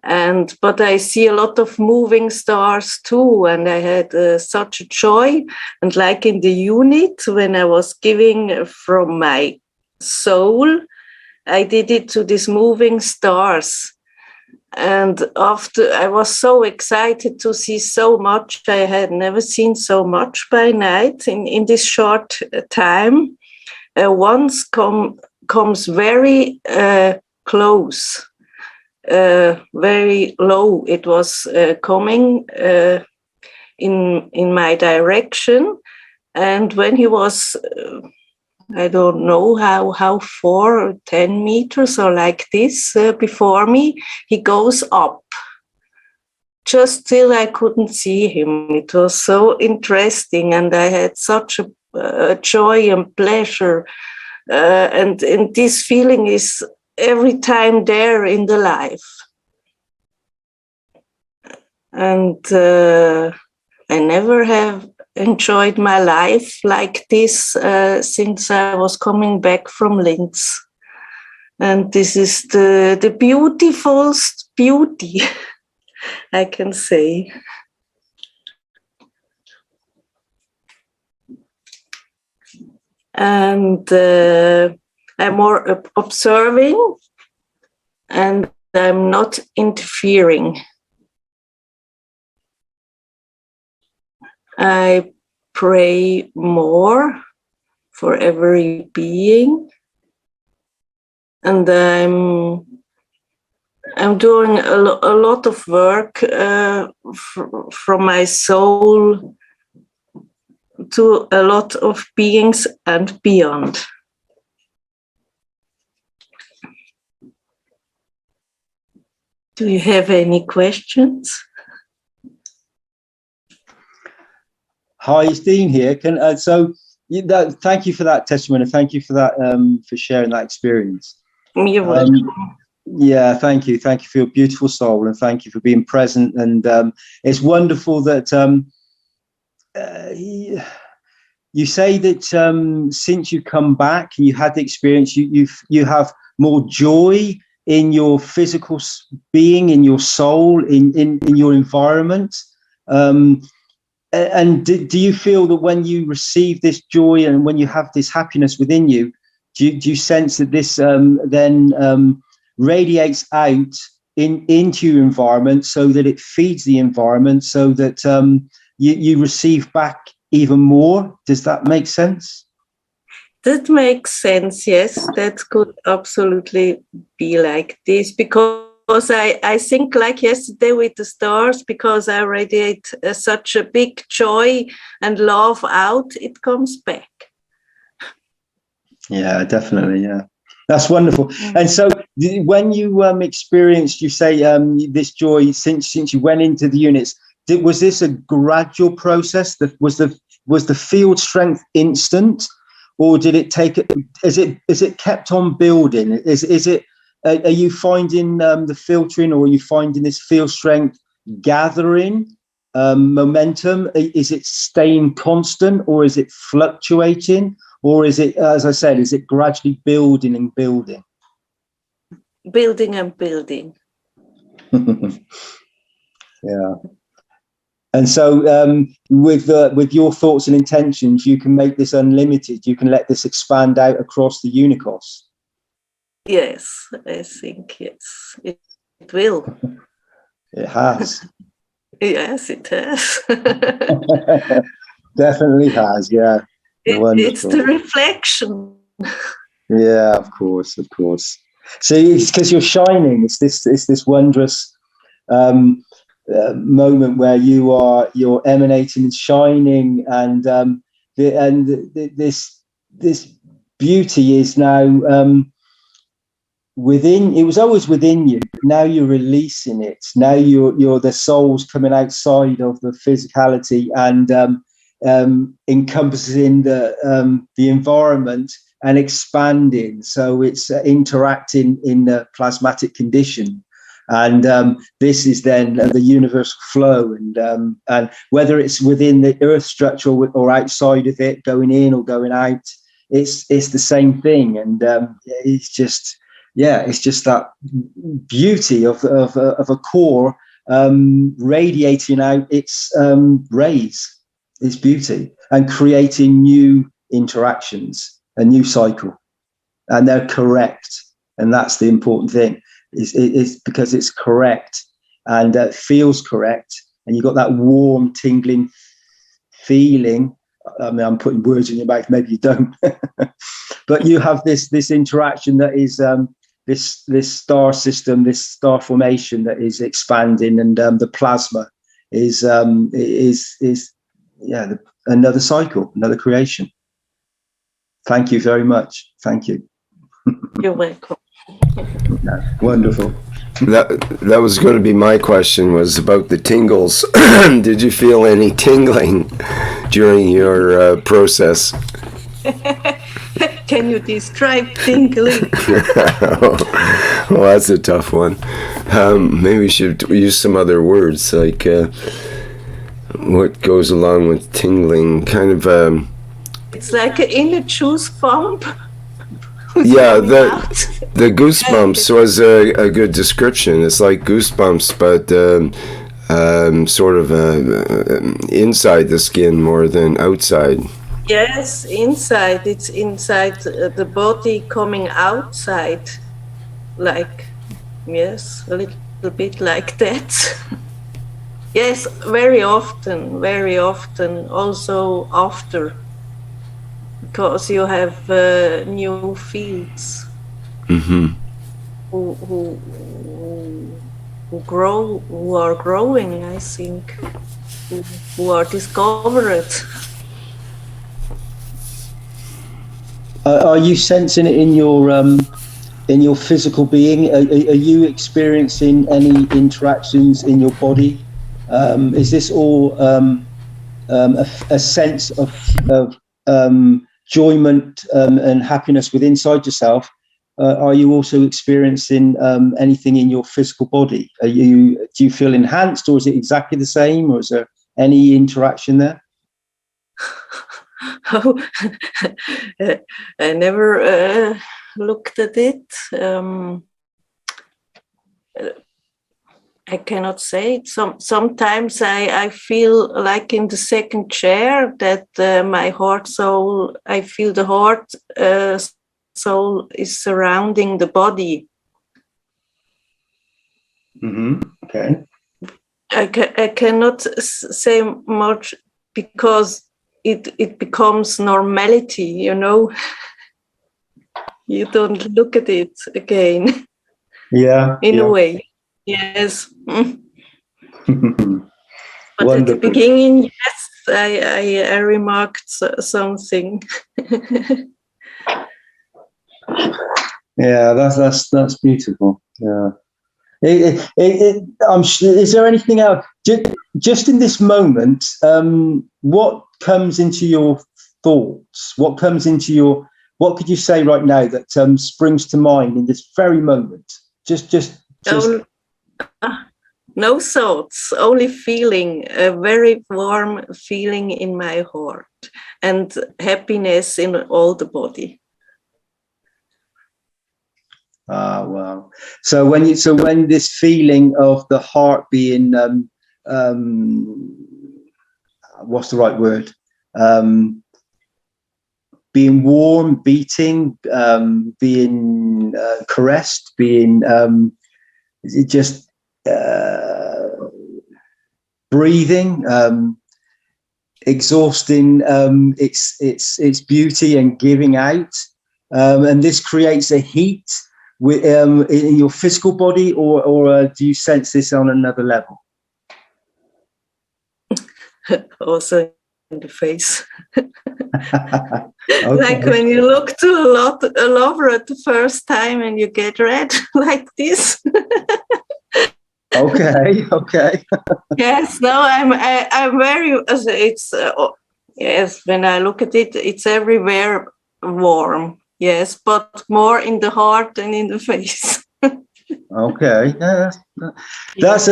Speaker 9: But I see a lot of moving stars too, and I had such a joy. And like in the unit, when I was giving from my soul, I did it to these moving stars. And after, I was so excited to see so much. I had never seen so much by night in this short time. Once comes very close. Very low. It was coming in my direction, and when he was, I don't know how 4 or 10 meters or like this before me, he goes up. Just till I couldn't see him. It was so interesting, and I had such a joy and pleasure, and this feeling is every time there in the life. And I never have enjoyed my life like this since I was coming back from Linz. And this is the beautifulest beauty, I can say. And I'm more observing, and I'm not interfering. I pray more for every being, and I'm doing a lot of work from my soul to a lot of beings and beyond. Do you have any questions?
Speaker 4: Hi, it's Dean here. Thank you for that testimony. Thank you for that, for sharing that experience.
Speaker 9: You're welcome.
Speaker 4: Yeah, thank you. Thank you for your beautiful soul, and thank you for being present. And it's wonderful that you say that since you come back and you had the experience, you have more joy in your physical being, in your soul, in your environment. And do you feel that when you receive this joy and when you have this happiness within you, do you sense that this then radiates out into your environment, so that it feeds the environment, so that you receive back even more? Does that make sense?
Speaker 9: That makes sense, yes. That could absolutely be like this, because I think, like yesterday with the stars, because I radiate such a big joy and love out, it comes back.
Speaker 4: Yeah, definitely. Yeah, that's wonderful. And so when you experienced, you say, this joy since you went into the units, was this a gradual process? Was the field strength instant, or did it take? Is it kept on building? Is it? Are you finding the filtering, or are you finding this field strength gathering momentum? Is it staying constant, or is it fluctuating, or is it, as I said, is it gradually building and building?
Speaker 9: Building and building.
Speaker 4: Yeah. And so with your thoughts and intentions, you can make this unlimited. You can let this expand out across the universe.
Speaker 9: Yes, I think yes, it will.
Speaker 4: It has.
Speaker 9: Yes, it has.
Speaker 4: Definitely has, yeah.
Speaker 9: It's the reflection.
Speaker 4: Yeah, of course. So it's because you're shining. It's this wondrous moment where you're emanating and shining, and this beauty is now within. It was always within you. Now you're releasing it. Now you're the soul's coming outside of the physicality and encompassing the environment and expanding. So it's interacting in the plasmatic condition. And this is then the universal flow, and whether it's within the earth structure or outside of it, going in or going out, it's the same thing. And it's just that beauty of a core radiating out its rays, its beauty, and creating new interactions, a new cycle, and they're correct. And that's the important thing. Is because it's correct and feels correct, and you've got that warm, tingling feeling. I mean, I'm putting words in your mouth, maybe you don't, but you have this interaction that is this star system, this star formation that is expanding, and the plasma is another cycle, another creation. Thank you very much. Thank you.
Speaker 9: You're welcome.
Speaker 4: Wonderful.
Speaker 3: That was going to be my question, was about the tingles. Did you feel any tingling during your process?
Speaker 9: Can you describe tingling?
Speaker 3: Well, that's a tough one. Maybe we should use some other words, like what goes along with tingling, kind of...
Speaker 9: It's like an inner juice pump.
Speaker 3: Yeah, the goosebumps was a good description. It's like goosebumps, but sort of inside the skin more than outside.
Speaker 9: Yes, inside. It's inside the body coming outside. Like, yes, a little bit like that. Yes, very often, also after. Because you have new fields who are growing, I think, who are discovered.
Speaker 4: Are you sensing it in in your physical being? Are you experiencing any interactions in your body? Is this all a sense of enjoyment and happiness with inside yourself? Are you also experiencing anything in your physical body? Do you feel enhanced, or is it exactly the same, or is there any interaction there?
Speaker 9: Oh, I never looked at it. I cannot say it. Sometimes I feel like in the second chair that my heart soul, I feel the heart soul is surrounding the body.
Speaker 4: Mm-hmm. Okay.
Speaker 9: I cannot say much because it becomes normality, you know. You don't look at it again.
Speaker 4: Yeah.
Speaker 9: In a way. Yes. But
Speaker 4: Wonderful.
Speaker 9: at the beginning, yes, I remarked something.
Speaker 4: Yeah, that's beautiful. Yeah. Is there anything else? Just in this moment, what comes into your thoughts? What comes into your? What could you say right now that springs to mind in this very moment? Just.
Speaker 9: No thoughts, only feeling, a very warm feeling in my heart and happiness in all the body.
Speaker 4: Ah, wow. So when this feeling of the heart being what's the right word? Being warm, beating, being caressed, being just breathing, exhausting its beauty and giving out, and this creates a heat in your physical body, or do you sense this on another level?
Speaker 9: Also in the face.
Speaker 4: Okay.
Speaker 9: Like when you look to a lover at the first time and you get red like this.
Speaker 4: Okay.
Speaker 9: Yes, no, I'm very. It's yes. When I look at it, it's everywhere warm. Yes, but more in the heart than in the face.
Speaker 4: Okay, yeah, that's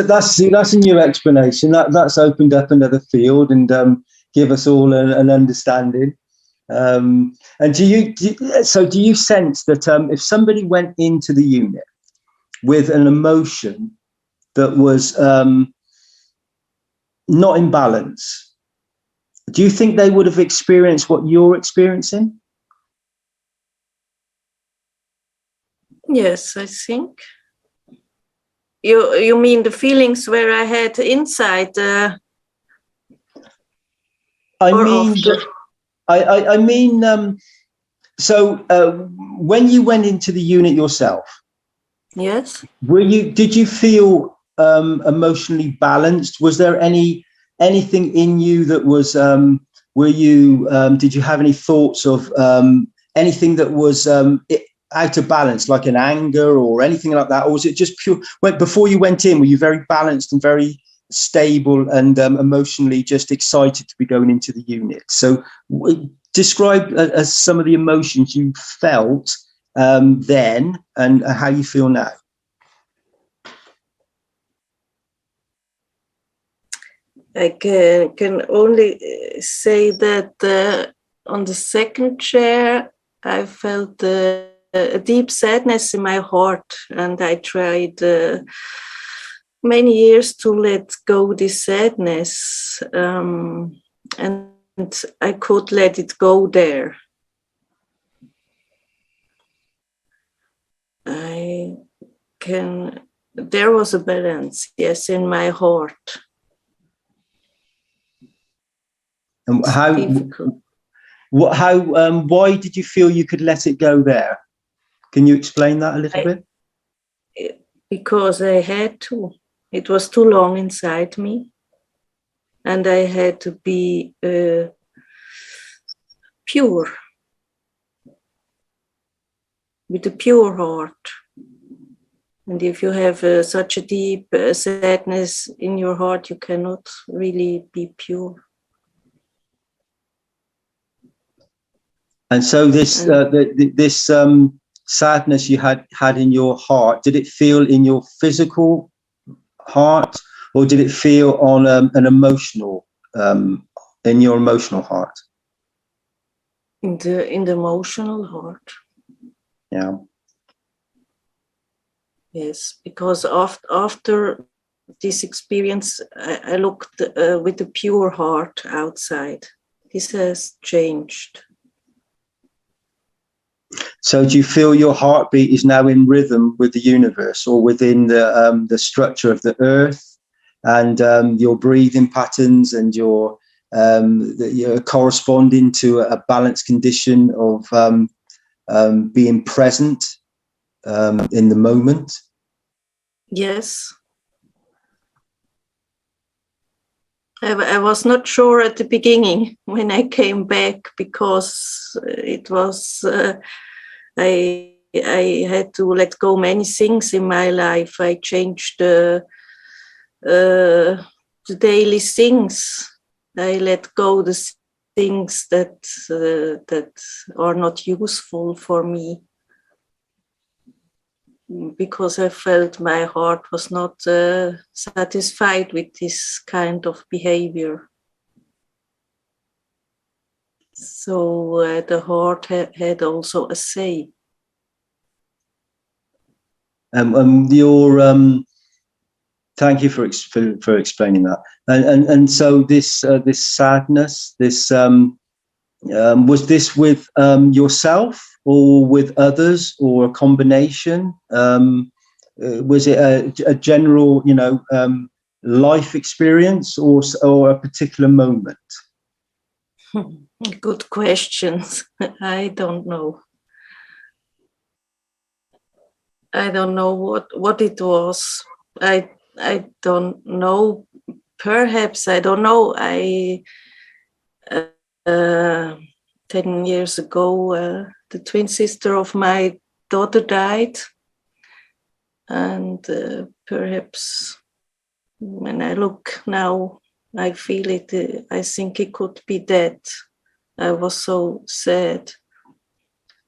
Speaker 4: a new explanation. That's opened up another field and give us all an understanding. And do you sense that if somebody went into the unit with an emotion that was not in balance, do you think they would have experienced what you're experiencing?
Speaker 9: Yes, I think. You mean the feelings where I had inside?
Speaker 4: I mean, when you went into the unit yourself,
Speaker 9: yes.
Speaker 4: Did you feel emotionally balanced? Was there anything in you that was? Did you have any thoughts of anything that was out of balance, like an anger or anything like that, or was it just pure? Before you went in, were you very balanced and very stable and emotionally just excited to be going into the unit? So describe as some of the emotions you felt then and how you feel now.
Speaker 9: I can only say that on the second chair, I felt a deep sadness in my heart, and I tried many years to let go this sadness, and I could let it go there. There was a balance, yes, in my heart.
Speaker 4: And why did you feel you could let it go there? Can you explain that a little bit?
Speaker 9: Because I had to. It was too long inside me. And I had to be pure. with a pure heart. And if you have such a deep sadness in your heart, you cannot really be pure.
Speaker 4: And so this sadness you had in your heart, did it feel in your physical heart, or did it feel on an emotional, in your emotional heart?
Speaker 9: In the emotional heart.
Speaker 4: Yeah.
Speaker 9: Yes, because after this experience, I looked with a pure heart outside. This has changed.
Speaker 4: So do you feel your heartbeat is now in rhythm with the universe, or within the structure of the earth, and your breathing patterns, and you're corresponding to a balanced condition of being present in the moment?
Speaker 9: Yes. I was not sure at the beginning when I came back, because it was I had to let go many things in my life. I changed the daily things. I let go the things that are not useful for me, because I felt my heart was not satisfied with this kind of behavior. So the heart had also a say.
Speaker 4: Thank you for explaining that. And so this sadness, was this with yourself, or with others, or a combination? Was it a general, life experience, or a particular moment?
Speaker 9: Good questions. I don't know. I don't know what it was. I don't know. Perhaps, I don't know. 10 years ago, the twin sister of my daughter died. And perhaps when I look now, I feel it. I think it could be that. I was so sad.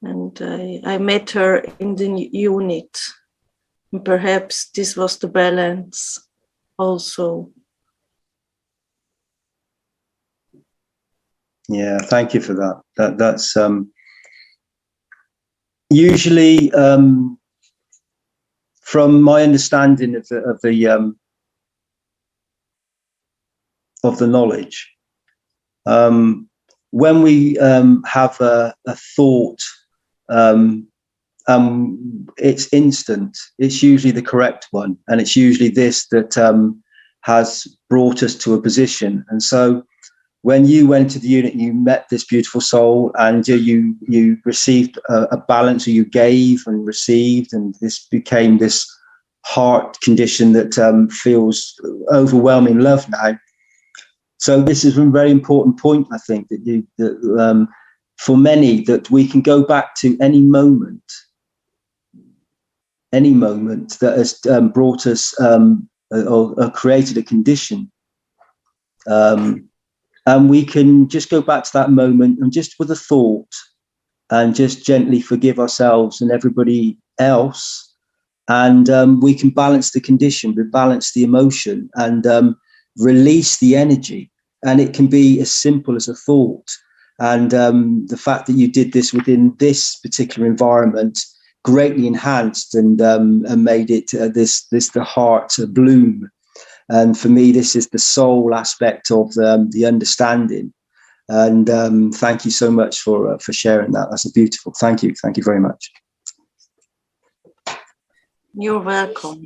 Speaker 9: And I met her in the unit. And perhaps this was the balance also.
Speaker 4: Yeah, thank you for that. That's usually, from my understanding of the knowledge, when we have a thought, it's instant. It's usually the correct one, and it's usually this that has brought us to a position. And so, when you went to the unit, you met this beautiful soul, and you received a balance, or you gave and received, and this became this heart condition that feels overwhelming love now. So this is a very important point, I think, that for many, that we can go back to any moment that has brought us or created a condition. And we can just go back to that moment, and just with a thought, and just gently forgive ourselves and everybody else. And we can balance the condition, balance the emotion, and release the energy. And it can be as simple as a thought. And the fact that you did this within this particular environment greatly enhanced and made it the heart bloom. And for me, this is the soul aspect of the understanding. And thank you so much for sharing that. That's a beautiful. Thank you. Thank you very much.
Speaker 9: You're welcome.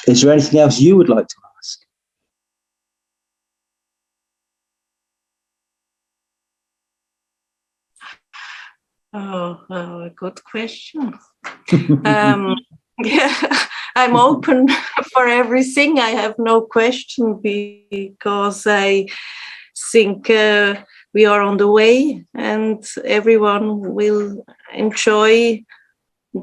Speaker 4: Is there anything else you would like to ask?
Speaker 9: Oh, good question. Yeah, I'm open for everything. I have no question, because I think we are on the way, and everyone will enjoy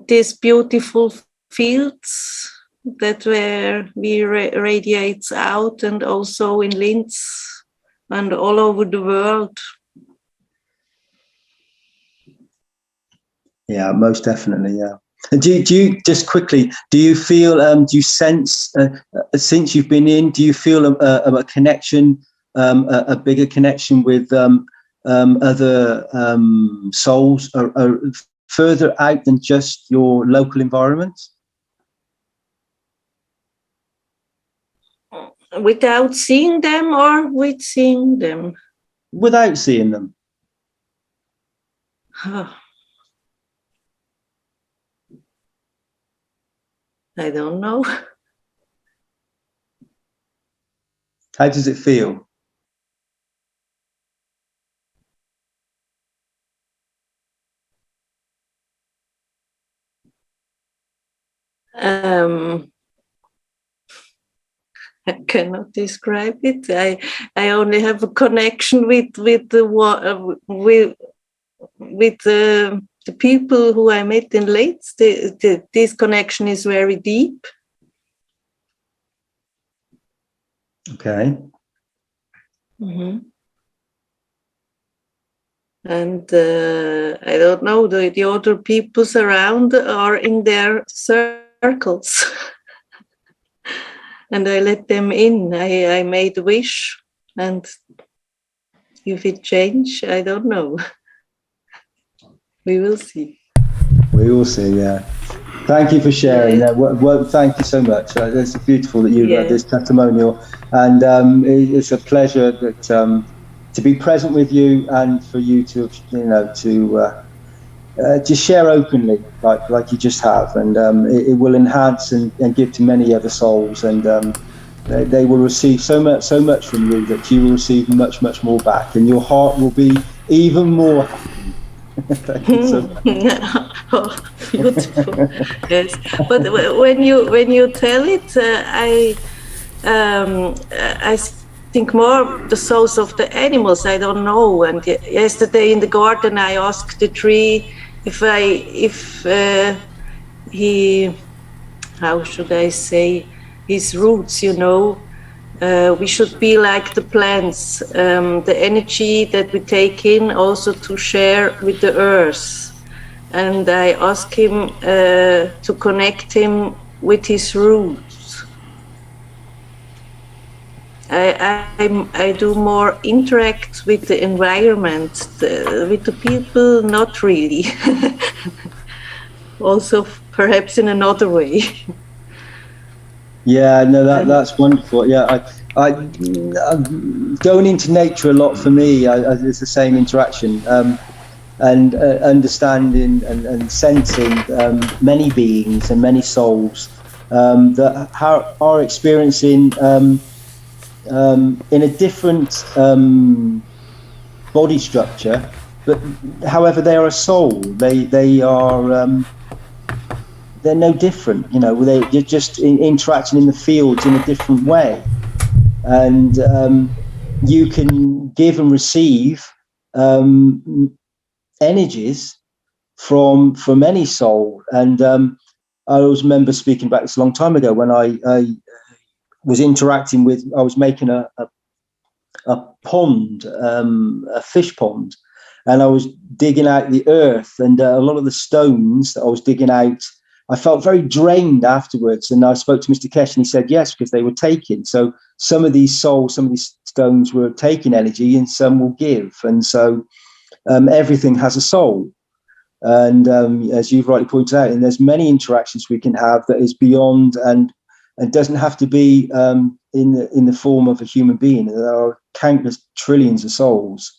Speaker 9: these beautiful fields that where we radiates out, and also in Linz and all over the world.
Speaker 4: Yeah, most definitely. Yeah. And do you just quickly? Do you feel? Do you sense since you've been in? Do you feel a connection, a bigger connection with other souls, or further out than just your local environment?
Speaker 9: Without seeing them, or with seeing them?
Speaker 4: Without seeing them.
Speaker 9: I don't know.
Speaker 4: How does it feel?
Speaker 9: I cannot describe it. I only have a connection with the people who I met in Leeds. This connection is very deep.
Speaker 4: Okay.
Speaker 9: Mm-hmm. And I don't know, the other peoples around are in their circles. And I let them in. I made a wish, and if it change, I don't know. We will see.
Speaker 4: We will see. Yeah. Thank you for sharing.
Speaker 9: Yeah.
Speaker 4: Thank you so much. It's beautiful that you
Speaker 9: Yeah.
Speaker 4: had this testimonial, and it's a pleasure that to be present with you, and for you to to share openly, like you just have, and it will enhance and give to many other souls, and they will receive so much from you that you will receive much more back, and your heart will be even more happy. Thank you so much.
Speaker 9: Oh, beautiful. Yes, but when you tell it, I think more the souls of the animals. I don't know. And yesterday in the garden, I asked the tree if he, how should I say, his roots, we should be like the plants, the energy that we take in also to share with the earth. And I asked him to connect him with his roots. I do more interact with the environment, with the people, not really. Also, perhaps in another way.
Speaker 4: Yeah, no, that's wonderful. Yeah, I going into nature a lot for me. It's the same interaction, and understanding and sensing many beings and many souls that are experiencing in a different body structure, but however they are a soul. They are. They're no different, they're just interacting in the fields in a different way. And you can give and receive energies from any soul. And I always remember speaking about this a long time ago when I was interacting with, I was making a pond, a fish pond, and I was digging out the earth, and a lot of the stones that I was digging out, I felt very drained afterwards. And I spoke to Mr. Keshe, and he said yes, because they were taking. So some of these souls, some of these stones were taking energy, and some will give. And so everything has a soul. And as you've rightly pointed out, and there's many interactions we can have that is beyond, and doesn't have to be in the form of a human being. There are countless trillions of souls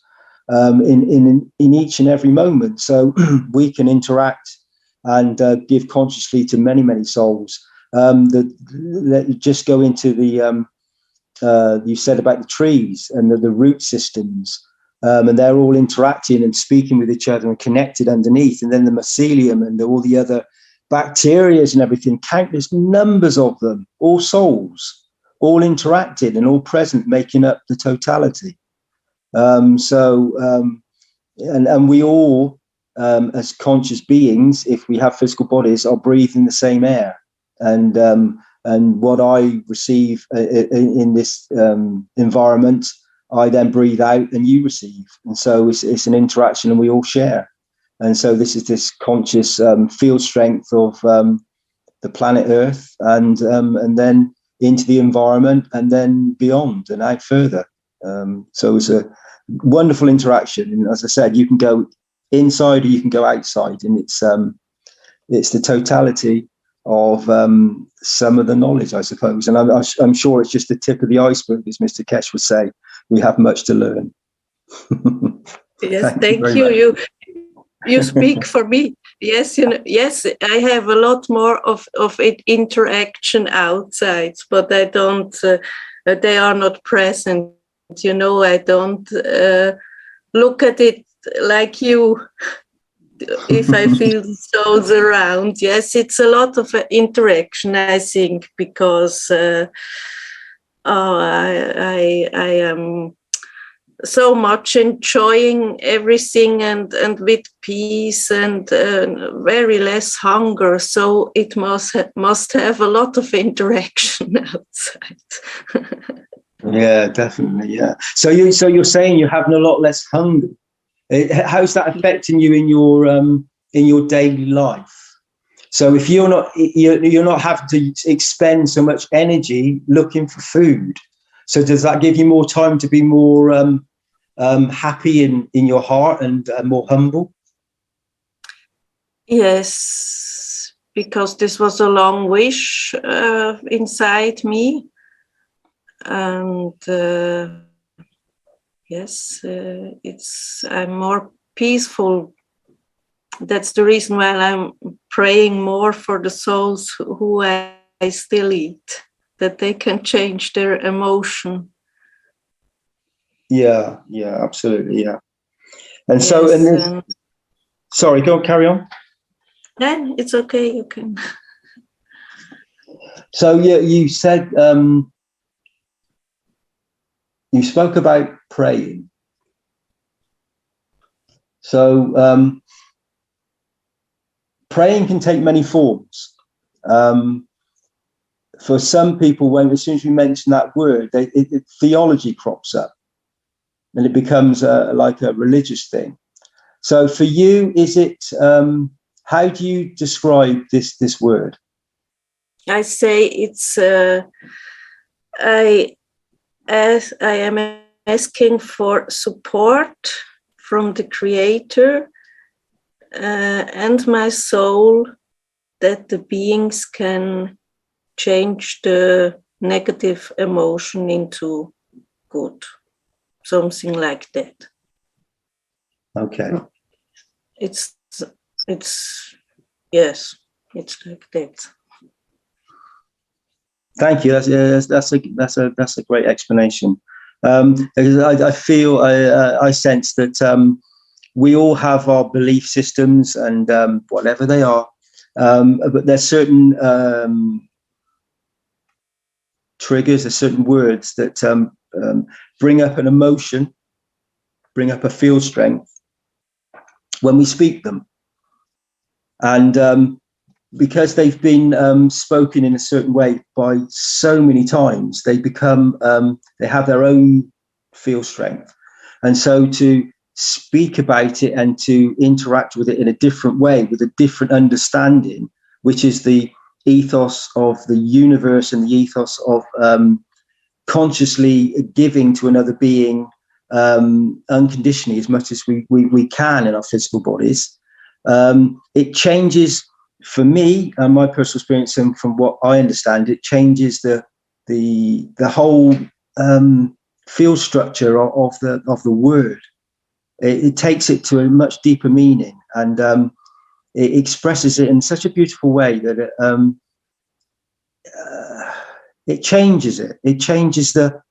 Speaker 4: in each and every moment. So we can interact and give consciously to many souls. Just go into the you said about the trees and the root systems, and they're all interacting and speaking with each other and connected underneath. And then the mycelium and all the other bacteria and everything, countless numbers of them, all souls, all interacted and all present, making up the totality. And we all, as conscious beings, if we have physical bodies, are breathing the same air. And what I receive in this environment, I then breathe out, and you receive. And so it's an interaction, and we all share. And so this is this conscious field strength of the planet Earth, and then into the environment, and then beyond and out further. So it's a wonderful interaction. And as I said, you can go inside or you can go outside, and it's the totality of some of the knowledge, I suppose. And I'm sure it's just the tip of the iceberg, as Mr. Keshe would say. We have much to learn.
Speaker 9: Yes, thank you. You speak for me. Yes, yes, I have a lot more of it interaction outside, but I don't. They are not present. I don't look at it like you. If I feel souls around, yes, it's a lot of interaction, I think, because I am so much enjoying everything and with peace and very less hunger. So it must have a lot of interaction outside.
Speaker 4: Yeah, definitely. Yeah. So you're saying you're having a lot less hunger. How's that affecting you in your daily life? So if you're not having to expend so much energy looking for food, so does that give you more time to be more happy in your heart and more humble?
Speaker 9: Yes, because this was a long wish inside me, and yes, I'm more peaceful. That's the reason why I'm praying more for the souls who I still eat, that they can change their emotion.
Speaker 4: Yeah, absolutely, yeah. And yes, sorry, go carry on.
Speaker 9: Then it's okay, you can.
Speaker 4: So yeah, you said you spoke about praying. So praying can take many forms. For some people, as soon as you mention that word, theology crops up, and it becomes like a religious thing. So for you, is it? How do you describe this word?
Speaker 9: I say it's. I am asking for support from the Creator and my soul, that the beings can change the negative emotion into good, something like that.
Speaker 4: Okay.
Speaker 9: It's yes, it's like that.
Speaker 4: Thank you. That's a great explanation. I feel I sense that we all have our belief systems, and whatever they are, but there's certain triggers, there's certain words that bring up an emotion, bring up a field strength when we speak them, and because they've been spoken in a certain way by so many times, they become they have their own field strength, and so to speak about it and to interact with it in a different way, with a different understanding, which is the ethos of the universe and the ethos of consciously giving to another being unconditionally as much as we can in our physical bodies. It changes, for me and my personal experience, and from what I understand, it changes the whole field structure of the word. It takes it to a much deeper meaning, and it expresses it in such a beautiful way that it changes it. It changes the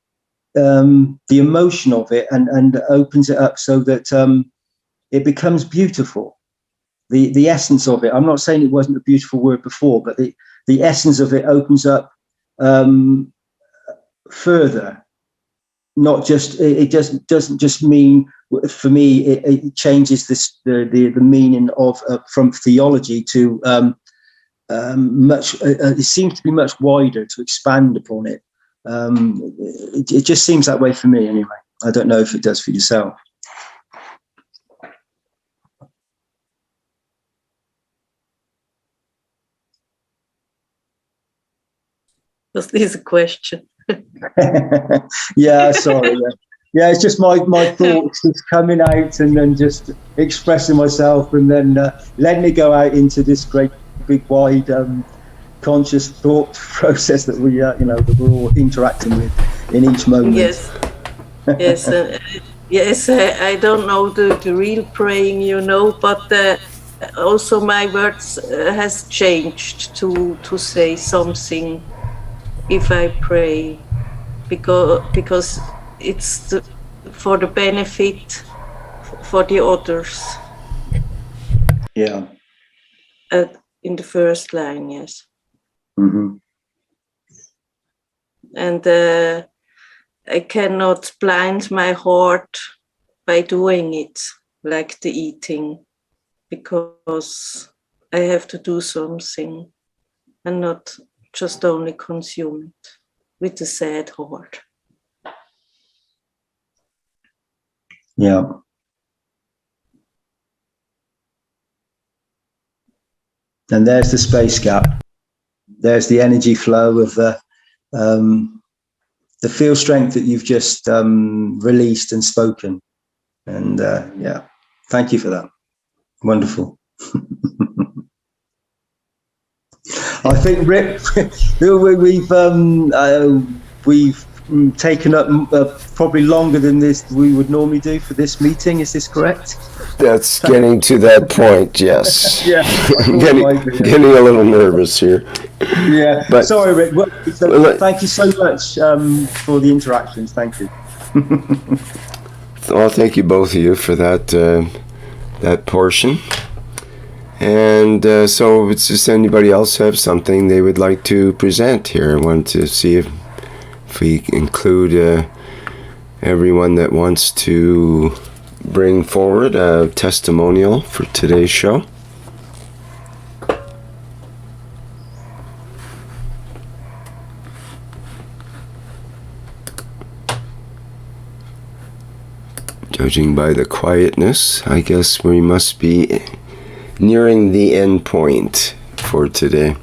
Speaker 4: emotion of it, and opens it up so that it becomes beautiful. The essence of it. I'm not saying it wasn't a beautiful word before, but the essence of it opens up further. not just, it just doesn't just mean, for me, it changes the meaning of from theology to much. It seems to be much wider, to expand upon it. It just seems that way for me, anyway. I don't know if it does for yourself.
Speaker 9: Was this a question?
Speaker 4: Yeah, sorry. Yeah, it's just my thoughts just coming out and then just expressing myself, and then letting it go out into this great, big, wide, conscious thought process that we, that we're all interacting with in each moment.
Speaker 9: Yes, yes, yes. I don't know the real praying, but also my words has changed to say something if I pray, because it's for the benefit for the others.
Speaker 4: Yeah.
Speaker 9: In the first line, yes.
Speaker 4: Mm-hmm.
Speaker 9: And I cannot blind my heart by doing it, like the eating, because I have to do something and not just only consume it with a sad heart.
Speaker 4: Yeah. And there's the space gap. There's the energy flow of the field strength that you've just released and spoken. And yeah, thank you for that. Wonderful. I think, Rick, we've taken up probably longer than this we would normally do for this meeting. Is this correct?
Speaker 3: That's getting to that point, yes.
Speaker 4: Yeah.
Speaker 3: I'm getting a little nervous here.
Speaker 4: Yeah.
Speaker 3: But,
Speaker 4: sorry, Rick. So thank you so much for the interactions. Thank you.
Speaker 3: Well, thank you both of you for that portion. And so it's just anybody else have something they would like to present here. I want to see if we include everyone that wants to bring forward a testimonial for today's show. Judging by the quietness, I guess we must be nearing the end point for today.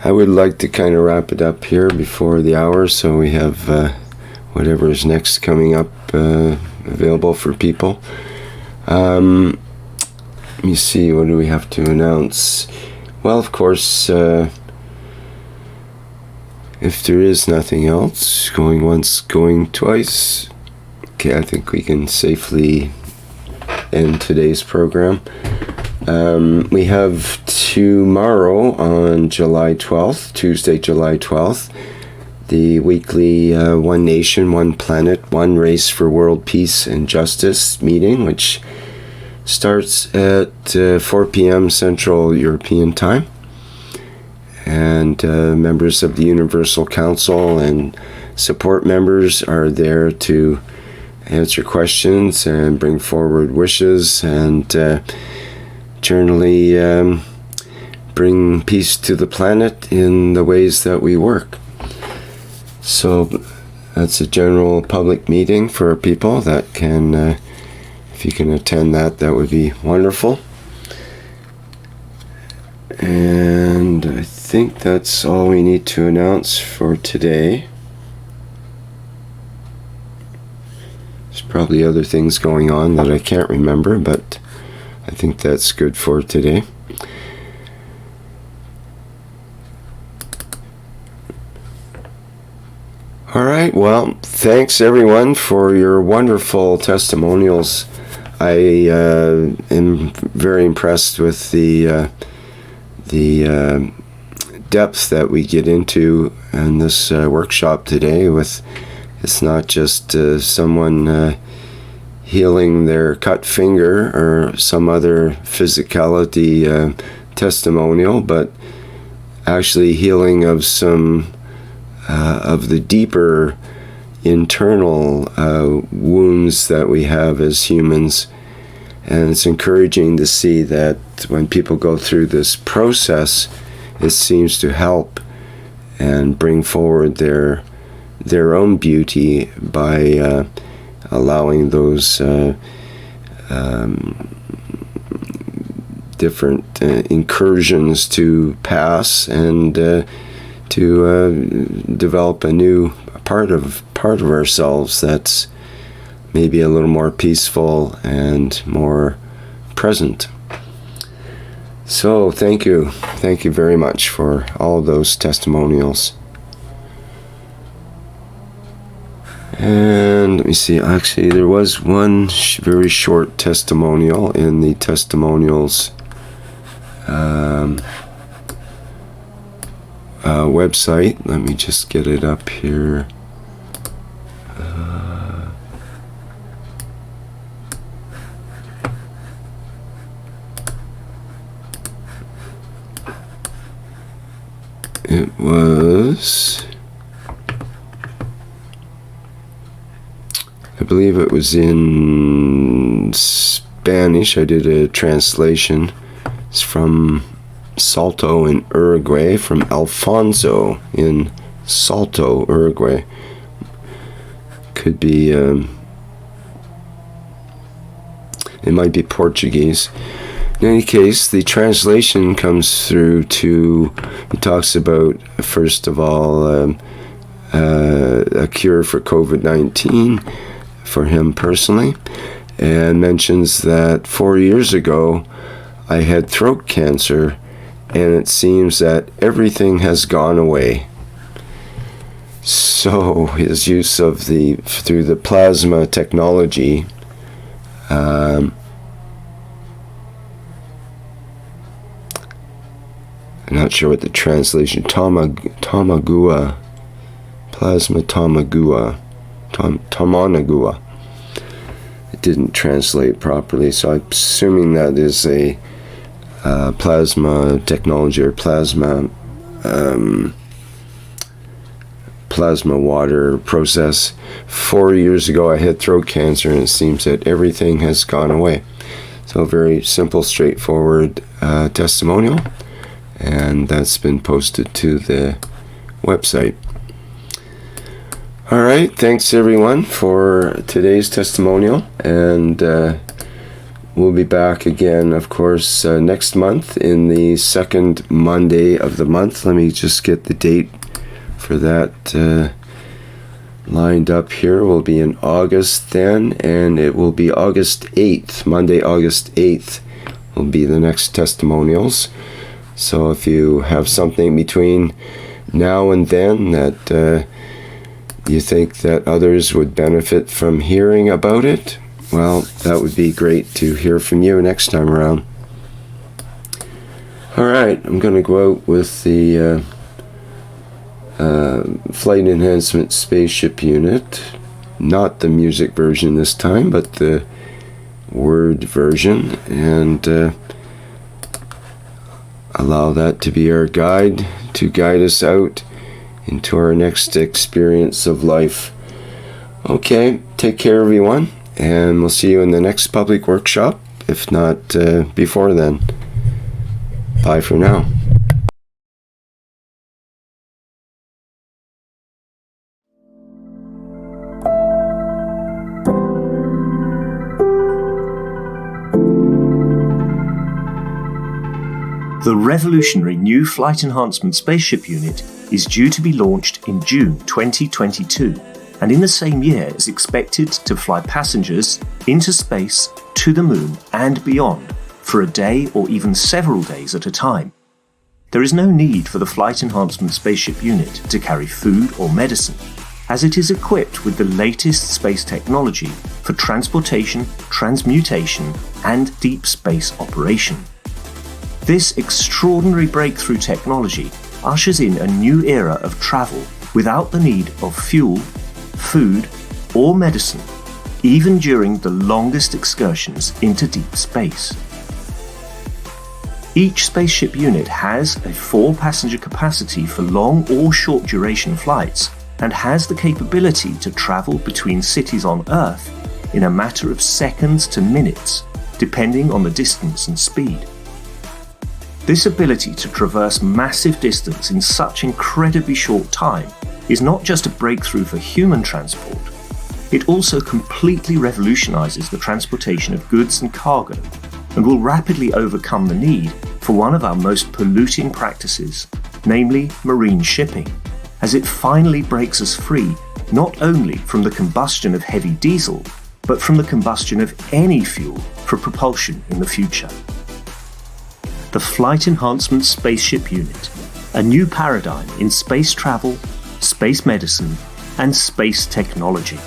Speaker 3: I would like to kind of wrap it up here before the hour, so we have whatever is next coming up available for people. Let me see, what do we have to announce? Well, of course, if there is nothing else, going once, going twice, okay, I think we can safely end today's program. We have tomorrow on July 12th, Tuesday, July 12th, the weekly One Nation, One Planet, One Race for World Peace and Justice meeting, which starts at 4 p.m. Central European Time. And members of the Universal Council and support members are there to answer questions and bring forward wishes and generally bring peace to the planet in the ways that we work. So that's a general public meeting for people that can, if you can attend that, that would be wonderful. And I think that's all we need to announce for today. There's probably other things going on that I can't remember, but I think that's good for today. All right, well, thanks everyone for your wonderful testimonials. I am very impressed with the depth that we get into in this workshop today. With it's not just someone healing their cut finger or some other physicality testimonial, but actually healing of some of the deeper internal wounds that we have as humans. And it's encouraging to see that when people go through this process, it seems to help and bring forward their own beauty by allowing those different incursions to pass and to develop a new part of ourselves that's maybe a little more peaceful and more present. So thank you very much for all those testimonials. And let me see, actually there was one very short testimonial in the testimonials website. Let me just get it up here. It was, I believe it was in Spanish. I did a translation. It's from Salto in Uruguay, from Alfonso in Salto, Uruguay. Could be, it might be Portuguese. In any case, the translation comes through to, it talks about, first of all, a cure for COVID-19 for him personally, and mentions that 4 years ago I had throat cancer, and it seems that everything has gone away. So his use of through the plasma technology, I'm not sure what the translation, Tamagua, plasma Tamagua, Tamanagua. It didn't translate properly, so I'm assuming that is a plasma technology or plasma water process. 4 years ago I had throat cancer, and it seems that everything has gone away. So very simple, straightforward testimonial. And that's been posted to the website. All right, thanks everyone for today's testimonial, and we'll be back again, of course, next month in the second Monday of the month. Let me just get the date for that lined up here. We'll be in August then, and it will be August 8th, Monday, August 8th will be the next testimonials. So if you have something between now and then that you think that others would benefit from hearing about it, well, that would be great to hear from you next time around. All right, I'm going to go out with the Flight Enhancement Spaceship Unit, not the music version this time, but the word version, and allow that to be our guide, to guide us out into our next experience of life. Okay, take care everyone, and we'll see you in the next public workshop, if not before then. Bye for now.
Speaker 1: The revolutionary new Flight Enhancement Spaceship Unit is due to be launched in June 2022, and in the same year is expected to fly passengers into space, to the moon and beyond for a day or even several days at a time. There is no need for the Flight Enhancement Spaceship Unit to carry food or medicine, as it is equipped with the latest space technology for transportation, transmutation and deep space operation. This extraordinary breakthrough technology ushers in a new era of travel without the need of fuel, food, or medicine, even during the longest excursions into deep space. Each spaceship unit has a 4-passenger capacity for long or short duration flights,
Speaker 10: and has the capability to travel between cities on Earth in a matter of seconds to minutes, depending on the distance and speed. This ability to traverse massive distance in such incredibly short time is not just a breakthrough for human transport, it also completely revolutionizes the transportation of goods and cargo, and will rapidly overcome the need for one of our most polluting practices, namely marine shipping, as it finally breaks us free not only from the combustion of heavy diesel, but from the combustion of any fuel for propulsion in the future. The Flight Enhancement Spaceship Unit, a new paradigm in space travel, space medicine, and space technology.